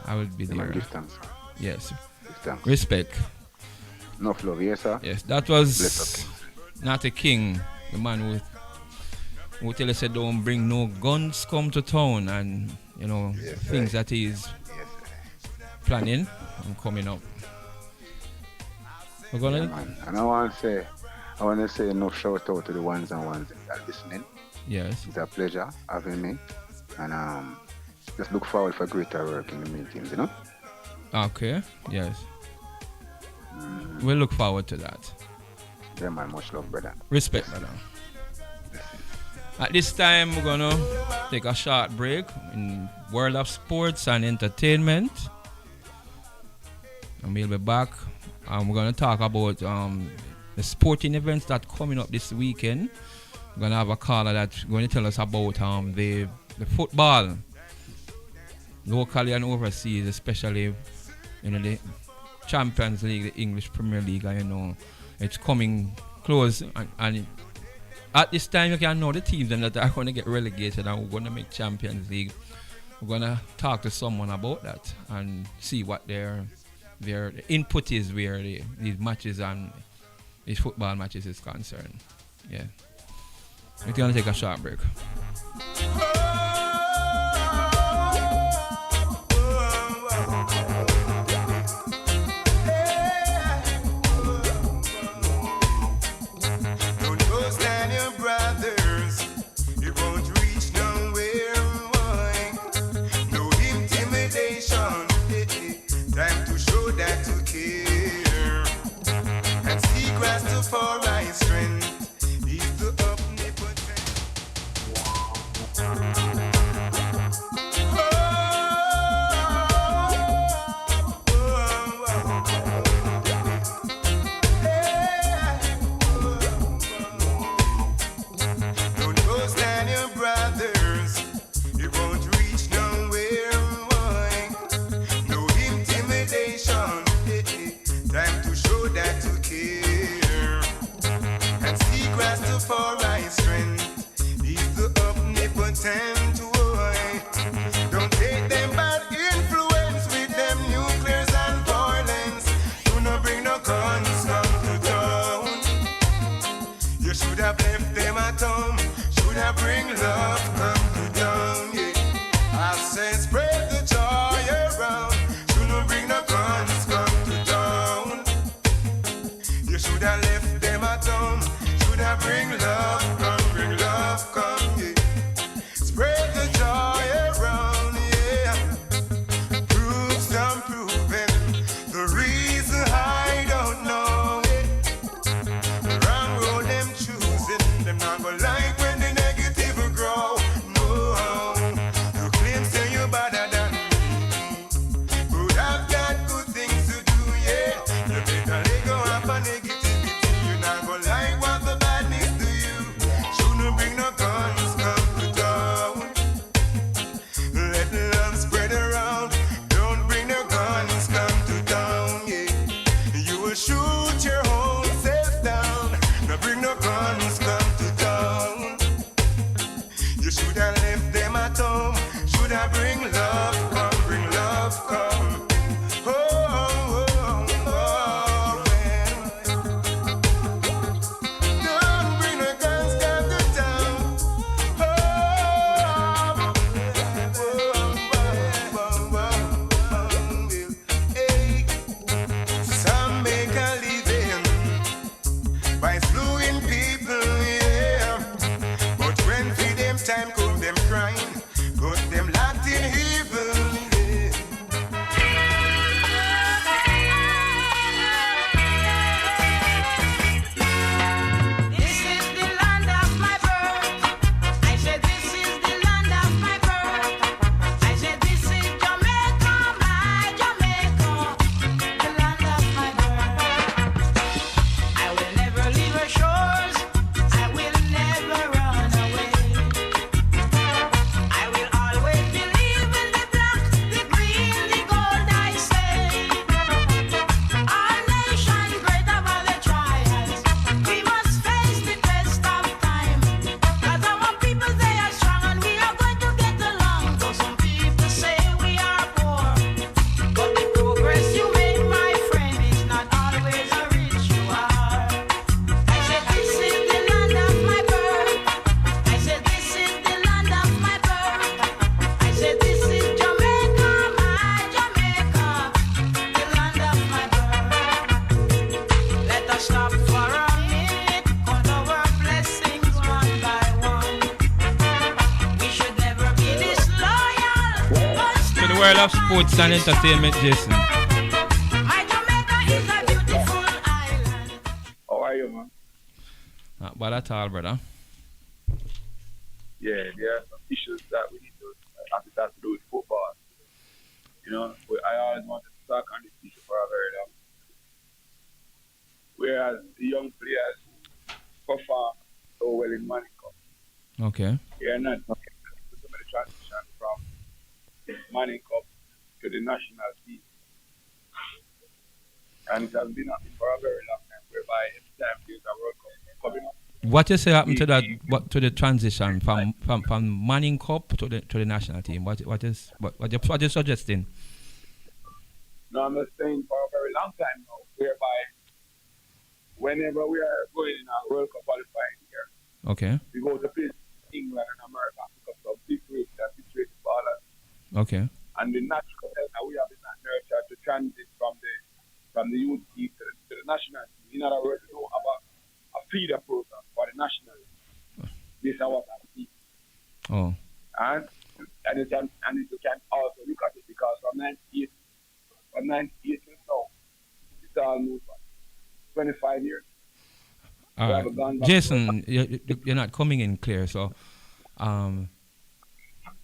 I will be there.
Give thanks.
Yes.
Give thanks.
Respect.
Enough love, yes, sir.
Yes, that was not a king, the man who tell us don't bring no guns come to town, and you know, things that he's planning and coming up. We're gonna
and I want to say enough shout out to the ones that are listening.
Yes.
It's a pleasure having me, and just look forward for greater work in the meetings, you know.
Okay. Yes. We'll look forward to that.
Yeah, man. Much love, brother.
Respect, brother. At this time, we're gonna take a short break in world of sports and entertainment. And we'll be back. And we're gonna talk about the sporting events that coming up this weekend. We're gonna have a caller that's going to tell us about the football, locally and overseas, especially the Champions League, the English Premier League. And, it's coming close, and at this time you can know the teams that are going to get relegated and we're going to make Champions League. We're going to talk to someone about that and see what their input is where these matches and these football matches is concerned. Yeah. We're going to take a short break.
For my strength, he's the omnipotent. Don't go stand your brothers, you won't reach nowhere. Boy. No intimidation, time to show that you care. And seek Rastafari's strength, he's the omnipotent boy. Don't take them bad influence with them nuclears and violence. Do not bring no guns come to town. You should have left them at home. Should have bring love come to town. Yeah. I said spread the joy around. Should not bring no guns come to town. You should have left them at home. Should have bring love come, yeah. Spread the joy around, yeah. Proofs unproven. The reason I don't know it. Wrong road them choosing. Them not gonna like when the negative will grow. No, you claim say you better than me, but I've got good things to do, yeah. You better let go of a negativity. You're not gonna like what the badness do you. Shouldn't bring no guns come to town. Let love spread around. Don't bring no guns come to town, yeah. You will shoot your whole self down. Now bring no guns come to town. You should have left them at home. Should have bring love come, bring love come. Oh, oh, oh, oh, well. Don't bring no guns come to town. Oh, hey. Some make a living by slewing people, yeah. But when for them time come, them crying, put them locked in evil, yeah.
This is the land of my birth. I said this is the land of my birth. I said this is Jamaica, my Jamaica, the land of my birth. I will never leave her shores. I will never run away. I will always believe in the black, the green, the gold, I say. Our nation great above the trials. We must face the test of time. 'Cause our people, they are strong and we are going to get along. Though some people say we are poor, but the progress you make, my friend, is not always a rich you are. I said this is the land of my birth. I said this is the land of my birth. I said this is Jamaica, my Jamaica, the land of my birth. Let us stop for a minute, count our blessings one by one. We should never be disloyal, but
To the world of sports and entertainment, Jason.
my Jamaica is a beautiful island.
How are you, man?
Not bad at all, brother.
yeah, there are some issues that we need to have to do with football. You know, I always wanted to talk on this issue for a very long. Whereas the young players perform so well in Money Cup,
Okay.
they are not getting some of the transition from Money Cup to the national team. And it has been happening for a very long time, whereby every time there's a World Cup coming up.
What you say happened to that? What to the transition from Manning Cup to the national team? What you suggesting?
No, I'm not saying for a very long time now, whereby whenever we are going in a World Cup qualifying year,
Okay.
we go to play England and America because of big race that situated ballers.
Okay.
And the natural health that we have is not nurtured to transit from the youth team to the national team. In other words, we don't have a feeder program for the national team. This is what I see.
Oh.
And you can also look at it because from 98 till now, it's almost 25 years.
All right. Jason, you're not coming in clear, so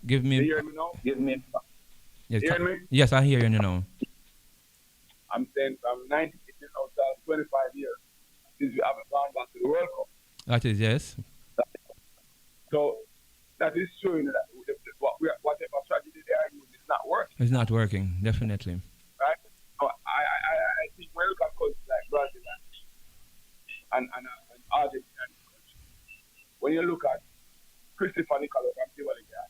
give me.
You hear me now? Give me.
Yes,
You hear me?
yes, I hear you now.
I'm saying from 98 till now, 25 years since we haven't gone back to the World Cup.
That is yes.
So that is showing that whatever strategy they are using is not working.
It's not working, definitely.
Right? So I think when you look at countries like Brazil and Argentina, when you look at Christopher Nicolas from Jamaica,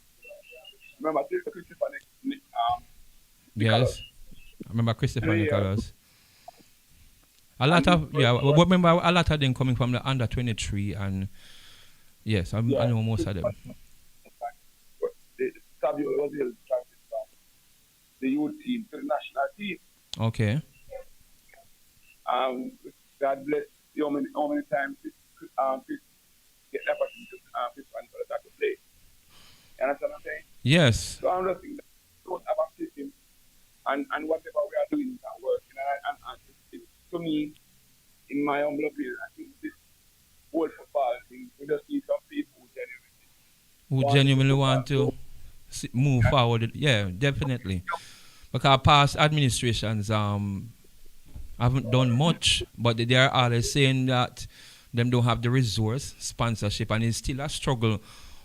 remember Christopher Nicolas?
Yes. I remember Christopher Nicholas. A lot of remember a lot of them coming from the under 23 and yes, I know most of them.
Savio was able to transit from the youth team to the national team.
Okay.
God bless you how many times Chris get the opportunity to play. You understand what I'm saying?
Yes.
So I'm just thinking that we don't have a system and whatever we are doing is not working. And to me, in my humble opinion, I think this whole football thing, we just need some people
who genuinely want to move forward. Yeah, definitely. Because past administrations haven't done much, but they are always saying that them don't have the resource, sponsorship, and it's still a struggle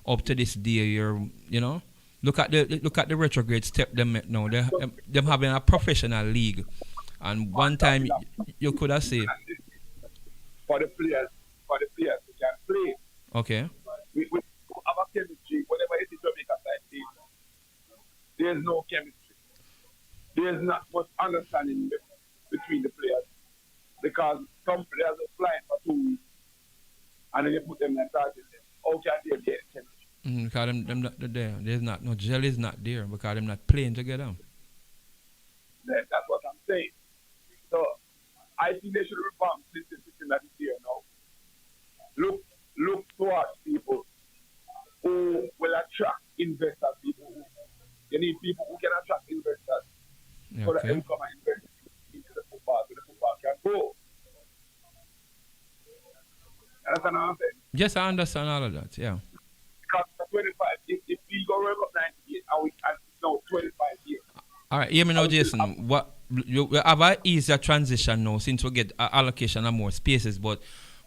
up to this day. You know, look at the retrograde step them make now. Them having a professional league, and one time you could have said
for the players who can play.
Okay.
We have a chemistry. Whenever it is Jamaica side team, there's no chemistry. There's not much understanding between the players because some players are flying for 2 weeks and then you put them in and target them. How can they get chemistry?
Because them not there. There's not no gel is not there because them not playing together.
That's what I'm saying. So I think they should revamp the system that is here now. Look towards people who will attract investors. You need people who can attract investors so that they will come and invest into the football so the football can grow. Understand what I'm saying?
Yes, I understand all of that, yeah.
Because 25, if we go World Cup 98 and we now 25 years.
All right, hear me now, Jason. What you have an easier transition now since we get allocation of more spaces, but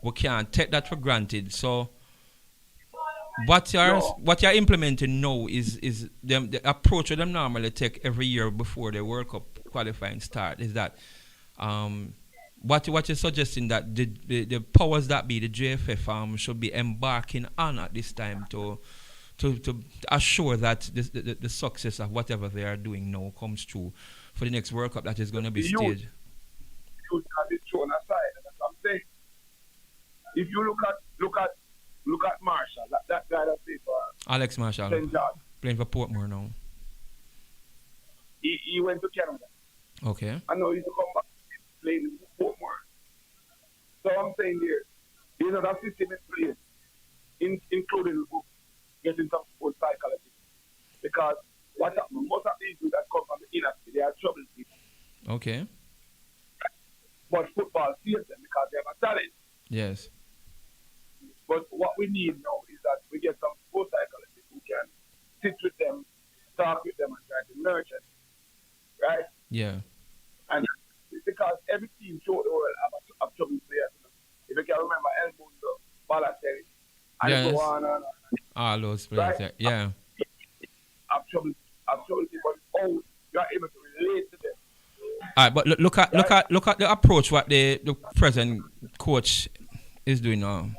we can't take that for granted. So what you're implementing now is the approach that them normally take every year before the World Cup qualifying start. Is that what you're suggesting that the powers that be, the JFF, should be embarking on at this time to assure that the success of whatever they are doing now comes true for the next World Cup that is going to be staged.
You can be thrown aside. That's what I'm saying. If you look at Marshall, that guy that played for
Alex Marshall, playing for Portmore now.
He went to Canada.
Okay.
I know he's to come back and play in Portmore. So I'm saying there's another system in place, including getting some sports psychology. Because what happens, most of these people that come from the inner city, they are trouble people.
Okay.
But football saves them because they have a talent.
Yes.
But what we need now is that we get some sports psychology
Yeah.
And it's because every team throughout the world have trouble players. If you can remember El Mundo, Balotelli, and
Yes.
so on and on.
All those players.
Right?
Yeah.
Have trouble people. Oh, you are able to relate to them.
All right, but look at the approach what the present coach is doing now.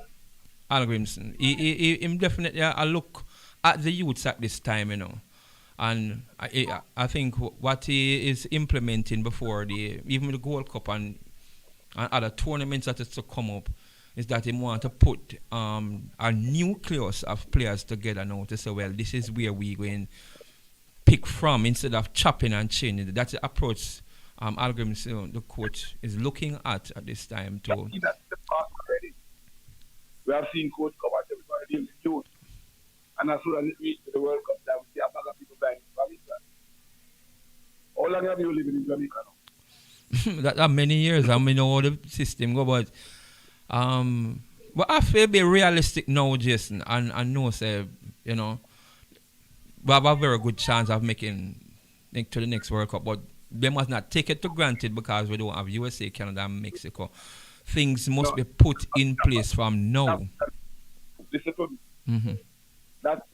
Al Grimson. He definitely I look at the youths at this time, you know. And I think what he is implementing before even the Gold Cup and other tournaments that is to come up is that he want to put a nucleus of players together now to say, well, this is where we going pick from instead of chopping and changing. That's the approach Al Grimson, the coach, is looking at this time too.
That's the past already. We have seen coach come out everybody in June. And as soon as it reaches the World Cup, that we see a bag of people dying in Jamaica. How long have you living in Jamaica now?
that many years, I mean, how the system go, but I feel be realistic now, Jason, and know, say, you know, we have a very good chance of making it to the next World Cup, but they must not take it to granted because we don't have USA, Canada, and Mexico. Things must be put in place from now.
Listen to me.
Mm-hmm.
That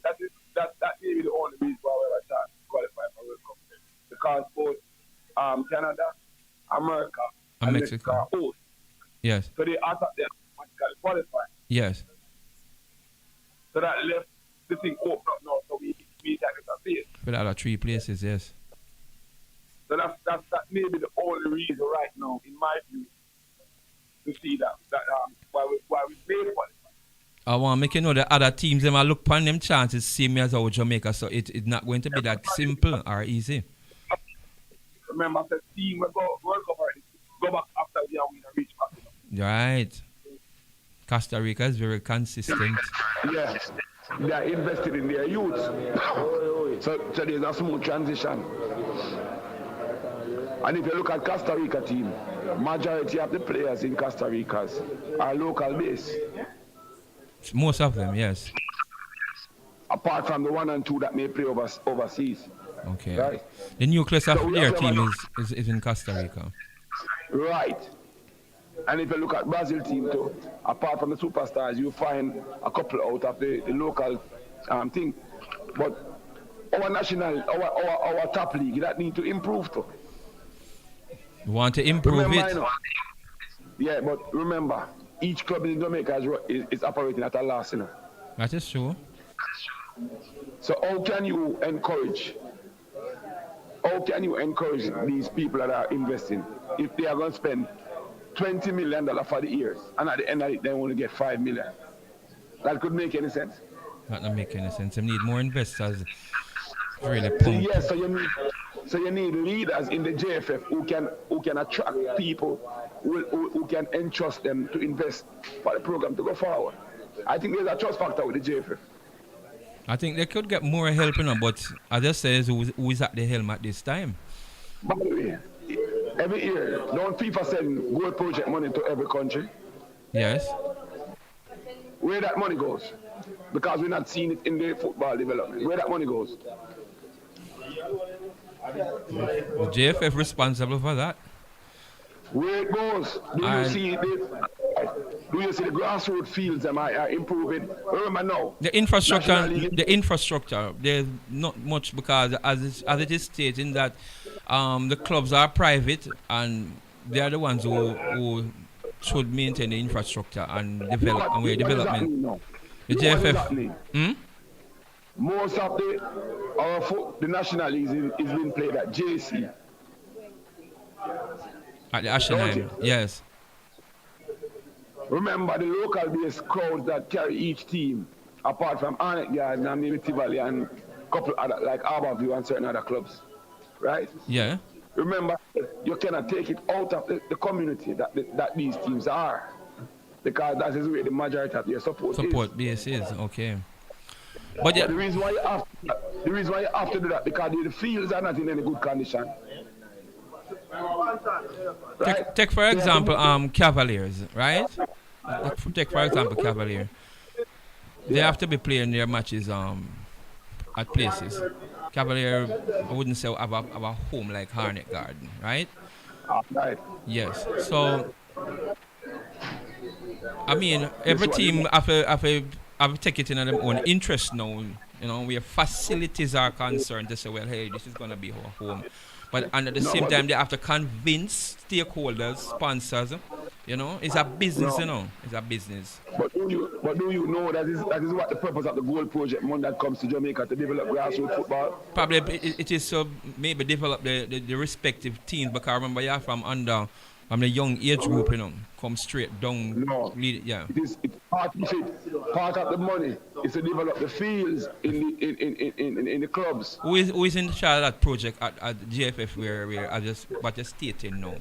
may be the only reason why we have a chance to qualify for World Cup. Because both Canada, America, and Mexico are host.
Yes.
So they automatically qualify.
Yes.
So that left the thing open up now, so we can get a place.
For the other 3 places, yes.
So that may be the only reason right now, in my view, to see that why we made qualify.
I want to make you know that other teams them look upon them chances same as our Jamaica, so it's not going to be that simple or easy.
Remember, the team will go World Cup already. Go back after we win and reach back.
Right. Costa Rica is very consistent.
Yes. They are invested in their youth. So there's a smooth transition. And if you look at Costa Rica team, majority of the players in Costa Rica are local based.
Most of them, yes.
Apart from the 1 and 2 that may play overseas.
Okay.
Right.
The nucleus of their team is in Costa Rica.
Right. And if you look at Brazil team too, apart from the superstars, you find a couple out of the local thing. But our national, our top league, that need to improve too.
You want to improve it?
Yeah, but remember, each club in Jamaica is operating at a loss, you know.
That is true.
So how can you encourage these people that are investing if they are going to spend $20 million for the years and at the end of it they want to get $5 million? That could make any sense?
That don't make any sense. You need more investors. Really pump.
Yes, so you need leaders in the JFF who can attract people, who can entrust them to invest for the program to go forward. I think there's a trust factor with the JFF.
I think they could get more help, you know, but I just say who is at the helm at this time.
By the way, every year, don't FIFA send gold project money to every country?
Yes.
Where that money goes? Because we're not seeing it in the football development. Where that money goes?
The JFF responsible for that.
Where it goes? Do you see the grassroots fields are improving? Remember now.
The infrastructure, there's not much because as it is stating that the clubs are private and they are the ones who should maintain the infrastructure and develop and where development. The JFF.
Most of the National League is being played at JC.
At the Ashenheim, yes.
Remember the local based crowds that carry each team, apart from Arnett Garden and maybe Tivoli and a couple other like Harborview and certain other clubs, right?
Yeah.
Remember, you cannot take it out of the community that these teams are, because that is where the majority of their support
base is. Okay.
But the reason why you have to do that because the fields are not in any good condition.
Right? Take for example, Cavaliers, right? Take for example, Cavalier. They have to be playing their matches at places. Cavalier, I wouldn't say have a home like Harnett Garden, right?
Right.
Yes. So I mean,
This
every
one,
team have to take it in their own interest now. You know, where facilities are concerned, they say, well, hey, this is gonna be our home. But and at the
No,
same
but-
time, they have to convince stakeholders, sponsors. You know, it's a business.
No.
You know, it's a business.
But do you know that is what the purpose of the Goal Project money that comes to Jamaica to develop grassroots football?
Probably it is so maybe develop the respective teams, because I remember you're from the young age group, you know, come straight down.
No.
Yeah.
It's part of it. Part of the money is to develop the fields in the clubs.
Who is in charge of that project at GFF where I just what you're stating now?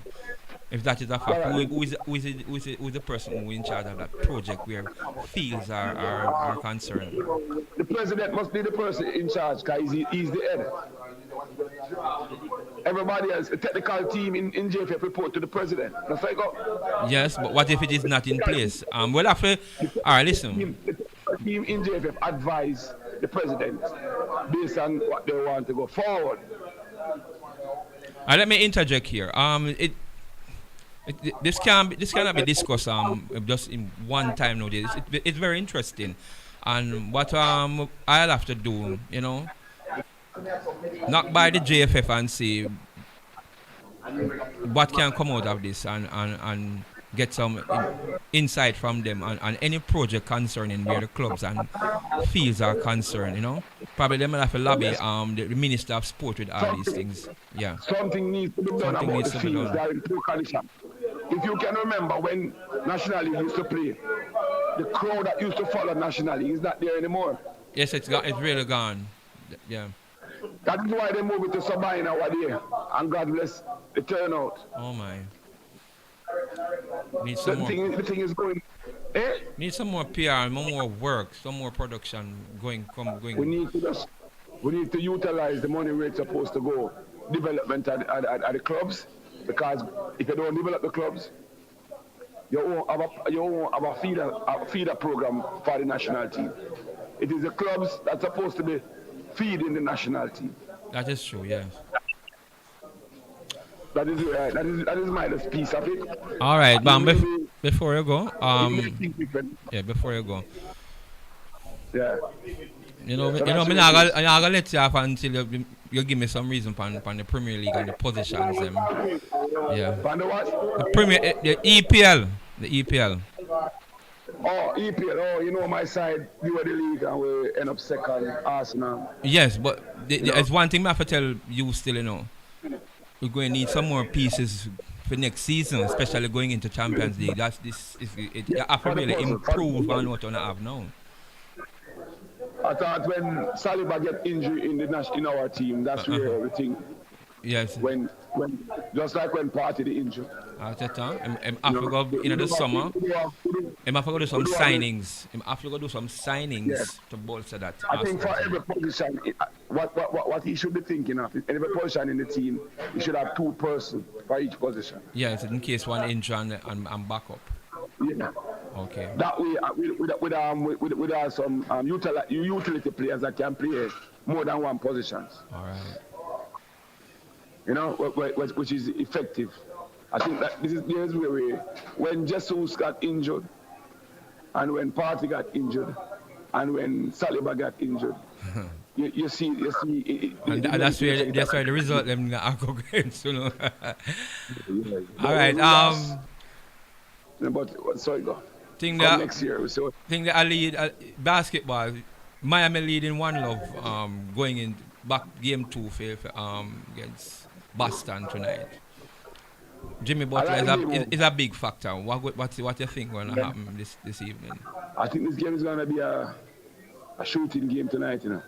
If that is a fact, who is the person who is in charge of that project where fields are concerned?
The president must be the person in charge because he's the head. Everybody else, the technical team in JFF report to the president. That's how it go.
Yes, but what if it is not in place? Well, after, all right, listen.
The team in JFF advise the president based on what they want to go forward.
Let me interject here. This cannot be discussed just in one time nowadays. It's very interesting, and what I'll have to do, you know, knock by the JFF and see what can come out of this, and get some insight from them on any project concerning where the clubs and fields are concerned. You know, probably they might have to lobby the Minister of Sport with all these things. Yeah.
Something needs to be done
Something
about
needs
the
to be
fields.
done.
They are in poor condition. If you can remember when National League used to play, the crowd that used to follow National League is not there anymore.
Yes, it's really gone. Yeah.
That is why they move it to Sabina over there. And God bless the turnout.
Oh my. Need some more.
The thing is going. Eh?
Need some more PR, more work, some more production going.
We need to utilize the money where it's supposed to go. Development at the clubs, because if you don't develop the clubs, you won't have a feeder program for the national team. It is the clubs that's supposed to be feeding the national team.
That is true, yes.
That is my little piece of it.
All right, Bam. Before you go, before you go,
yeah.
I'm not gonna let you off until you give me some reason on the Premier League and the positions. Yeah. The Premier, the EPL,
Oh, EPL. Oh, you know my side. We were the league and we end up second, Arsenal.
Yes, but there's one thing I have to tell you still, you know. We're going to need some more pieces for next season, especially going into Champions League. You have to really improve on what you have now.
I thought when Saliba get injured in our team, that's where everything.
Yes.
When just like when Party the injured.
At that time, I have to go in the summer. I have to go do some signings. I have to go do some signings to bolster that.
I think for every position, what he should be thinking of, every position in the team, he should have two persons for each position.
Yes, in case one injury and backup.
Yeah.
Okay.
That way, with some utility players that can play more than one positions.
All right.
You know, which is effective. I think that this is where when Jesus got injured, and when Partey got injured, and when Saliba got injured, you see.
And that's where the result them are going. You know. All right.
But sorry, go.
Think that
next year. So
think that I lead basketball. Miami leading 1-0. Going in back game 2 against Boston tonight. Jimmy Butler is a big factor. What you think going to happen this evening?
I think this game is going to be a shooting game tonight. You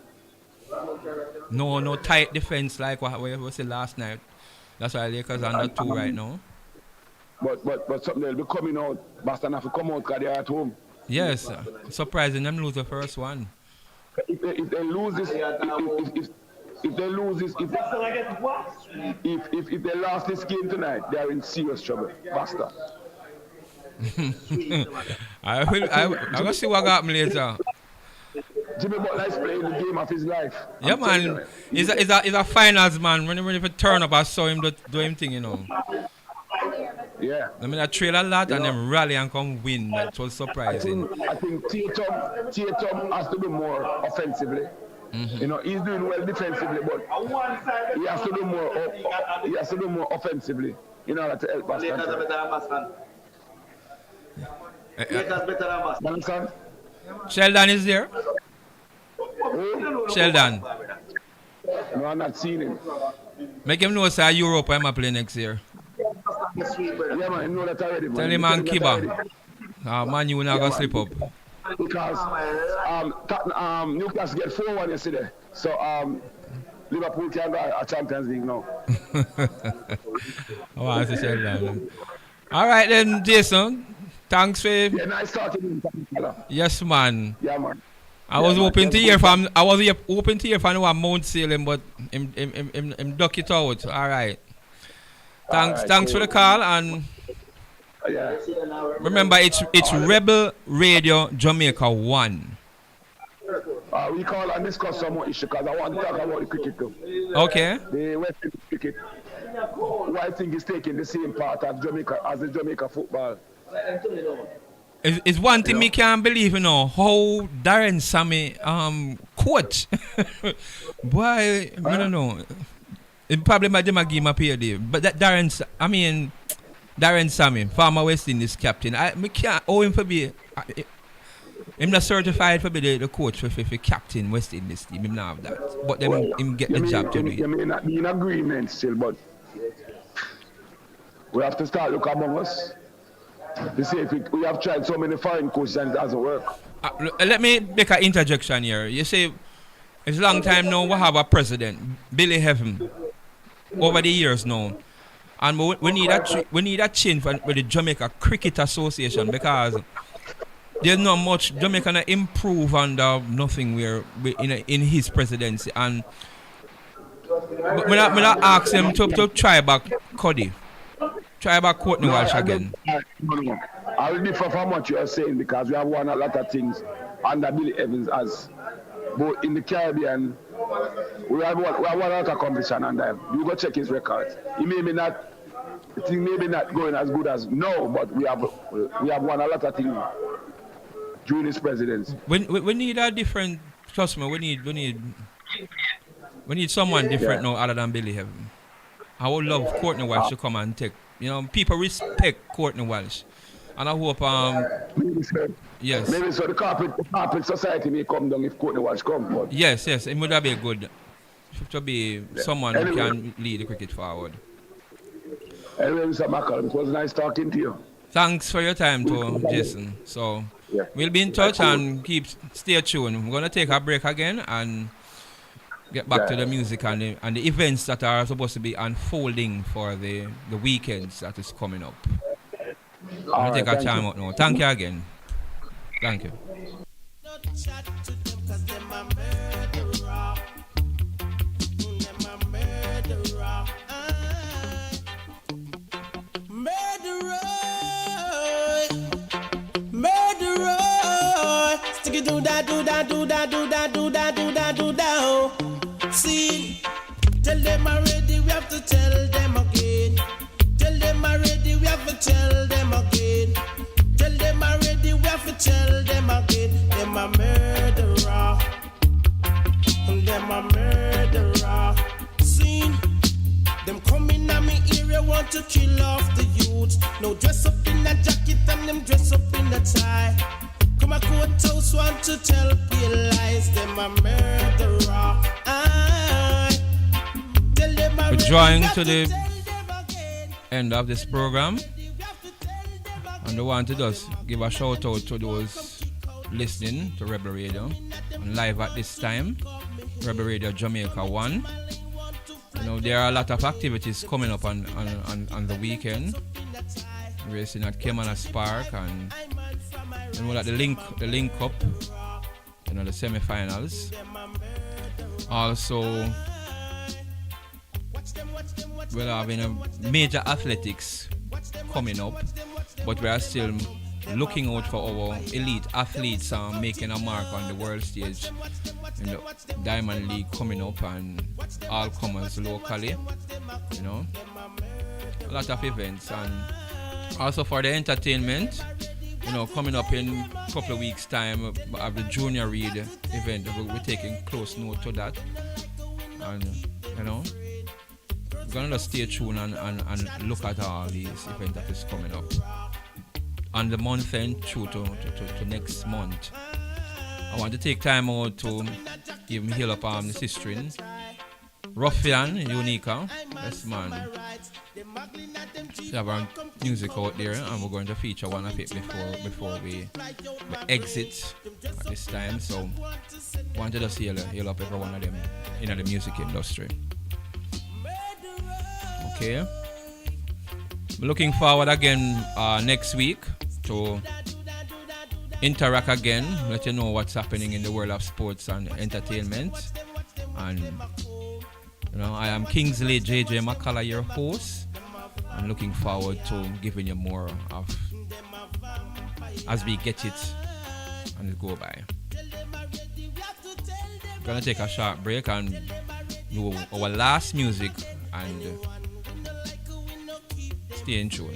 No
know.
no tight defense like what we said last night. That's why Lakers under 2 right now.
But something will be coming out. Boston have to come out because they are at home.
Yes, surprising them lose the first one.
If they lose this, if they lose this, if they lost this game tonight, they are in serious trouble. Boston.
I'm gonna see what happens later.
Jimmy Butler is playing the game of his life.
Yeah, man. He's a finals man. When he turn up, I saw him do him thing, you know.
Yeah.
I mean, I trail a lot and then rally and come win. That was surprising.
I think Tatum has to do more offensively.
Mm-hmm.
You know, he's doing well defensively, but he has to do more. He has to do more offensively in order to help us.
Sheldon is there. Sheldon.
No, I'm not seeing him.
Make him know say Europe I'm play next year.
Yeah, man, him know that already. Man.
Tell him and Kiba. Man, you not gonna slip up.
Because Newcastle get 4-1 yesterday. So Liverpool can go a Champions League now.
Oh, I see Sheldon. All right then, Jason. Thanks for.
Yeah, nice talking to you.
Yes, man.
Yeah, man.
I was hoping to hear from one Mount Salem, but him duck it out. All right. Thanks for the call and.
Yeah.
Remember, it's Rebel Radio Jamaica 1.
We call and discuss some more issue because I want to talk about the cricket too.
Okay.
The West Indies cricket. Who I think is taking the same part as the Jamaica football.
It's one thing me can't believe, you know, how Darren Sammy coach. Boy, I don't know. It probably might give my PhD. But that Darren Sammy, former West Indies captain. I can't owe him for be. I'm not certified for be the coach for captain West Indies team. Him not have that. But then him get the job to do it.
You may not be in agreement still, but we have to start look among us to see if we have tried so many foreign coaches and it doesn't work.
Let me make an interjection here. You say it's a long time now we have a president, Billy Heaven, over the years now. And we need a change with the Jamaica Cricket Association because there's not much Jamaica can improve under nothing in his presidency. And when I ask him to try back Cuddy, try back Courtney Walsh again.
I will differ from what you are saying because we have won a lot of things under Billy Evans as both in the Caribbean. We have won a lot of competition under him. You go check his records. He may not going as good as no, but we have won a lot of things during his presidency.
We need a different. Trust me, we need someone different now other than Billy Heaven. I would love Courtney Walsh to come and take. You know, people respect Courtney Walsh, and I hope
maybe so.
Yes.
Maybe so the carpet society may come down if Courtney Walsh come. But
yes, it would be good. To be someone who can lead the cricket forward.
Anyway, Mr. Macklem, it was nice talking to you.
Thanks for your time, too, Jason. So we'll be in touch and stay tuned. We're gonna take a break again and get back to the music and the events that are supposed to be unfolding for the weekends that is coming up. I'm gonna take a time out now. Thank you again. Thank you.
Sticky do that. See, tell them already, we have to tell them again. Tell them already, we have to tell them again. Tell them already, we have to tell them again. Them a murderer. Them a murderer. See, them coming at me area want to kill off the youths. No dress up in a jacket and them dress up in a tie. Come a courthouse want to tell pale lies. Them a murderer.
We're drawing to the end of this program, and I want to just give a shout out to those listening to Rebel Radio and live at this time, Rebel Radio Jamaica 1. You know, there are a lot of activities coming up on the weekend. Racing at Kemana Park and you know that the link up, you know, the semi-finals. Also, we're having a major athletics coming up, but we are still looking out for our elite athletes making a mark on the world stage. In the Diamond League coming up and all comers locally, you know. A lot of events, and also for the entertainment, you know, coming up in a couple of weeks' time of the Junior Read event. We're taking close note to that, and you know, we're gonna just stay tuned and look at all these events that is coming up on the month end through to next month. I want to take time out to give me heal up the sister Ruffian, Unica. Yes, man. We have our music out there, and we're going to feature one of it before we exit at this time. So, I want to just heal up every one of them in the music industry. Okay. I'm looking forward again next week to interact again, let you know what's happening in the world of sports and entertainment. And you know, I am Kingsley JJ McCullough, your host. I'm looking forward to giving you more of as we get it and it go by. We're gonna take a short break and do our last music and stay in tune.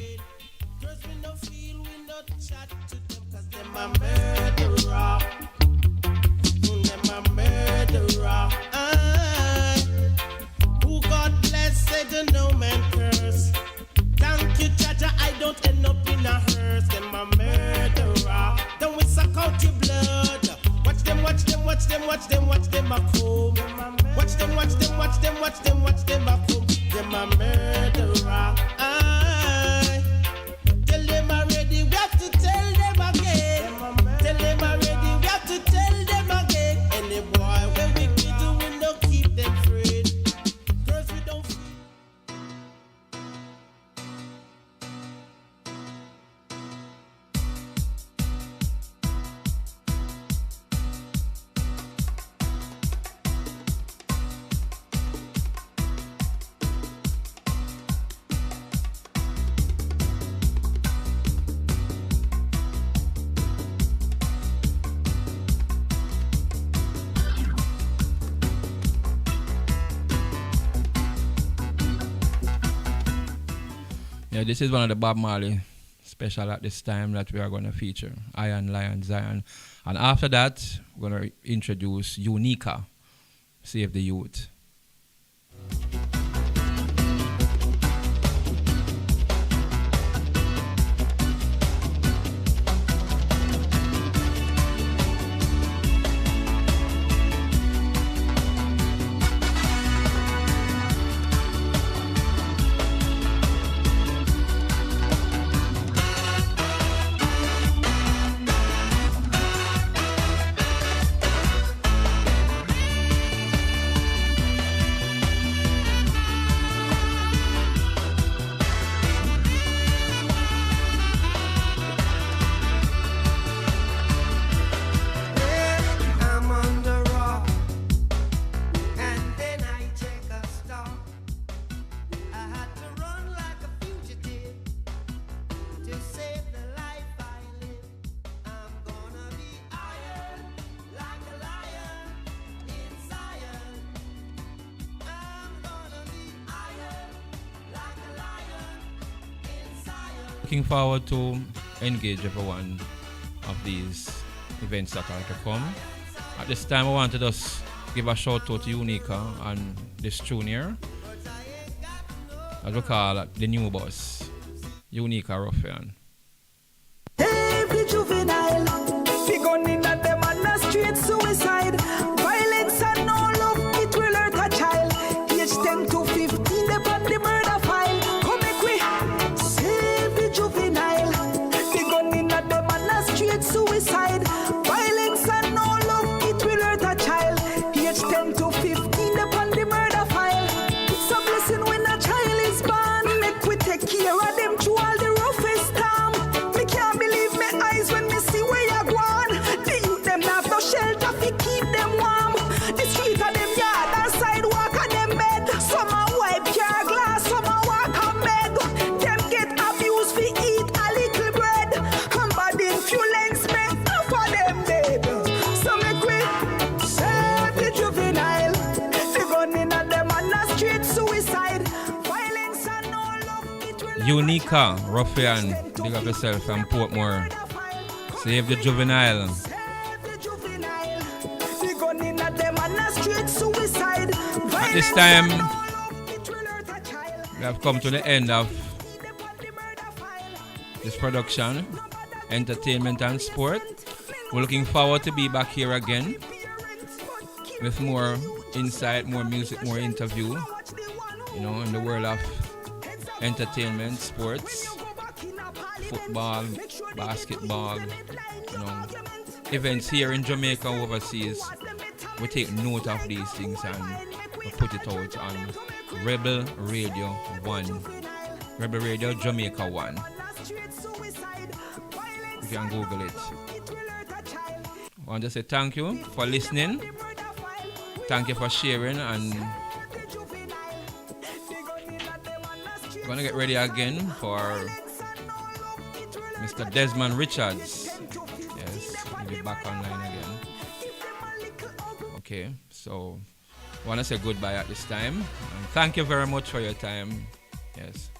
Who God bless, said no man curse. Thank you, Jaja, I don't end up in a hearse. Them a murderer. Then we suck out your blood. Watch them, watch them, watch them, watch them, watch them a come. Watch them, watch them, watch them, watch them, watch them a come. Them a murderer. Tell them already, we have to tell them again. Tell them already, we have to tell them again. Any boy when we do, we don't keep them afraid. Girls, we don't feel.
Yeah, this is one of the Bob Marley special at this time that we are going to feature, Iron Lion Zion. And after that, we're going to introduce Unica, Save the Youth. Looking forward to engage every one of these events that are to come. At this time, I want to just give a shout out to Unica and this junior, as we call it, the new boss, Unica Ruffian.
Every juvenile, fi gun in at them on the street, suicide, violence and no love, it will hurt a child. Age 10 to 15, they on the murder file. Come make we save the juvenile. Fi gun in at them on the street, suicide, violence and no love, it will hurt a child. Age 10 to 15, they on the murder file. It's a blessing when a child is born. Make we take care of them through all the roughest times.
Unica, Ruffian, big up yourself from Portmore. Save the juvenile. At this time, we have come to the end of this production, entertainment and sport. We're looking forward to be back here again with more insight, more music, more interview, in the world of entertainment, sports, football, basketball, events here in Jamaica, overseas. We take note of these things and we put it out on Rebel Radio 1. Rebel Radio Jamaica 1. You can Google it. I want to say thank you for listening. Thank you for sharing, and we're going to get ready again for Mr. Desmond Richards. Yes, he'll be back online again. Okay, so I want to say goodbye at this time. And thank you very much for your time. Yes.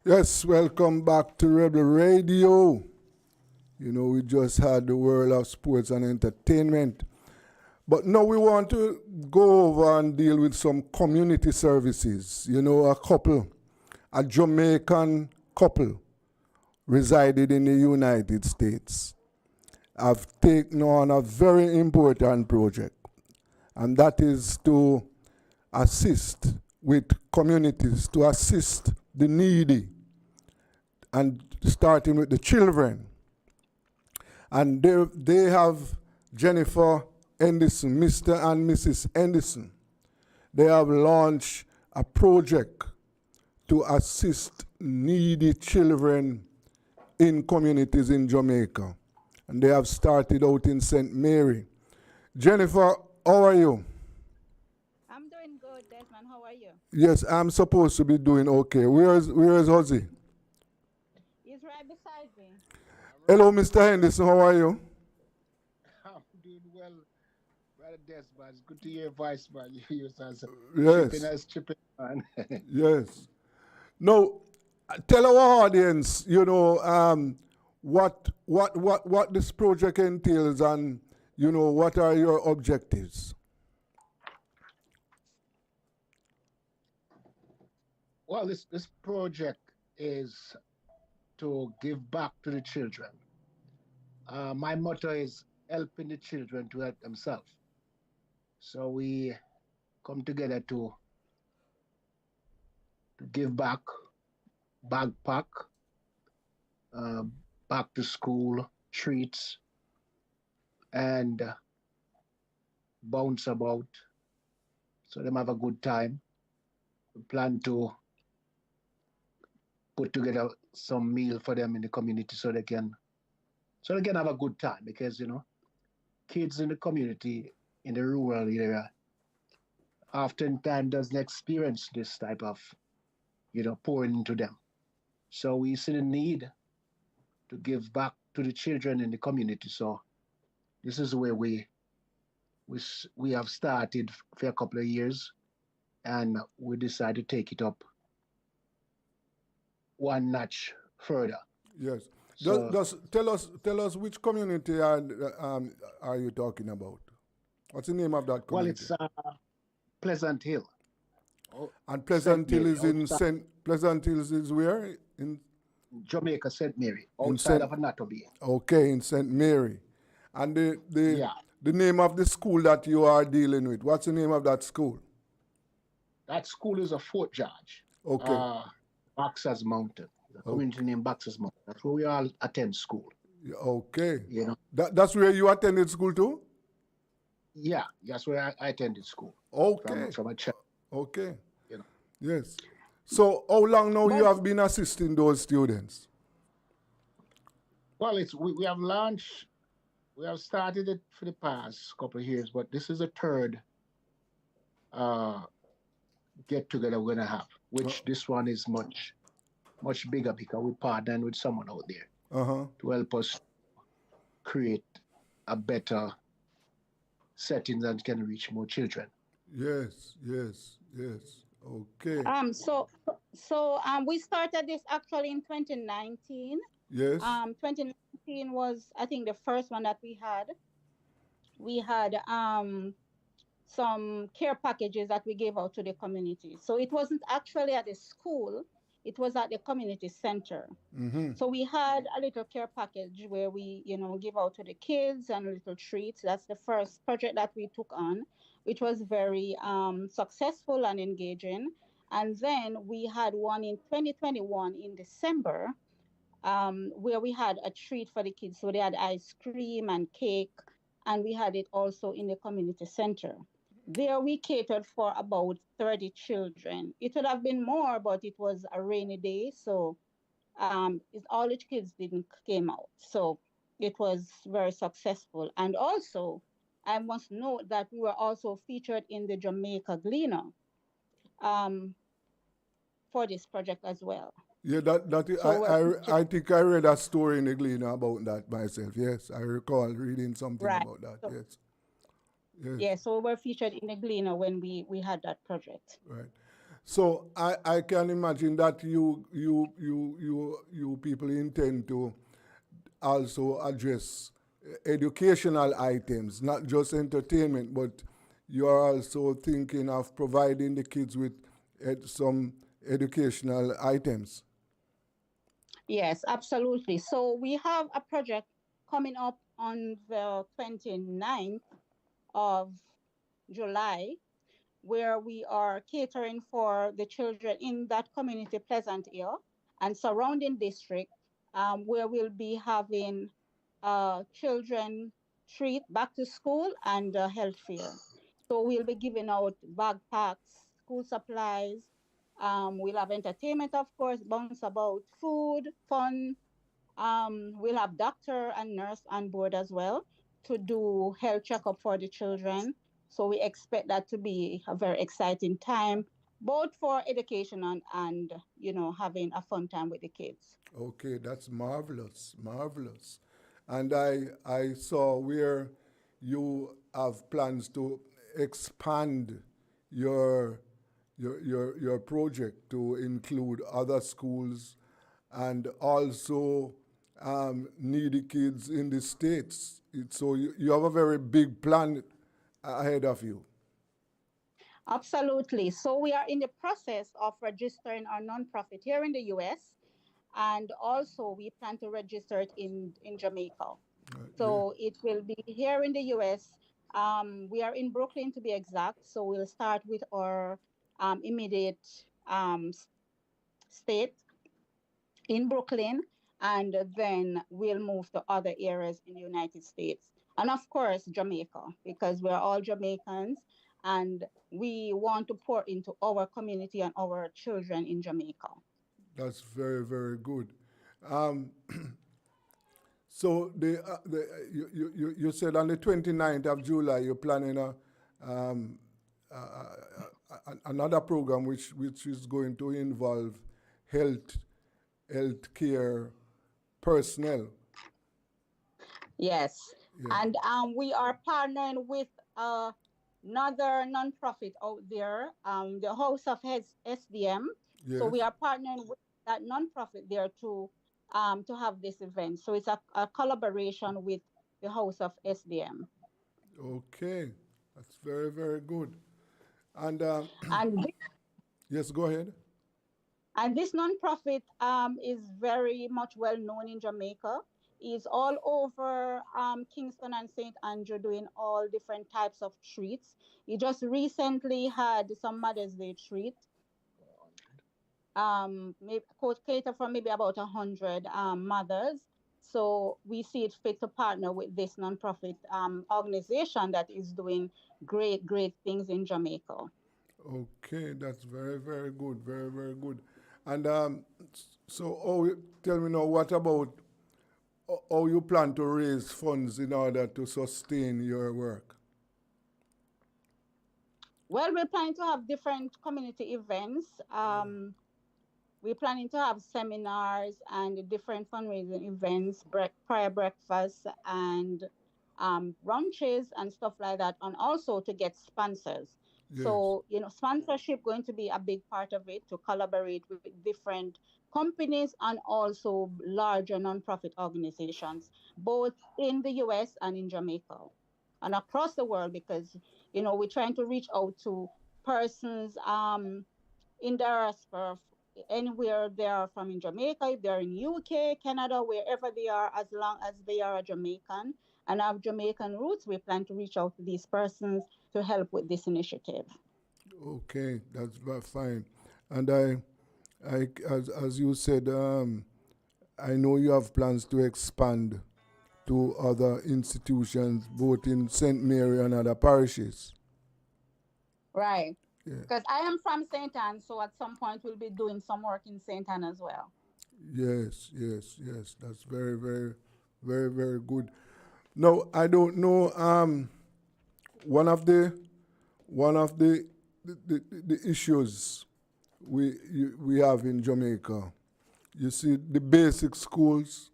Yes, welcome back to Rebel Radio. We just had the world of sports and entertainment. But now we want to go over and deal with some community services. A Jamaican couple resided in the United States, have taken on a very important project, and that is to assist with communities, to assist the needy, and starting with the children. And they have Jennifer Henderson, Mr. and Mrs. Henderson. They have launched a project to assist needy children in communities in Jamaica. And they have started out in St. Mary. Jennifer, how are you?
I'm doing good, Desmond. How are you?
Yes, I'm supposed to be doing okay. Where is Ozzy?
He's right beside me.
Hello, Mr. Henderson. How are you?
I'm doing well, Brother Desmond. It's good to hear your voice, man. You use as chipping, man.
Yes. Now, tell our audience, what this project entails, and what are your objectives?
Well, this project is to give back to the children. My motto is helping the children to help themselves. So we come together to give back, backpack, uh, back to school treats, and bounce about. So them have a good time. We plan to put together some meal for them in the community so they can have a good time because kids in the community in the rural area oftentimes doesn't experience this type of pouring into them. So we see the need to give back to the children in the community. So this is where we have started for a couple of years, and we decided to take it up one notch further.
Yes.
So
Tell us which community are you talking about? What's the name of that
well,
community?
it's Pleasant Hill.
And Pleasant
St.
Hill
Mary,
is in
outside
Pleasant Hills is where? In
Jamaica, St. Mary,
in
outside
Saint
of Anatomy.
Okay, in St. Mary. And
Yeah,
the name of the school that you are dealing with, what's the name of that school?
that school is a Fort George,
Okay.
Boxers Mountain. The
Okay.
community named Boxers Mountain. That's where we all attend school.
Okay.
You know.
That's where you attended school too?
Yeah, that's where I attended school.
Okay.
From a child.
Okay.
You know.
Yes. So how long now you
But
have been assisting those students?
well, we have launched. We have started it for the past couple of years, but this is the third uh, get together we're gonna have. Which this one is much bigger because we're partnering with someone out there to help us create a better setting that can reach more children.
Yes, yes, yes. Okay.
We started this actually in 2019.
Yes.
2019 was, I think, the first one that we had. We had some care packages that we gave out to the community. So it wasn't actually at the school, it was at the community center.
Mm-hmm.
So we had a little care package where we, give out to the kids and little treats. That's the first project that we took on, which was very successful and engaging. And then we had one in 2021 in December, where we had a treat for the kids. So they had ice cream and cake, and we had it also in the community center. There we catered for about 30 children. It would have been more, but it was a rainy day, so all the kids didn't came out. So it was very successful. And also, I must note that we were also featured in the Jamaica Gleaner um, for this project as well.
Yeah,
So
I think I read a story in the Gleaner about that myself. Yes, I recall reading something
right.
about that.
So,
Yes, yes,
yeah, so we were featured in the Gleaner when we had that project.
right. So I can imagine that you people intend to also address educational items, not just entertainment, but you are also thinking of providing the kids with some educational items.
Yes, absolutely. So we have a project coming up on the 29th of July where we are catering for the children in that community, Pleasant Hill, and surrounding district, where we'll be having children treat back to school and health fair. So we'll be giving out backpacks, school supplies. We'll have entertainment, of course, bounce about food, fun. We'll have doctor and nurse on board as well to do health checkup for the children. So we expect that to be a very exciting time, both for education and having a fun time with the kids.
Okay, that's marvelous, marvelous. And I saw where you have plans to expand your your project to include other schools and also needy kids in the states. So you have a very big plan ahead of you.
Absolutely. So we are in the process of registering our nonprofit here in the US, and also we plan to register it in Jamaica. So it will be here in the US. We are in Brooklyn to be exact. So we'll start with our immediate state in Brooklyn, and then we'll move to other areas in the United States. And of course, Jamaica, because we're all Jamaicans and we want to pour into our community and our children in Jamaica.
That's very, very good. Um, so you said on the 29th of July you're planning um, another program which is going to involve health healthcare personnel.
Yes.
Yeah.
And we are partnering with another nonprofit out there, the House of SDM. So
Yes.
we are partnering with that nonprofit there to have this event. So it's a collaboration with the House of SDM.
Okay, that's very, very good. And
And
yes, go ahead.
And this nonprofit is very much well known in Jamaica. It's all over Kingston and St. Andrew doing all different types of treats. He just recently had some Mother's Day treat. Maybe could cater for maybe about 100 mothers. So we see it fit to partner with this nonprofit organization that is doing great, great things in Jamaica.
Okay, that's very, very good, very, very good. And so, tell me now, what about how you plan to raise funds in order to sustain your work?
Well, we're planning to have different community events. We're planning to have seminars and different fundraising events, prayer breakfasts, and brunches and stuff like that, and also to get sponsors.
Yes.
So, sponsorship going to be a big part of it to collaborate with different companies and also larger nonprofit organizations, both in the US and in Jamaica and across the world because, we're trying to reach out to persons in diaspora anywhere they are from in Jamaica, if they're in UK, Canada, wherever they are, as long as they are a Jamaican and have Jamaican roots, we plan to reach out to these persons to help with this initiative.
Okay, that's fine. And as you said, I know you have plans to expand to other institutions, both in St. Mary and other parishes.
Right.
Yeah.
Because I am from St. Anne, so at some point we'll be doing some work in St. Anne as well.
Yes, yes, yes. That's very, very, very, very good. Now, I don't know. One of the issues we have in Jamaica, you see, the basic schools,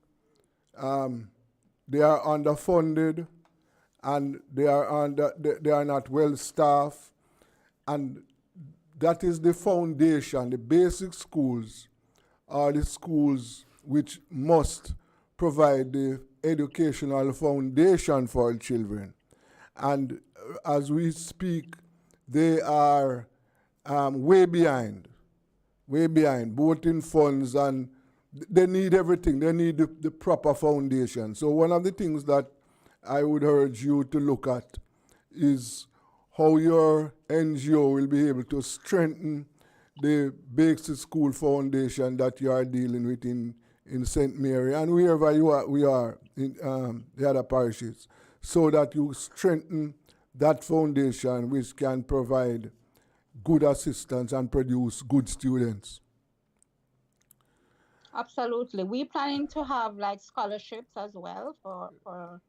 they are underfunded, and they are not well staffed, and that is the foundation. The basic schools are the schools which must provide the educational foundation for children. And as we speak, they are way behind, both in funds and they need everything. They need the proper foundation. So one of the things that I would urge you to look at is how your NGO will be able to strengthen the basic school foundation that you are dealing with in St. Mary and wherever we are in the other parishes, so that you strengthen that foundation which can provide good assistance and produce good students.
Absolutely. We're planning to have like scholarships as well for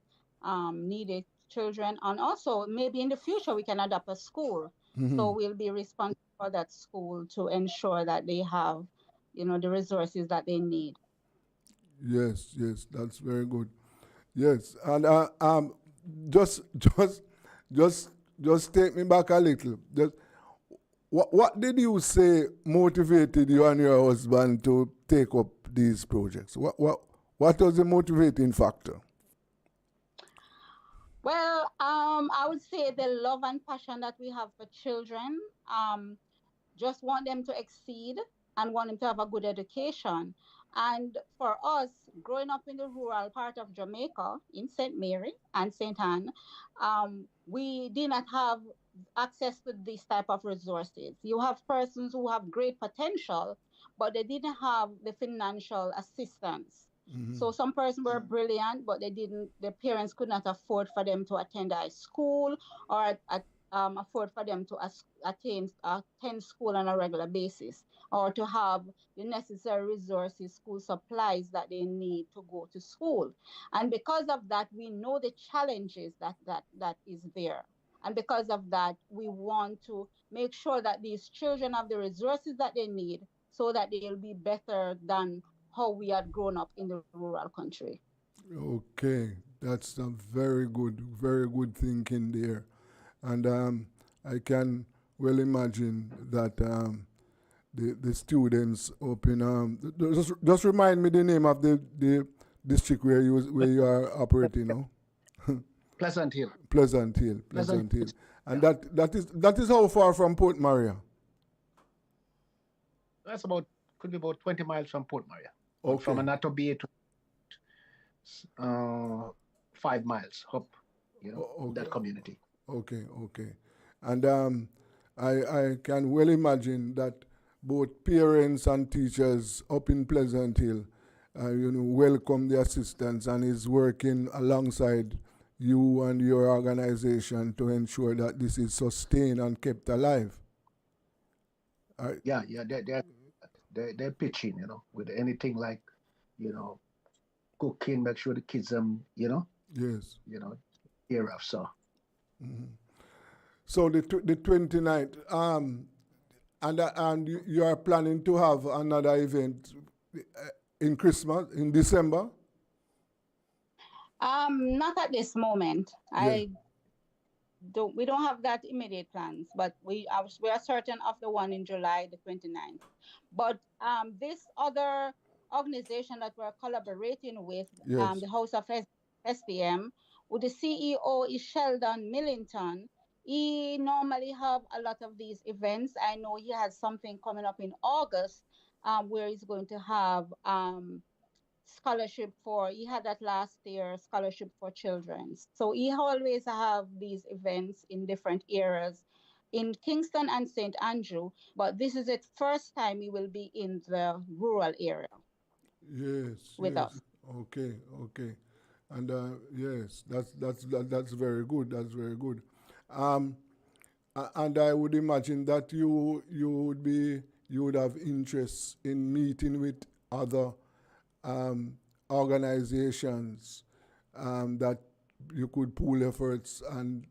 needed children. And also maybe in the future we can adopt a school. So we'll be responsible for that school to ensure that they have, the resources that they need.
Yes, yes, that's very good. Yes, and just, just, just take me back a little. Just, what did you say motivated you and your husband to take up these projects? What was the motivating factor?
Well, I would say the love and passion that we have for children. Just want them to exceed and want them to have a good education. And for us, growing up in the rural part of Jamaica, in St. Mary and St. Anne, we did not have access to this type of resources. You have persons who have great potential, but they didn't have the financial assistance. So some persons were brilliant, but they didn't. Their parents could not afford for them to attend high school or afford for them to attend school on a regular basis, or to have the necessary resources, school supplies that they need to go to school. And because of that, we know the challenges that is there. And because of that, we want to make sure that these children have the resources that they need so that they'll be better than how we had grown up in the rural country.
Okay, that's a very good thinking there. And I can well imagine that the students up in just remind me the name of the district where you are operating now.
Pleasant Hill.
Pleasant Hill. And that is how far from Port Maria?
That's could be about 20 miles from Port Maria.
Okay.
From Anato Bay to 5 miles up, that community.
Okay. And I can well imagine that both parents and teachers up in Pleasant Hill, welcome the assistance and is working alongside you and your organization to ensure that this is sustained and kept alive.
Yeah, they're pitching, with anything like, cooking, make sure the kids,
yes,
hear of, so.
Mm-hmm. So the 29th, and you are planning to have another event in Christmas, in December?
Not at this moment.
Yeah.
We don't have that immediate plans, but we are certain of the one in July the 29th. But this other organization that we're collaborating with,
Yes.
the House of SPM, with the CEO is Sheldon Millington. He normally have a lot of these events. I know he has something coming up in August, where he's going to have he had that last year, scholarship for children. So he always have these events in different areas in Kingston and St. Andrew, but this is the first time he will be in the rural area
Yes.
with us.
Okay. And yes, that's very good. That's very good. And I would imagine that you would have interest in meeting with other organizations that you could pool efforts and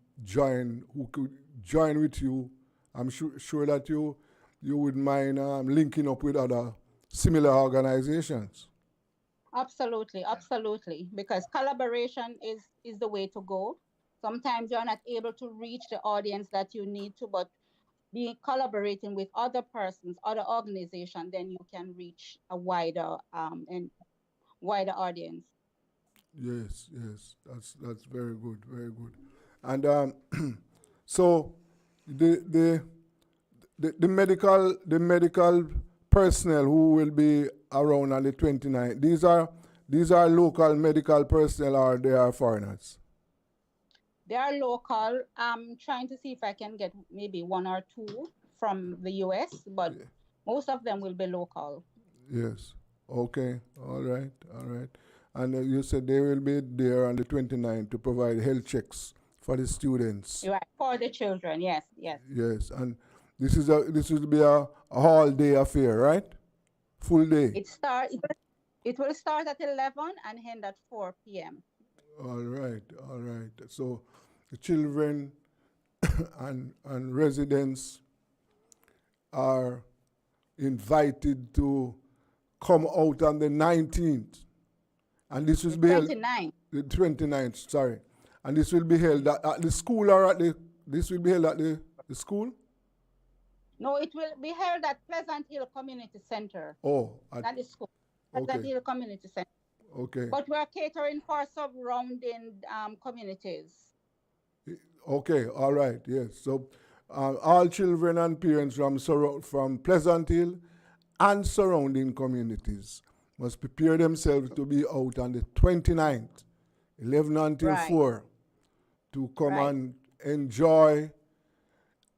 who could join with you. I'm sure that you would mind linking up with other similar organizations.
Absolutely, because collaboration is the way to go. Sometimes you're not able to reach the audience that you need to, but collaborating with other persons, other organizations, then you can reach a wider audience.
Yes, that's very good, and so the medical personnel who will be around on the 29th. These are local medical personnel, or they are foreigners?
They are local. I'm trying to see if I can get maybe one or two from the US, but most of them will be local.
Yes. Okay. All right. And you said they will be there on the 29th to provide health checks for the students.
Right, for the children. Yes.
Yes, and this will be a all-day affair, right? Full day.
It will start at 11 and end at 4 p.m.
All right. So the children and residents are invited to come out on the 19th. And this will be held... The 29th, sorry. And this will be held at the school, or this will be held at the school?
No, it will be held at Pleasant Hill Community Center.
Oh.
At the school. Pleasant Hill Community Center.
Okay.
But we're catering for surrounding communities.
Okay, all right, yes. So all children and parents from Pleasant Hill and surrounding communities must prepare themselves to be out on the 29th, 11 until
Right.
4, to come
Right.
and enjoy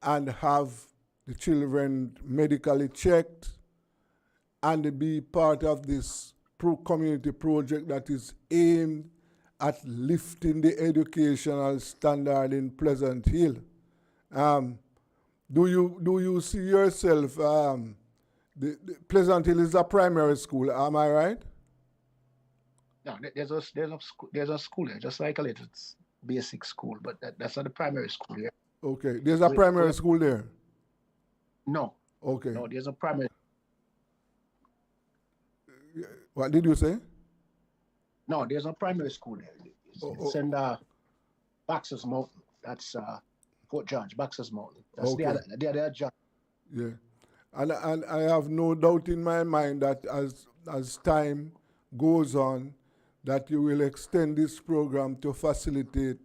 and have the children medically checked and be part of this community project that is aimed at lifting the educational standard in Pleasant Hill. Do you see yourself? The Pleasant Hill is a primary school. Am I right?
No, there's a school there, just like a little basic school, but that's not the primary school here.
Okay, there's a primary school there.
No.
Okay.
No, there's a primary.
What did you say?
No, there's a primary school there. It's in Baxter's Mountain. That's Fort George, Baxter's Mountain. That's
Okay.
the other John.
Yeah, and I have no doubt in my mind that as time goes on, that you will extend this program to facilitate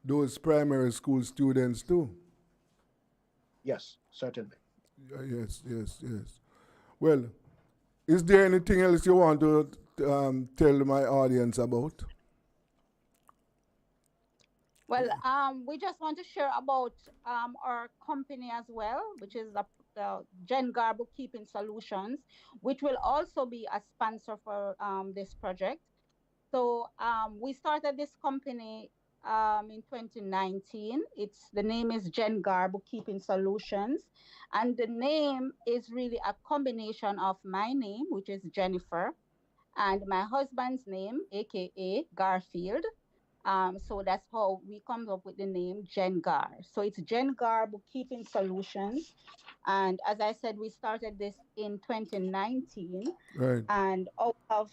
those primary school students too.
Yes, certainly.
Yes. Well, is there anything else you want to tell my audience about?
Well, we just want to share about our company as well, which is the Jen Gar Bookkeeping Solutions, which will also be a sponsor for this project. So we started this company in 2019. The name is Jen Gar Bookkeeping Solutions, and the name is really a combination of my name, which is Jennifer, and my husband's name, aka Garfield. So that's how we come up with the name Jen Gar. So it's Jen Gar Bookkeeping Solutions. And as I said, we started this in 2019.
Right.
And out of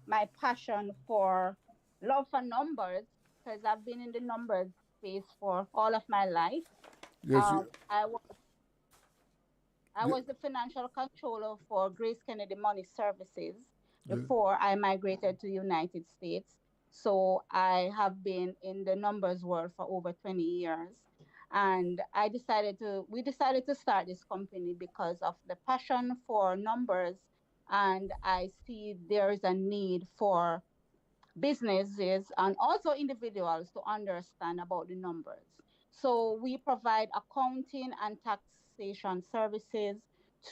my passion for love for numbers, because I've been in the numbers space for all of my life.
Yes.
I was the financial controller for Grace Kennedy Money Services
Yeah.
before I migrated to the United States. So I have been in the numbers world for over 20 years. And we decided to start this company because of the passion for numbers. And I see there is a need for businesses and also individuals to understand about the numbers. So we provide accounting and taxation services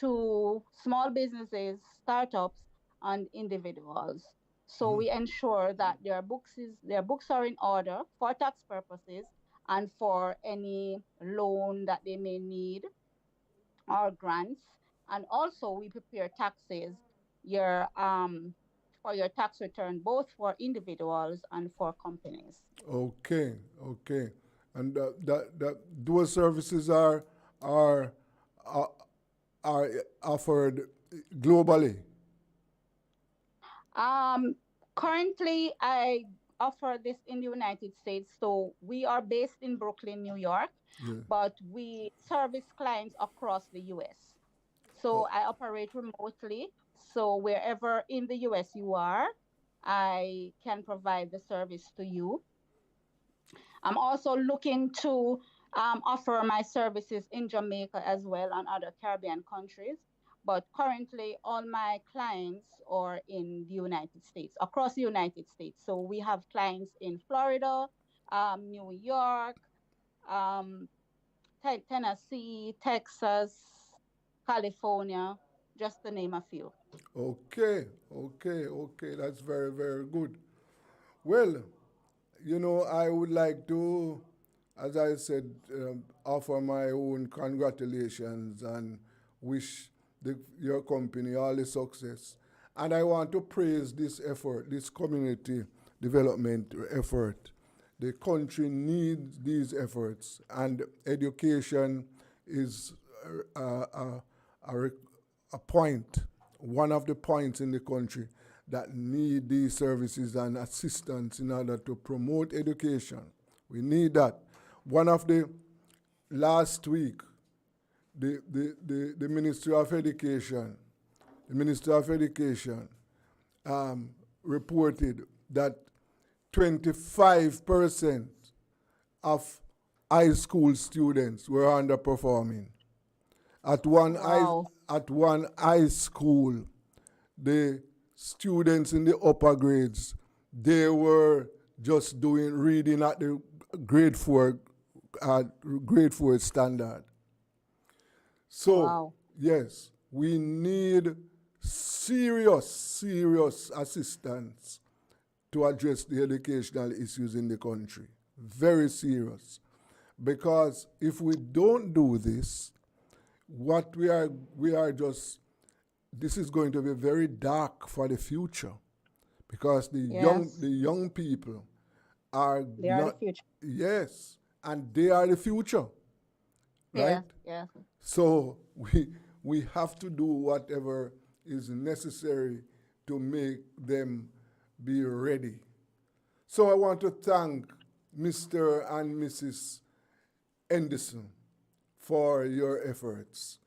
to small businesses, startups, and individuals. So we ensure that their books are in order for tax purposes and for any loan that they may need or grants. And also we prepare taxes your for your tax return, both for individuals and for companies.
Okay. And those services are are offered globally.
Currently, I offer this in the United States. So we are based in Brooklyn, New York,
Yeah.
but we service clients across the US. So I operate remotely. So wherever in the US you are, I can provide the service to you. I'm also looking to offer my services in Jamaica as well and other Caribbean countries. But currently, all my clients are in the United States, across the United States. So we have clients in Florida, New York, um, Tennessee, Texas, California, just to name a few.
Okay. That's very, very good. Well, I would like to, as I said, offer my own congratulations and wish your company all the success. And I want to praise this effort, this community development effort. The country needs these efforts, and education is a point, one of the points in the country that need these services and assistance in order to promote education. We need that. One of the last week, the Ministry of Education, reported that 25% of high school students were underperforming. At one high school, the students in the upper grades, they were just doing reading at the grade 4 standard. So, yes, we need serious assistance to address the educational issues in the country. Very serious. Because if we don't do this, what we are just, this is going to be very dark for the future. Because the young people are
They are the future.
Yes, and they are the future. Right?
Yeah.
So we have to do whatever is necessary to make them be ready. So I want to thank Mr. and Mrs. Henderson for your efforts.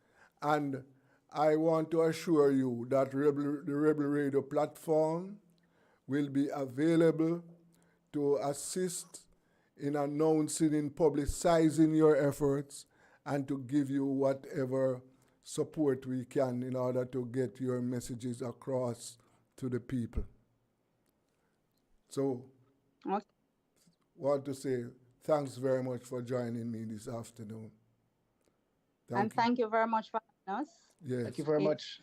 And I want to assure you that the Rebel Radio platform will be available to assist in announcing, in publicizing your efforts, and to give you whatever support we can in order to get your messages across to the people. So, want to say thanks very much for joining me this afternoon.
Thank you very much for having us.
Yes.
Thank you very much.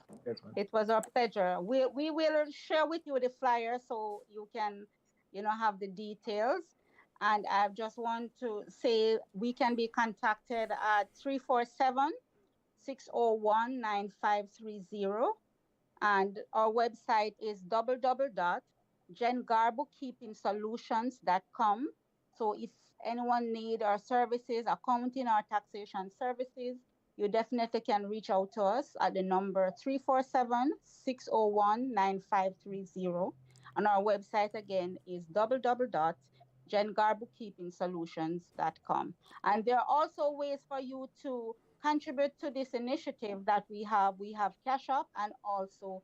It was our pleasure. We will share with you the flyer so you can, have the details. And I just want to say we can be contacted at 347-601-9530. And our website is www.jengarbookkeepingsolutions.com. So if anyone need our services, accounting or taxation services, you definitely can reach out to us at the number 347-601-9530. And our website again is www.jengarbookkeepingsolutions.com. And there are also ways for you to contribute to this initiative that we have. We have Cash App and also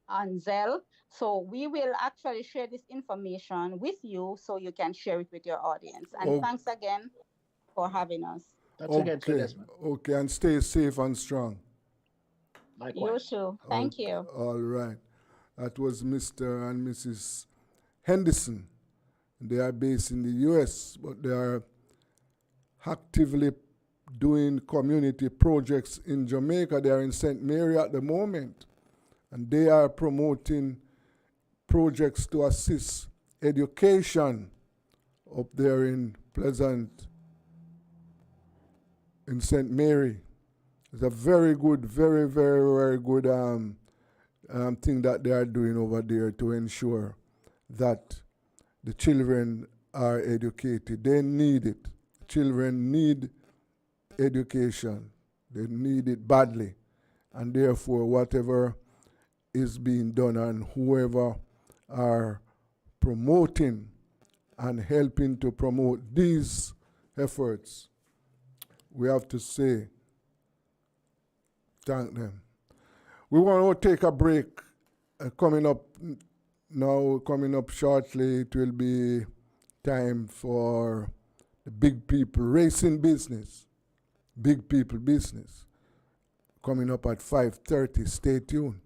on Zelle. So we will actually share this information with you so you can share it with your audience. And thanks again for having us.
Okay, and stay safe and strong.
Likewise. You too. Thank you.
All right. That was Mr. and Mrs. Henderson. They are based in the U.S., but they are actively doing community projects in Jamaica. They are in St. Mary at the moment, and they are promoting projects to assist education up there in Pleasant, in St. Mary. It's a very good, very, very, very good thing that they are doing over there to ensure that the children are educated. They need it. Children need education. They need it badly. And therefore, whatever is being done and whoever are promoting and helping to promote these efforts, we have to say thank them. We want to take a break. Coming up shortly, it will be time for the big people racing business. Big people business. Coming up at 5:30. Stay tuned.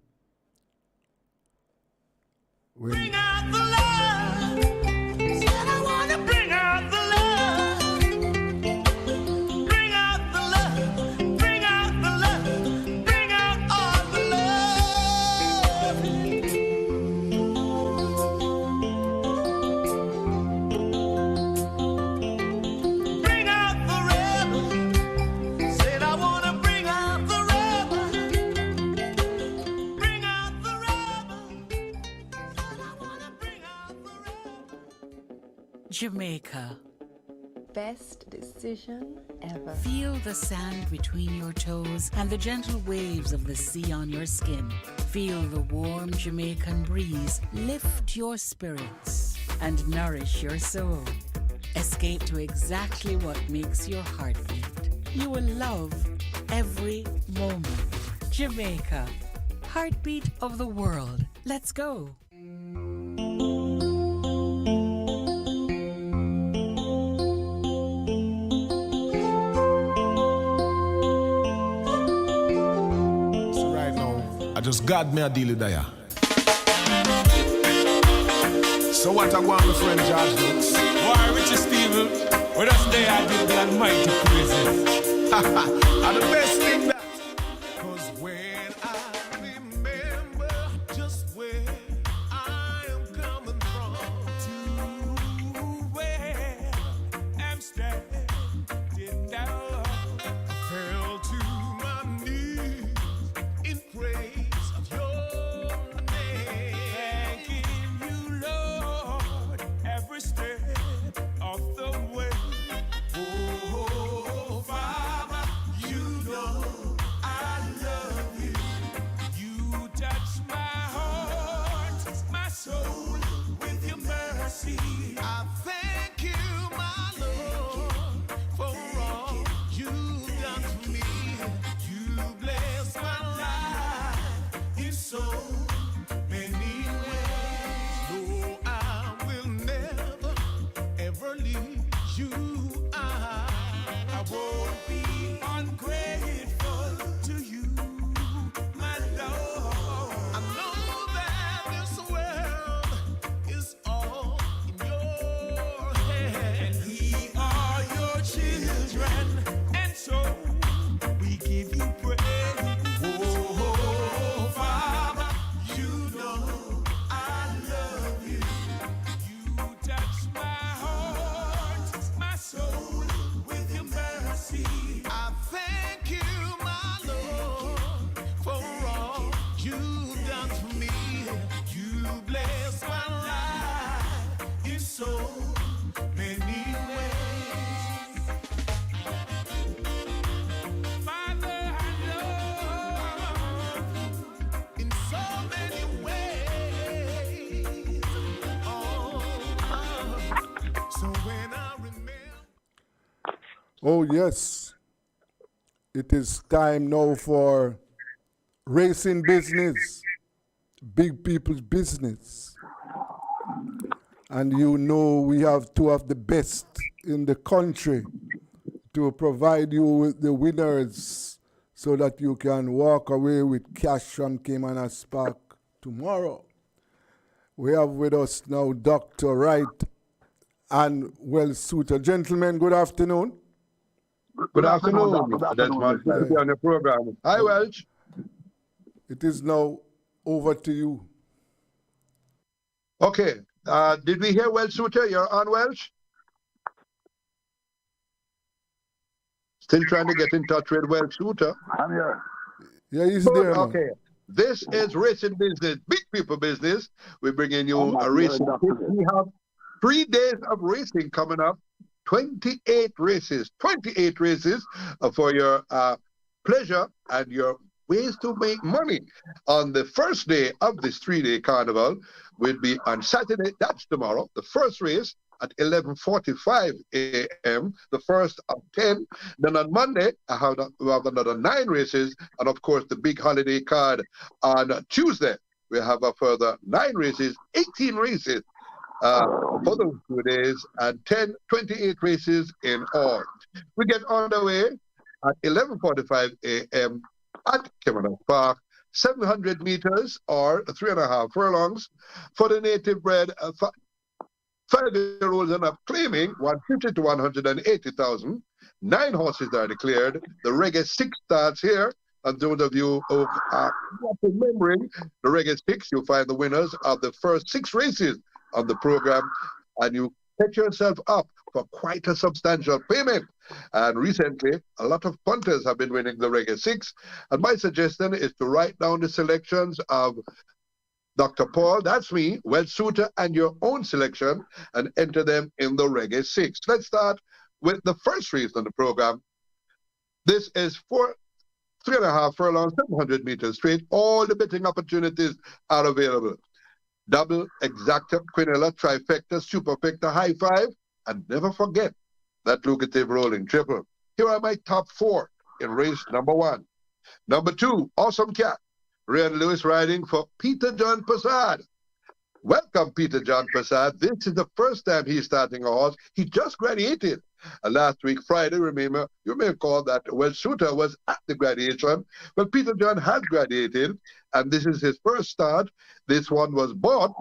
Bring out the love. Said I want to bring out the love. Bring out the love. Bring out the love. Bring out all the love. Bring out the rebel. Said I want to bring out the rebel. Bring out the rebel.
Jamaica.
Best decision ever.
Feel the sand between your toes and the gentle waves of the sea on your skin. Feel the warm Jamaican breeze lift your spirits and nourish your soul. Escape to exactly what makes your heart beat. You will love every moment. Jamaica, heartbeat of the world. Let's go.
So right now, I just got me a deal with that. So what I want, my friend George Dukes? Why, Richie Steven? With us there, I did the almighty praises. And the best thing that, cause when I remember just where I am coming from, to where I'm standing now, I fell to my knees in praise of your name. Thanking you, Lord, every step of the way. Oh, Father, you know I love you. You touch my heart, my soul with your mercy. I thank you, my Lord, for all you've done for me. You bless my life in so many ways. No, I will never, ever leave you. I won't be ungrateful to you, my Lord. I know that this world is all in your hands, and we are your children, and so we give you praise. Oh, Father, you know I love you. You touch my heart, my soul with your mercy. I thank you, my Lord, for all you've done for me. You bless my life in so many ways. Father, I love you in so many ways. So when I remember.
Oh, yes. It is time now for racing business, big people's business. And you know we have two of the best in the country to provide you with the winners so that you can walk away with cash from Cayman and Spark tomorrow. We have with us now Dr. Wright and Well Suitor. Gentlemen, good afternoon.
Good afternoon, Desmond. Glad to be on the program. Hi, Welch.
It is now over to you.
Okay. Did we hear Welch Suitor? You're on, Welch? Still trying to get in touch with Welch Suitor.
I'm here.
Yeah, he's there, man.
Okay. This is racing business, big people business. We're bringing you a racing. We have 3 days of racing coming up. 28 races for your pleasure and your ways to make money. On the first day of this 3-day carnival will be on Saturday, that's tomorrow, the first race at 11:45 a.m., the first of 10. Then on Monday, we have another 9 races, and of course the big holiday card on Tuesday. We have a further 9 races, 18 races. For those 2 days, and 28 races in all. We get underway at 11:45 a.m. at Cayman Park, 700 meters or 3.5 furlongs for the native bred 5-year-olds and up, claiming 150 to 180,000. 9 horses are declared. The Reggae 6 starts here. And those of you who are not remembering the Reggae 6, you'll find the winners of the first 6 races on the program, and you set yourself up for quite a substantial payment. And recently, a lot of punters have been winning the Reggae 6, and my suggestion is to write down the selections of Dr. Paul, that's me, Welch Suitor, and your own selection, and enter them in the Reggae 6. Let's start with the first race on the program. This is for 3.5 furlongs, 700 meters straight. All the betting opportunities are available. Double, exacta, quinella, trifecta, superfecta, high 5, and never forget that lucrative rolling triple. Here are my top 4 in race number 1. Number 2, Awesome Cat. Ray and Lewis riding for Peter John Passad. Welcome, Peter John Prasad. This is the first time he's starting a horse. He just graduated last week, Friday. Remember, you may recall that Suter was at the graduation. Well, Peter John has graduated, and this is his first start. This one was bought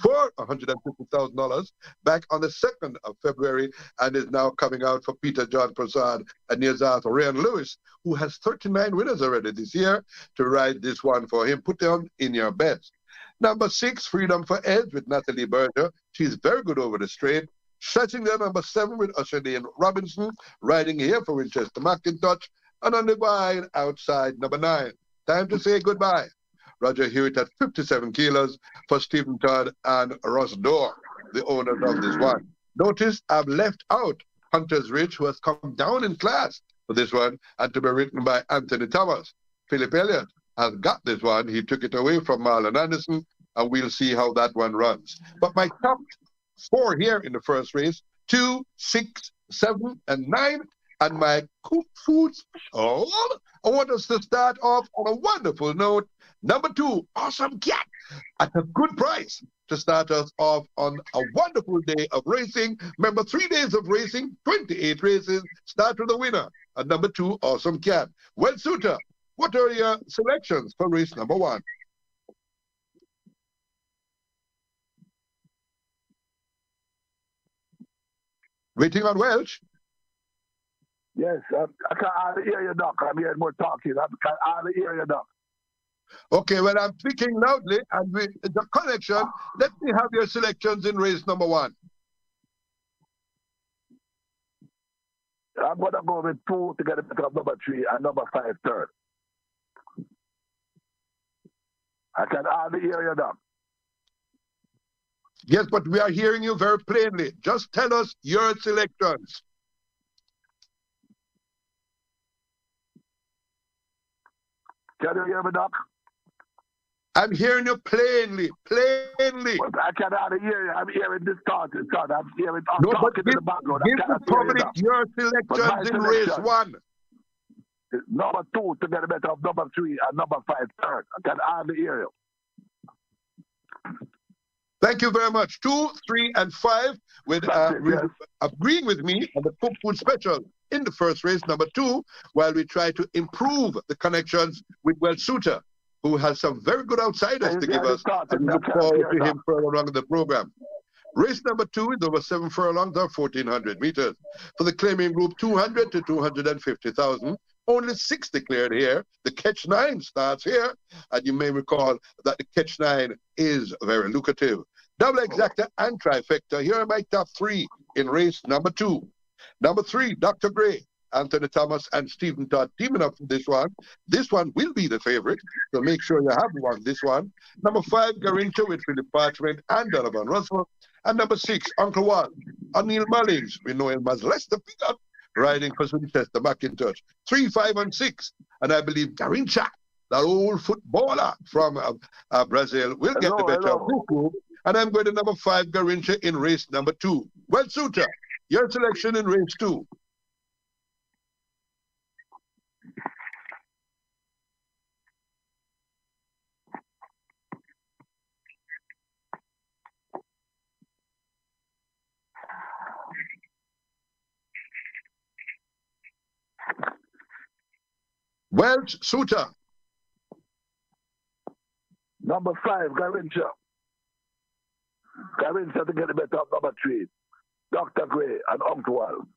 for $150,000 back on the 2nd of February and is now coming out for Peter John Prasad and his author, Ryan Lewis, who has 39 winners already this year, to ride this one for him. Put them in your bets. Number 6, Freedom for Edge with Natalie Berger. She's very good over the straight. Stretching there, number 7 with Usher Lane Robinson, riding here for Winchester McIntosh. And on the wide outside, number 9. Time to say goodbye. Roger Hewitt at 57 kilos for Stephen Todd and Ross Dorr, the owners of this one. Notice I've left out Hunter's Ridge, who has come down in class for this one, and to be written by Anthony Thomas. Philip Elliott has got this one. He took it away from Marlon Anderson, and we'll see how that one runs. But my top 4 here in the first race, 2, 6, 7, and 9, and my cook food special. I want us to start off on a wonderful note. Number 2, Awesome Cat, at a good price to start us off on a wonderful day of racing. Remember, 3 days of racing, 28 races. Start with the winner. At number 2, Awesome Cat. Well, Suter, what are your selections for race number 1? Waiting on Welch.
Yes, I can hardly hear you, Doc. I'm hearing more talking. I can hardly hear you, Doc.
Okay, well, I'm speaking loudly, and with the connection, let me have your selections in race number 1.
I'm going to go with 2 to get a better of number 3 and number 5 third. I can hardly hear you, Doc.
Yes, but we are hearing you very plainly. Just tell us your selections.
Can you hear me, Doc?
I'm hearing you plainly.
Well, I can hardly hear you. I'm hearing distorted. I'm hearing talking in the background.
Give the public your selections in race 1.
Number 2 to get a better of number 3 and number 5 third. I can hardly hear you.
Thank you very much. 2, 3, and 5 with agreeing with me on the cook food special in the first race, number 2, while we try to improve the connections with Suter, who has some very good outsiders to give us, and we look forward to him further along in the program. Race number 2 is over 7 furlongs or 1,400 meters. For the claiming group, 200 to 250,000. Only 6 declared here. The Catch 9 starts here, and you may recall that the Catch 9 is very lucrative. Double Exacta and Trifecta. Here are my top 3 in race number 2. Number 3, Dr. Gray, Anthony Thomas, and Stephen Todd teaming up for this one. This one will be the favorite, so make sure you have one. This one. Number 5, Garincha with Philip Parchment and Donovan Russell. And number 6, Uncle Juan, O'Neill Mullings. We know him as Lester Peanut, riding for Winchester McIntosh. 3, 5, and 6. And I believe Garincha, that old footballer from Brazil, will get the better of this group. And I'm going to number 5, Garincha, in race number 2. Well, Suter, your selection in race 2. Welch, Suter.
Number 5, Garincha. Garincha to get the better of number 3. Dr. Gray and Uncle Wal.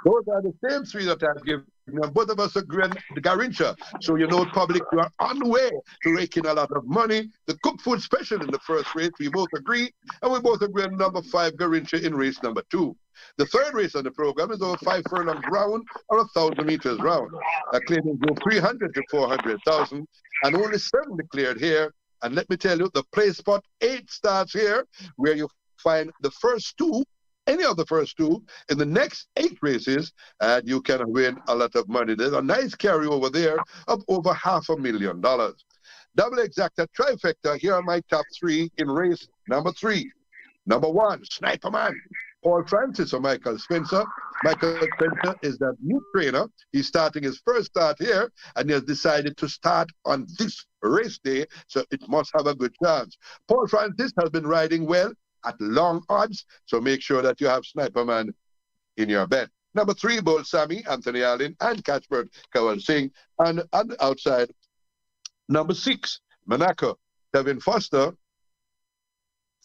Those are the same 3 that I've given. Both of us agree on the Garincha. So you know, public, you are on the way to raking a lot of money. The cook food special in the first race, we both agree. And we both agree on number 5, Garincha, in race number 2. The third race on the program is over 5 furlongs round or 1,000 meters round. Claiming go 300 to 400,000, and only 7 declared here. And let me tell you, the play spot 8 starts here, where you find the first 2, any of the first 2, in the next 8 races, and you can win a lot of money. There's a nice carryover there of over $500,000. Double Exacta Trifecta, here are my top 3 in race number 3. Number 1, Sniper Man, Paul Francis or Michael Spencer. Michael Spencer is that new trainer. He's starting his first start here, and he has decided to start on this race day, so it must have a good chance. Paul Francis has been riding well at long odds, so make sure that you have Sniperman in your bet. Number 3, Bull Sammy, Anthony Allen, and Catchbird, Kawal Singh. And on the outside, number 6, Monaco, Kevin Foster,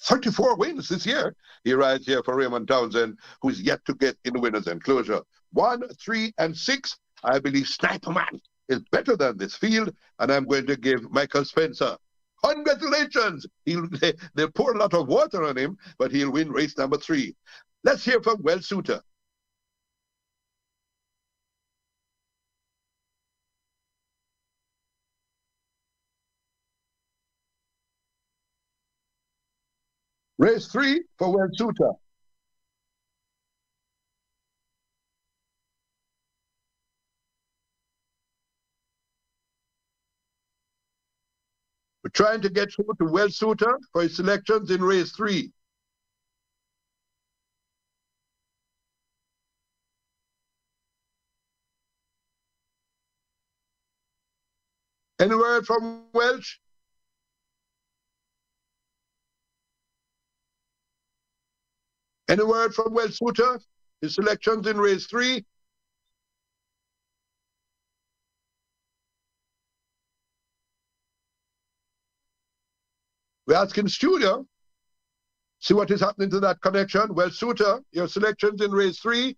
34 wins this year. He rides here for Raymond Townsend, who is yet to get in the winner's enclosure. 1, 3, and 6, I believe Sniperman is better than this field, and I'm going to give Michael Spencer congratulations. They pour a lot of water on him, but he'll win race number 3. Let's hear from Well Suitor. Race 3 for Well Suitor. We're trying to get through to Well Suitor for his selections in race 3. Any word from Welsh? Any word from Well Suitor? His selections in race 3? We're asking studio. See what is happening to that connection. Well Suitor, your selections in race 3?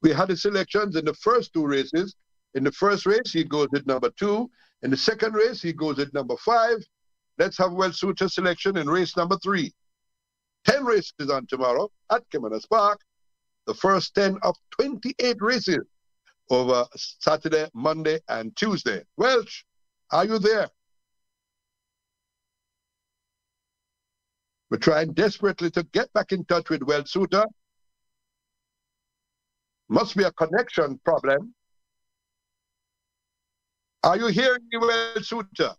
We had his selections in the first 2 races. In the first race, he goes with number 2. In the second race, he goes with number 5. Let's have Well Suitor selection in race number 3. 10 races on tomorrow at Kimanas Park. The first 10 of 28 races over Saturday, Monday, and Tuesday. Welsh, are you there? We're trying desperately to get back in touch with Well Suitor. Must be a connection problem. Are you hearing me, Well Suitor?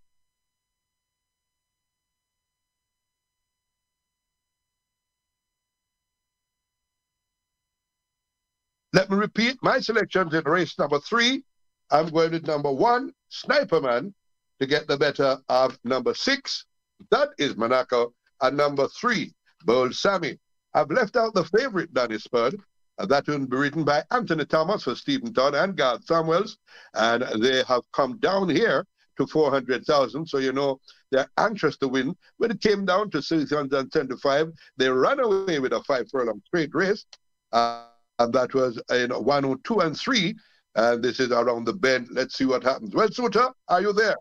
Let me repeat my selections in race number 3. I'm going with number 1, Sniperman, to get the better of number 6. That is Monaco. And number 3, Bold Sammy. I've left out the favorite, Danny Spud. That will be written by Anthony Thomas for Stephen Todd and Garth Samuels. And they have come down here to 400,000. So, you know, they're anxious to win. When it came down to 675, they ran away with a 5-furlong straight race. And that was in 102 and 3. And this is around the bend. Let's see what happens. Well, Suitor, are you there?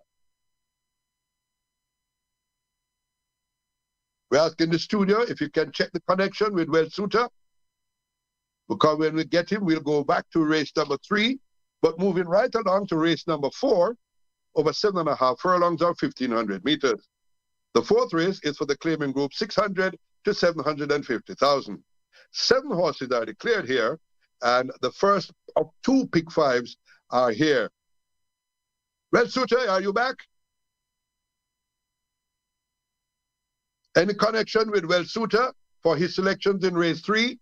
We're asking the studio if you can check the connection with Well Suitor. Because when we get him, we'll go back to race number 3. But moving right along to race number 4, over 7.5 furlongs or 1,500 meters. The 4th race is for the claiming group 600 to 750,000. 7 horses are declared here, and the first of 2 pick 5s are here. Well Suitor, are you back? Any connection with Well Suitor for his selections in race 3?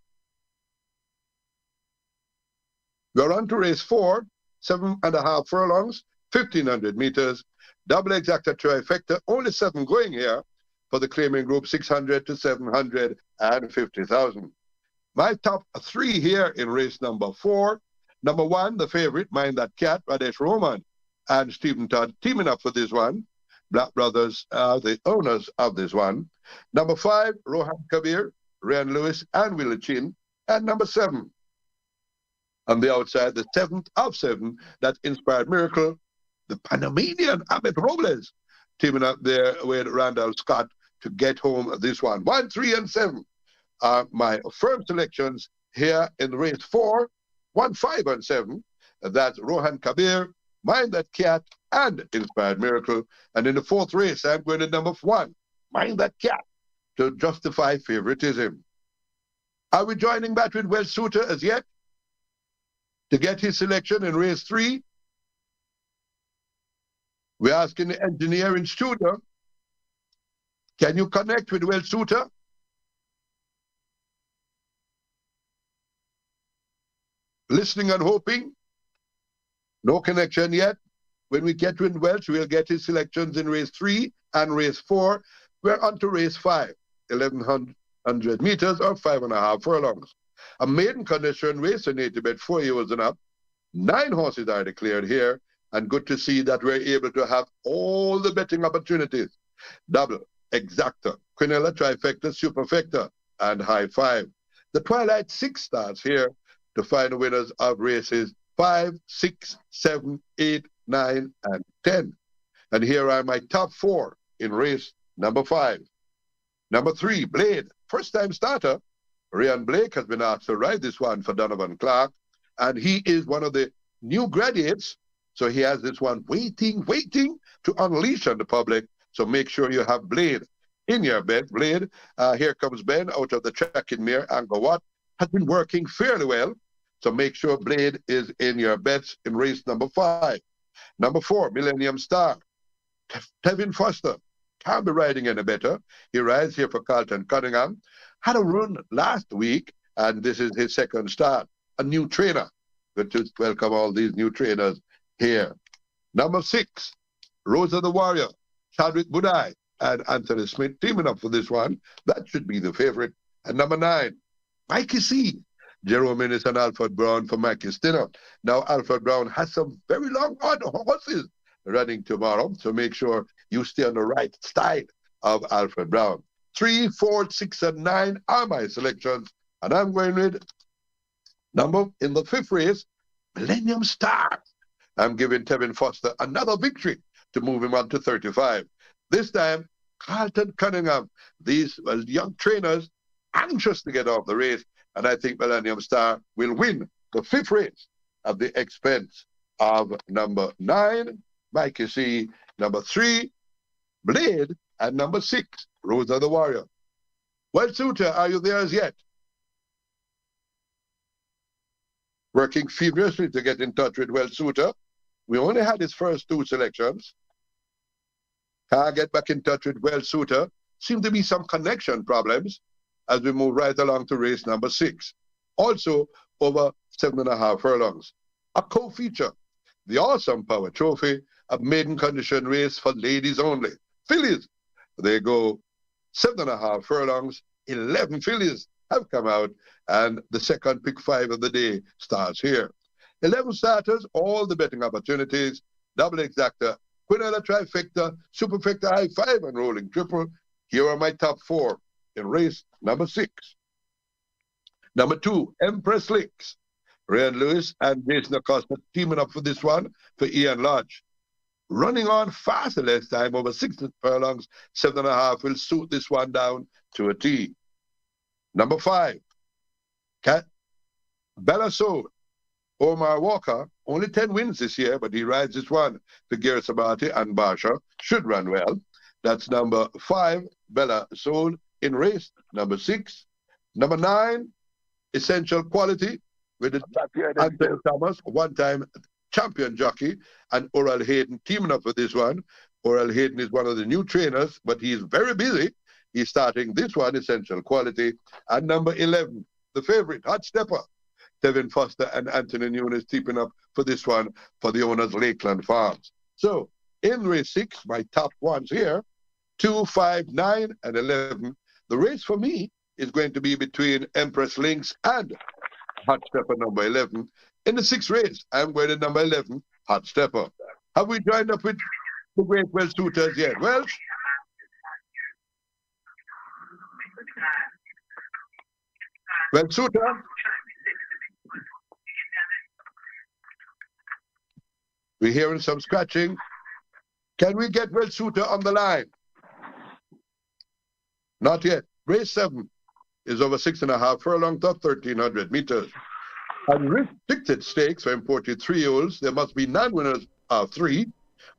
We're on to race 4, 7.5 furlongs, 1,500 meters. Double exacta trifecta, only 7 going here for the claiming group 600 to 750,000. My top 3 here in race number 4. Number 1, the favorite, Mind That Cat, Radesh Roman and Stephen Todd teaming up for this one. Black Brothers are the owners of this one. Number 5, Rohan Kabir, Ryan Lewis, and Willie Chin. And number 7, on the outside, the 7th of 7, that Inspired Miracle, the Panamanian Ahmed Robles, teaming up there with Randall Scott to get home this one. 1, 3, and 7 are my firm selections here in race 4, 1, 5, and 7. That's Rohan Kabir, Mind That Cat, and Inspired Miracle. And in the 4th race, I'm going to number 1, Mind That Cat, to justify favoritism. Are we joining back with Well Suitor as yet to get his selection in race 3? We're asking the engineer in studio Can you connect with Well Suitor? Listening and hoping? No connection yet. When we get to Welch, we'll get his selections in race 3 and race 4. We're on to race 5, 1,100 meters or 5.5 furlongs. A maiden condition race, a native bet 4 years and up. 9 horses are declared here, and good to see that we're able to have all the betting opportunities. Double, Exacta, Quinella, Trifecta, Superfecta, and High 5. The Twilight 6 starts here to find the winners of races 5, 6, 7, 8, 9, and 10. And here are my top 4 in race number 5. Number 3, Blade, first-time starter. Ryan Blake has been asked to ride this one for Donovan Clark, and he is one of the new graduates, so he has this one waiting to unleash on the public. So make sure you have Blade in your bet. Blade, here comes Ben out of the tracking mirror. Angkor Wat has been working fairly well, so make sure Blade is in your bets in race number 5. Number 4, Millennium Star. Tevin Foster can't be riding any better. He rides here for Carlton Cunningham. Had a run last week, and this is his second start. A new trainer. Good to welcome all these new trainers here. Number 6, Rosa the Warrior. Chadwick Budai and Anthony Smith teaming up for this one. That should be the favorite. And number 9, Mikey C. Jerome Innes and Alfred Brown for Mikey Stinner. Now, Alfred Brown has some very long odd horses running tomorrow, so make sure you stay on the right side of Alfred Brown. 3, 4, 6, and 9 are my selections, and I'm going with number in the 5th race, Millennium Star. I'm giving Tevin Foster another victory to move him on to 35. This time, Carlton Cunningham, these young trainers, anxious to get off the race, and I think Millennium Star will win the 5th race at the expense of number 9, Mikey C, number 3, Blade, and number 6, Rosa the Warrior. Well, Suitor, are you there as yet? Working feverishly to get in touch with Well Suitor. We only had his first 2 selections. Can't get back in touch with Well Suitor. Seem to be some connection problems as we move right along to race number 6. Also, over 7.5 furlongs. A co-feature, the Awesome Power Trophy, a maiden condition race for ladies only. Fillies, they go 7.5 furlongs, 11 fillies have come out, and the second pick 5 of the day starts here. 11 starters, all the betting opportunities, double exacta, Quinella Trifecta, Superfecta High 5, and Rolling Triple. Here are my top 4 in race number 6. Number 2, Empress Links. Ryan Lewis and Jason Acosta teaming up for this one for Ian Lodge. Running on faster last time, over 6 furlongs, 7.5 will suit this one down to a T. Number 5, Bella Soul. Omar Walker, only 10 wins this year, but he rides this one to Gary Sabati and Barsha. Should run well. That's number 5, Bella Soul, in race number 6. Number 9, Essential Quality, with Anthony Thomas, one-time champion jockey, and Oral Hayden teaming up for this one. Oral Hayden is one of the new trainers, but he's very busy. He's starting this one, Essential Quality. And number 11, the favorite, Hot Stepper. Tevin Foster and Anthony Nunes teaming up for this one for the owners, Lakeland Farms. So, in race 6, my top ones here, 2, 5, 9, and 11. The race for me is going to be between Empress Links and Hot Stepper number 11. In the 6th race, I'm going to number 11, Hot Stepper. Have we joined up with the great Well Suitors yet? Well, Suitor, we're hearing some scratching. Can we get Well Suitor on the line? Not yet. Race 7 is over 6.5 furlongs to 1,300 meters. And restricted stakes for imported 3-year-olds, there must be 9 winners of 3.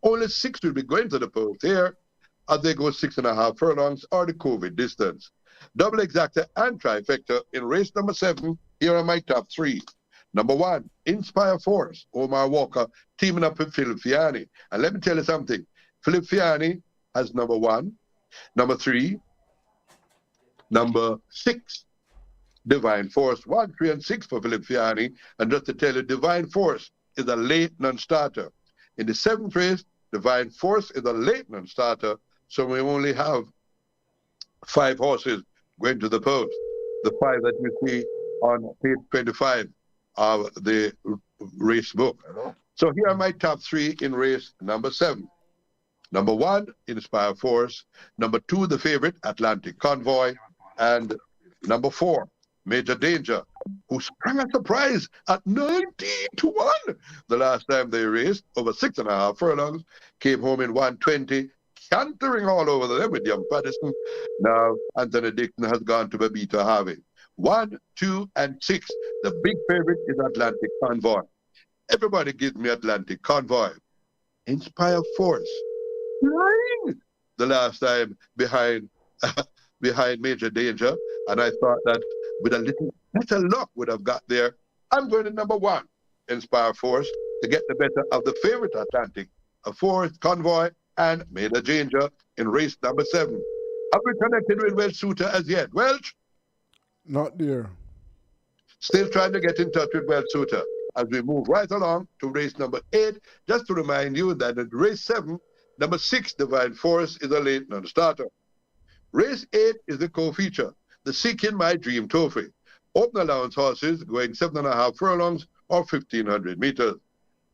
Only 6 will be going to the post here as they go 6.5 furlongs or the COVID distance. Double exacta and trifecta in race number 7. Here are my top 3. Number 1, Inspire Force, Omar Walker, teaming up with Philip Fiani. And let me tell you something. Philip Fiani has number 1, Number 3, number 6, Divine Force. 1, 3, and 6 for Philip Fiani. And just to tell you, Divine Force is a late non-starter. In the 7th race, Divine Force is a late non-starter, so we only have 5 horses going to the post. The 5 that you see on page 25 of the race book. So here are my top 3 in race number 7. Number 1, Inspire Force. Number 2, the favorite, Atlantic Convoy. And number 4, Major Danger, who sprang a surprise at 19 to 1 the last time they raced, over 6.5 furlongs, came home in 120, cantering all over them with young Patterson. Now, Anthony Dixon has gone to Babita Harvey. 1, 2, and 6. The big favorite is Atlantic Convoy. Everybody gives me Atlantic Convoy. Inspire Force, flying the last time behind behind Major Danger, and I thought that with a little better luck would have got there. I'm going to number 1, Inspire Force, to get the better of the favorite Atlantic, a Force, Convoy, and Major Danger in race number 7. Have we connected with Welch Suter as yet? Welch?
Not there.
Still trying to get in touch with Welch Suter. As we move right along to race number 8, just to remind you that in race 7, number 6, Divine Force, is a late non-starter. Race 8 is the co-feature, the Seeking My Dream Trophy. Open allowance horses going 7.5 furlongs or 1,500 meters.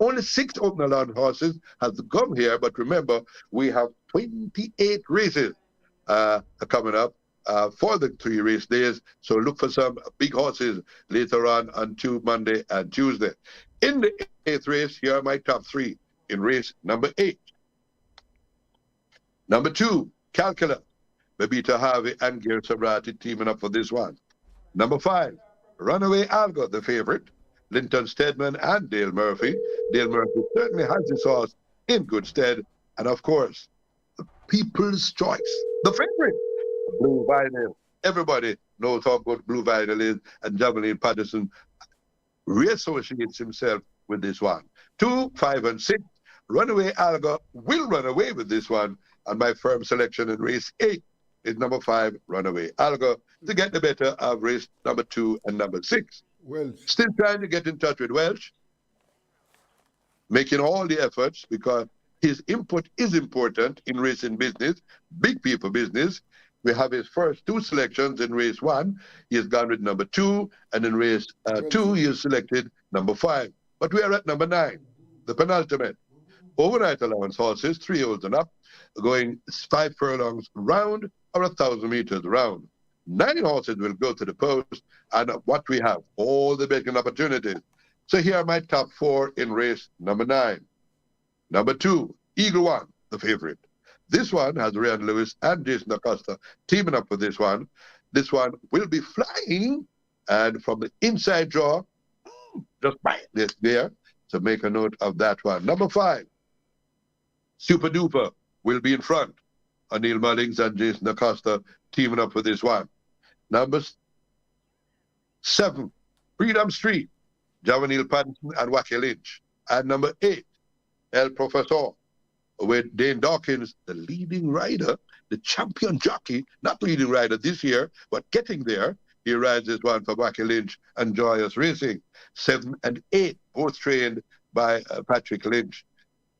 Only 6 open allowance horses has come here, but remember, we have 28 races coming up for the 3 race days. So look for some big horses later on Monday and Tuesday. In the 8th race, here are my top 3 in race number 8. Number 2, Calcula. Babita Harvey and Gear Sobrati teaming up for this one. Number 5, Runaway Algo, the favorite. Linton Stedman and Dale Murphy. Dale Murphy certainly has his horse in good stead. And of course, the People's Choice, the favorite, Blue Vinyl. Everybody knows how good Blue Vinyl is, and Javelin Patterson reassociates himself with this one. 2, 5, and 6. Runaway Alga will run away with this one, and my firm selection in race 8 is number 5, Runaway Alga, to get the better of race number 2 and number 6.
Welch.
Still trying to get in touch with Welch, making all the efforts because his input is important in racing business, big people business. We have his first 2 selections in race 1. He has gone with number 2, and in race 2, he has selected number 5. But we are at number 9, the penultimate. Overnight allowance horses, 3 olds and up, going 5 furlongs round or 1,000 meters round. 9 horses will go to the post, and what we have, all the betting opportunities. So here are my top 4 in race number 9. Number 2, Eagle One, the favorite. This one has Ryan Lewis and Jason Acosta teaming up for this one. This one will be flying, and from the inside draw, just bang this there. So make a note of that one. Number 5, Super Duper will be in front. Anil Mullings and Jason Acosta teaming up for this one. Number 7, Freedom Street, Javanil Patterson and Wacky Lynch. And number 8, El Professor, with Dane Dawkins, the leading rider, the champion jockey, not leading rider this year, but getting there. He rides this one for Wacky Lynch and Joyous Racing. 7 and 8, both trained by Patrick Lynch.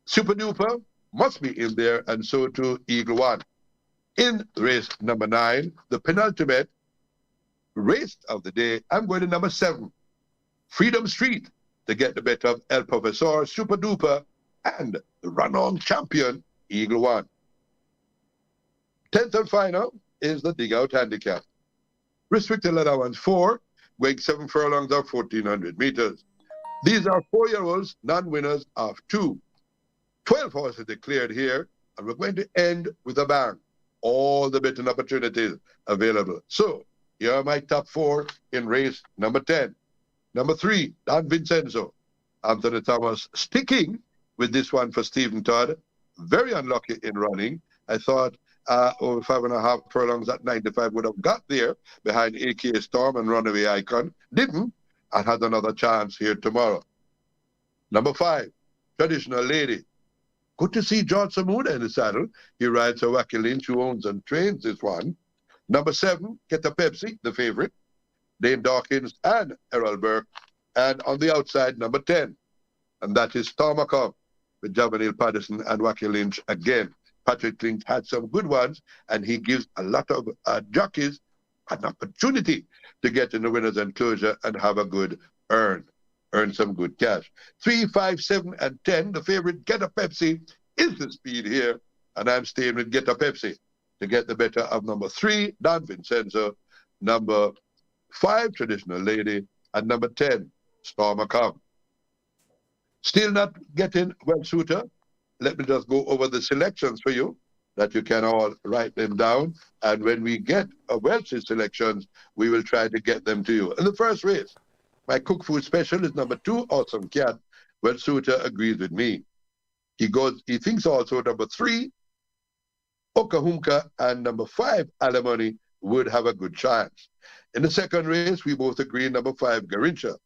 Super Duper must be in there, and so too Eagle One. In race number 9, the penultimate race of the day, I'm going to number 7, Freedom Street, to get the better of El Professor, Super Duper, and the run-on champion, Eagle One. 10th and final is the dig-out handicap. Restricted allowance 4, going 7 furlongs or 1,400 meters. These are 4-year-olds, non-winners of 2. 12 horses declared here, and we're going to end with a bang. All the betting opportunities available. So, here are my top 4 in race number 10. Number 3, Don Vincenzo. Anthony Thomas sticking with this one for Stephen Todd. Very unlucky in running. I thought over 5.5 furlongs at 95 would have got there behind AKA Storm and Runaway Icon. Didn't, and had another chance here tomorrow. Number 5, Traditional Lady. Good to see John Samuna in the saddle. He rides a Wacky Lynch, who owns and trains this one. Number 7, Get a Pepsi, the favorite. Dane Dawkins and Errol Burke. And on the outside, number 10. And that is Stormacom with Javanil Patterson and Wacky Lynch again. Patrick Lynch had some good ones, and he gives a lot of jockeys an opportunity to get in the winner's enclosure and have a good earn some good cash. 3, 5, 7, and 10, the favorite Get a Pepsi is the speed here, and I'm staying with Get a Pepsi to get the better of number 3, Don Vincenzo, number 5, Traditional Lady, and number 10, Stormer Come. Still not getting well suitor. Let me just go over the selections for you, that you can all write them down. And when we get a Welsh's selections, we will try to get them to you. In the first race, my cook food special is number 2, Awesome Cat. Well suitor agrees with me. He thinks also number 3, Okahumka, and number 5, Alimony, would have a good chance. In the second race, we both agree number 5, Garincha.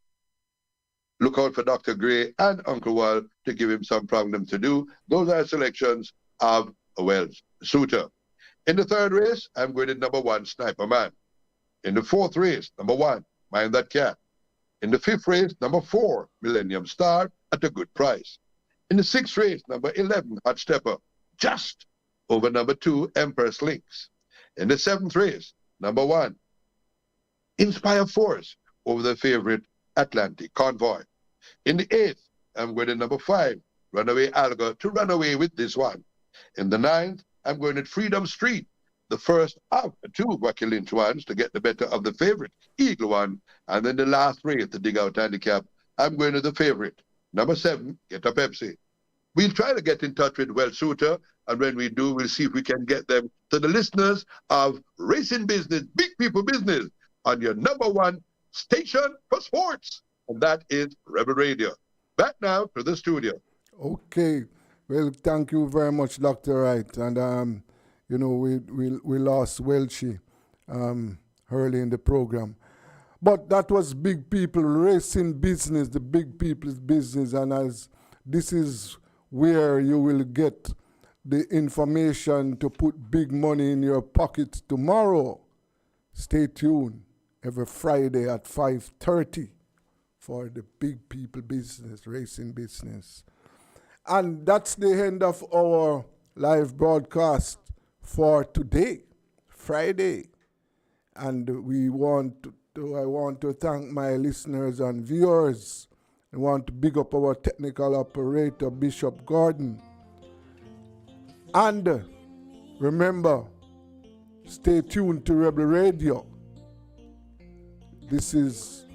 Look out for Dr. Gray and Uncle Wal to give him some problem to do. Those are selections of a Welsh suitor. In the third race, I'm going to number 1, Sniper Man. In the fourth race, number 1, Mind That Cat. In the fifth race, number 4, Millennium Star, at a good price. In the sixth race, number 11, Hot Stepper, just over number 2, Empress Links. In the seventh race, number 1, Inspire Force, over the favorite Atlantic Convoy. In the eighth, I'm going to number 5, Runaway Alga, to run away with this one. In the ninth, I'm going to Freedom Street, the first of 2 Wacky Lynch ones, to get the better of the favorite Eagle one. And then the last race, the Dig Out Handicap, I'm going to the favorite, number 7, Get a Pepsi. We'll try to get in touch with Well Suitor, and when we do, we'll see if we can get them to the listeners of Racing Business, Big People Business, on your number 1 station for sports, and that is Rebel Radio. Back now to the studio.
Okay. Well, thank you very much, Dr. Wright. And, we lost Welchie early in the program. But that was Big People Racing Business, the big people's business. And as this is where you will get the information to put big money in your pocket tomorrow. Stay tuned every Friday at 5:30 for the Big People Business, Racing Business. And that's the end of our live broadcast for today, Friday. And I want to thank my listeners and viewers. I want to big up our technical operator, Bishop Gordon. And remember, stay tuned to Rebel Radio. This is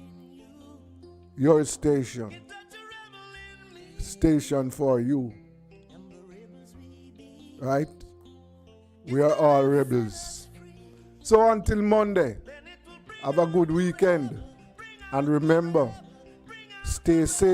your station for you. Right? We are all rebels. So until Monday, have a good weekend. And remember, stay safe.